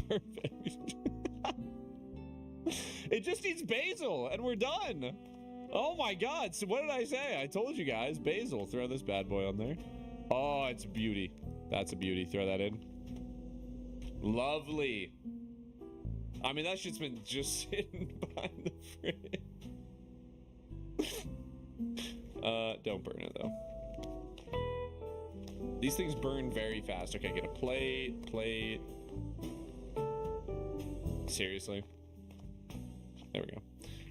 Perfect. It just needs basil, and we're done. Oh my god, so what did I say? I told you guys, basil. Throw this bad boy on there. Oh, it's a beauty. That's a beauty. Throw that in. Lovely. I mean, that shit's been just sitting behind the fridge. Don't burn it, though. These things burn very fast. Okay, get a plate. Seriously? There we go.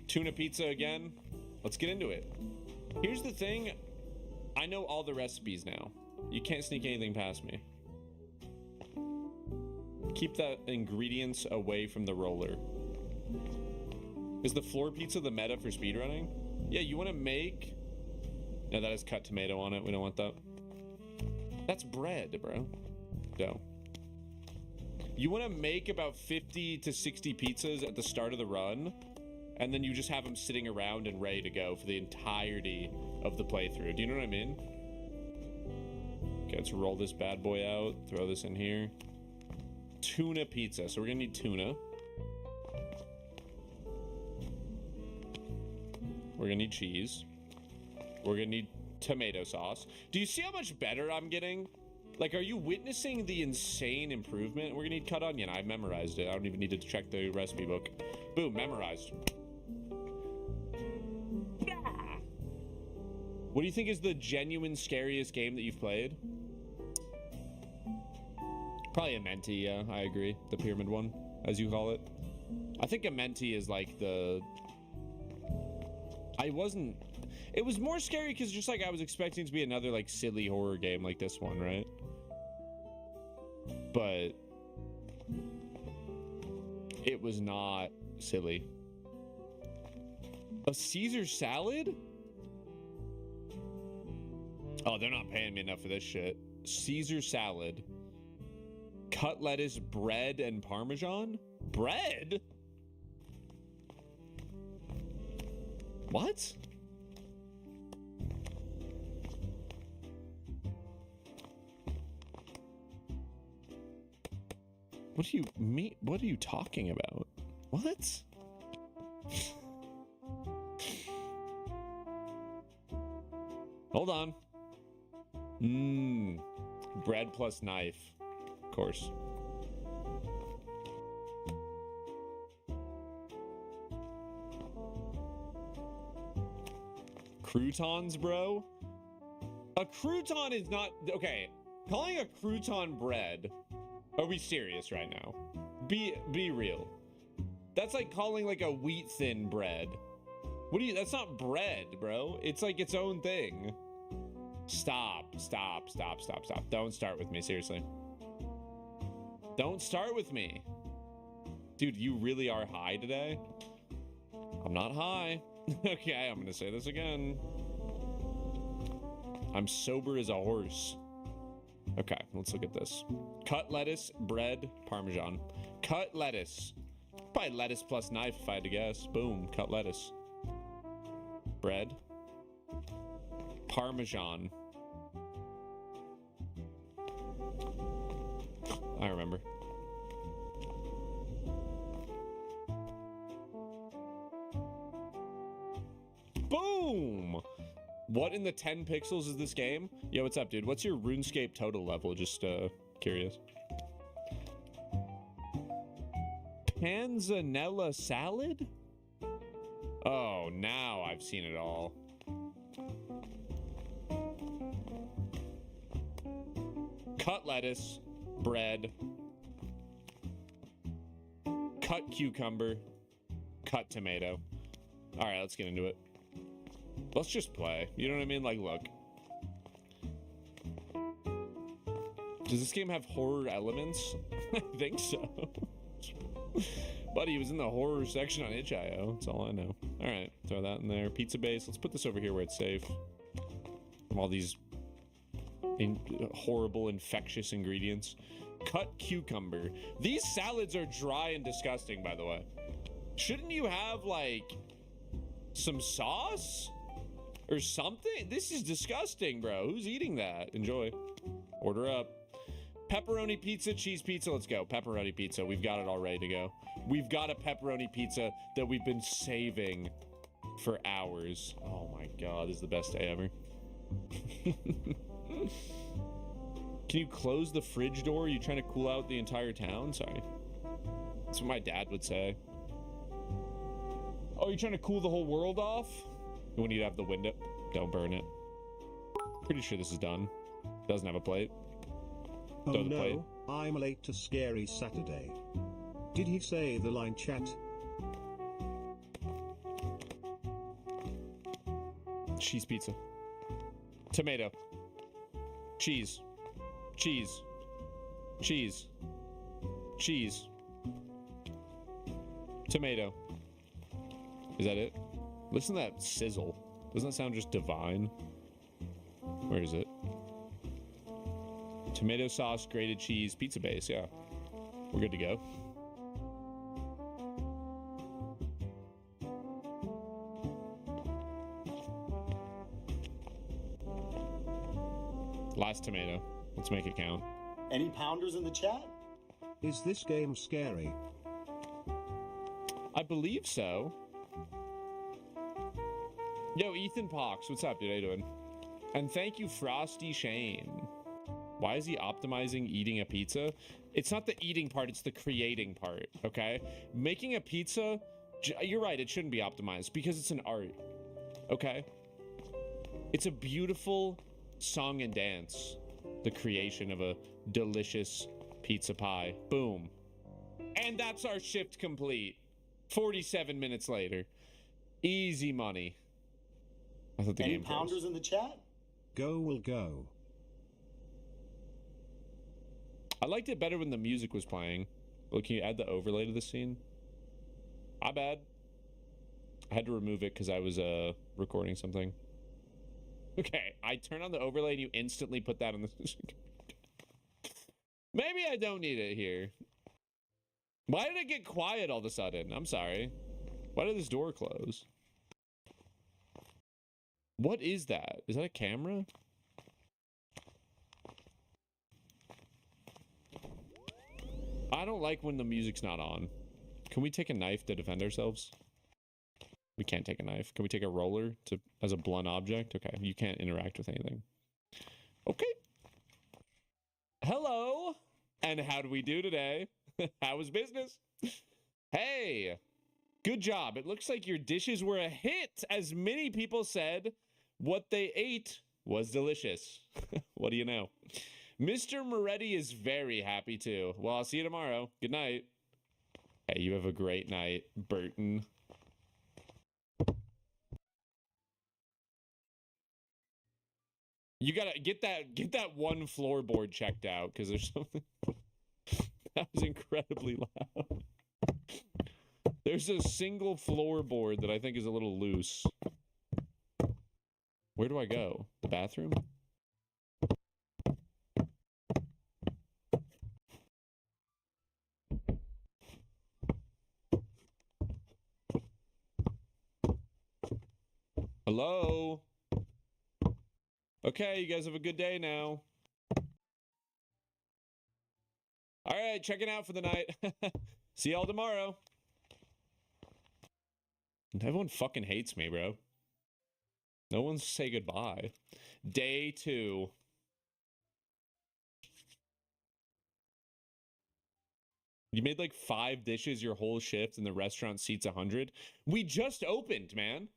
Tuna pizza again. Let's get into it. Here's the thing. I know all the recipes now. You can't sneak anything past me. Keep the ingredients away from the roller. Is the floor pizza the meta for speedrunning? Yeah, you want to make... No, that has cut tomato on it. We don't want that. That's bread, bro. Dough. You want to make about 50 to 60 pizzas at the start of the run, and then you just have them sitting around and ready to go for the entirety of the playthrough. Do you know what I mean? Okay, let's roll this bad boy out. Throw this in here. Tuna pizza. So we're gonna need tuna. We're gonna need cheese. We're gonna need tomato sauce. Do you see how much better I'm getting? Like, are you witnessing the insane improvement? We're gonna need cut onion. I memorized it. I don't even need to check the recipe book. Boom, memorized. What do you think is the genuine scariest game that you've played? Probably a Menti, yeah, I agree. The pyramid one, as you call it. I think a Menti is like the It was more scary because just like I was expecting to be another like silly horror game like this one, right? But it was not silly. A Caesar salad? Oh, they're not paying me enough for this shit. Caesar salad. Cut lettuce, bread, and Parmesan? Bread? What? What do you mean? What are you talking about? What? Hold on. Bread plus knife. Of course. Croutons, bro? A crouton is not... Okay, calling a crouton bread... Are we serious right now? Be real. That's like calling like a wheat thin bread. What do you... That's not bread, bro. It's like its own thing. Stop. Don't start with me, seriously. Don't start with me. Dude, you really are high today? I'm not high. Okay, I'm gonna say this again. I'm sober as a horse. Okay, let's look at this. Cut lettuce, bread, Parmesan. Cut lettuce. Probably lettuce plus knife if I had to guess. Boom, cut lettuce. Bread. Parmesan. I remember. Boom! What in the 10 pixels is this game? Yo, what's up, dude? What's your RuneScape total level? Just curious. Panzanella salad? Oh, now I've seen it all. Cut lettuce, bread, cut cucumber, cut tomato. All right, let's get into it. Let's just play. You know what I mean? Like, look. Does this game have horror elements? I think so. Buddy, he was in the horror section on itch.io. That's all I know. All right, throw that in there. Pizza base. Let's put this over here where it's safe from all these horrible, infectious ingredients. Cut cucumber. These salads are dry and disgusting, by the way. Shouldn't you have, like, some sauce? Or something? This is disgusting, bro. Who's eating that? Enjoy. Order up. Pepperoni pizza, cheese pizza. Let's go. Pepperoni pizza. We've got it all ready to go. We've got a pepperoni pizza that we've been saving for hours. Oh my god, this is the best day ever. Can you close the fridge door? Are you trying to cool out the entire town? Sorry. That's what my dad would say. Oh, you're trying to cool the whole world off? We need to have the window. Don't burn it. Pretty sure this is done. Doesn't have a plate. Oh no, plate. I'm late to Scary Saturday. Did he say the line, chat? Cheese pizza. Tomato. Cheese. Cheese. Cheese. Cheese. Tomato. Is that it? Listen to that sizzle. Doesn't that sound just divine? Where is it? Tomato sauce, grated cheese, pizza base. Yeah. We're good to go. Last tomato. Let's make it count. Any pounders in the chat? Is this game scary? I believe so. Yo, Ethan Pox, what's up, dude? How you doing? And thank you, Frosty Shane. Why is he optimizing eating a pizza? It's not the eating part, it's the creating part, okay? Making a pizza, you're right, it shouldn't be optimized because it's an art, okay? It's a beautiful song and dance, the creation of a delicious pizza pie. Boom. And that's our shift complete. 47 minutes later. Easy money. I thought the Any game froze. pounders in the chat? Go will go. I liked it better when the music was playing. Look, can you add the overlay to the scene? My bad. I had to remove it because I was recording something. Okay, I turn on the overlay and you instantly put that on the... Maybe I don't need it here. Why did it get quiet all of a sudden? I'm sorry. Why did this door close? What is that? Is that a camera? I don't like when the music's not on. Can we take a knife to defend ourselves? We can't take a knife. Can we take a roller as a blunt object? Okay, you can't interact with anything. Okay. Hello. And how do we do today? How was business? Hey, good job. It looks like your dishes were a hit, as many people said what they ate was delicious. What do you know? Mr. Moretti is very happy too. Well, I'll see you tomorrow. Good night. Hey, you have a great night, Burton. You gotta get that one floorboard checked out because there's something that was incredibly loud. There's a single floorboard that I think is a little loose. Where do I go? The bathroom? Hello? Okay, you guys have a good day now. All right, checking out for the night. See y'all tomorrow. Everyone fucking hates me, bro. No one's say goodbye. Day 2. You made like 5 dishes your whole shift and the restaurant seats 100. We just opened, man.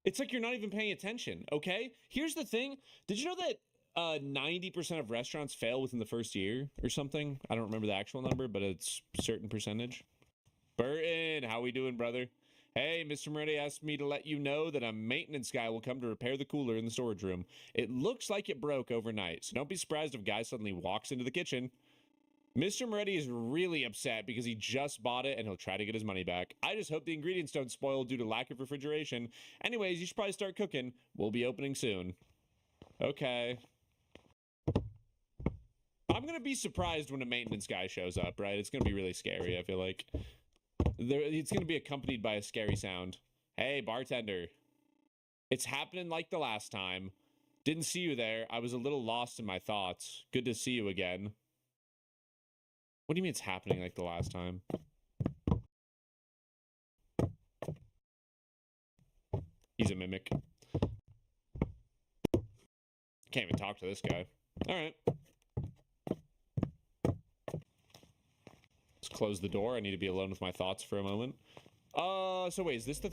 It's like you're not even paying attention, okay? Here's the thing. Did you know that 90% of restaurants fail within the first year or something? I don't remember the actual number, but it's a certain percentage. Burton, how we doing, brother? Hey, Mr. Moretti asked me to let you know that a maintenance guy will come to repair the cooler in the storage room. It looks like it broke overnight, so don't be surprised if a guy suddenly walks into the kitchen. Mr. Moretti is really upset because he just bought it and he'll try to get his money back. I just hope the ingredients don't spoil due to lack of refrigeration. Anyways, you should probably start cooking. We'll be opening soon. Okay. I'm going to be surprised when a maintenance guy shows up, right? It's going to be really scary, I feel like. It's going to be accompanied by a scary sound. Hey, bartender. It's happening like the last time. Didn't see you there. I was a little lost in my thoughts. Good to see you again. What do you mean it's happening like the last time? He's a mimic. Can't even talk to this guy. All right. Let's close the door. I need to be alone with my thoughts for a moment. So wait, is this the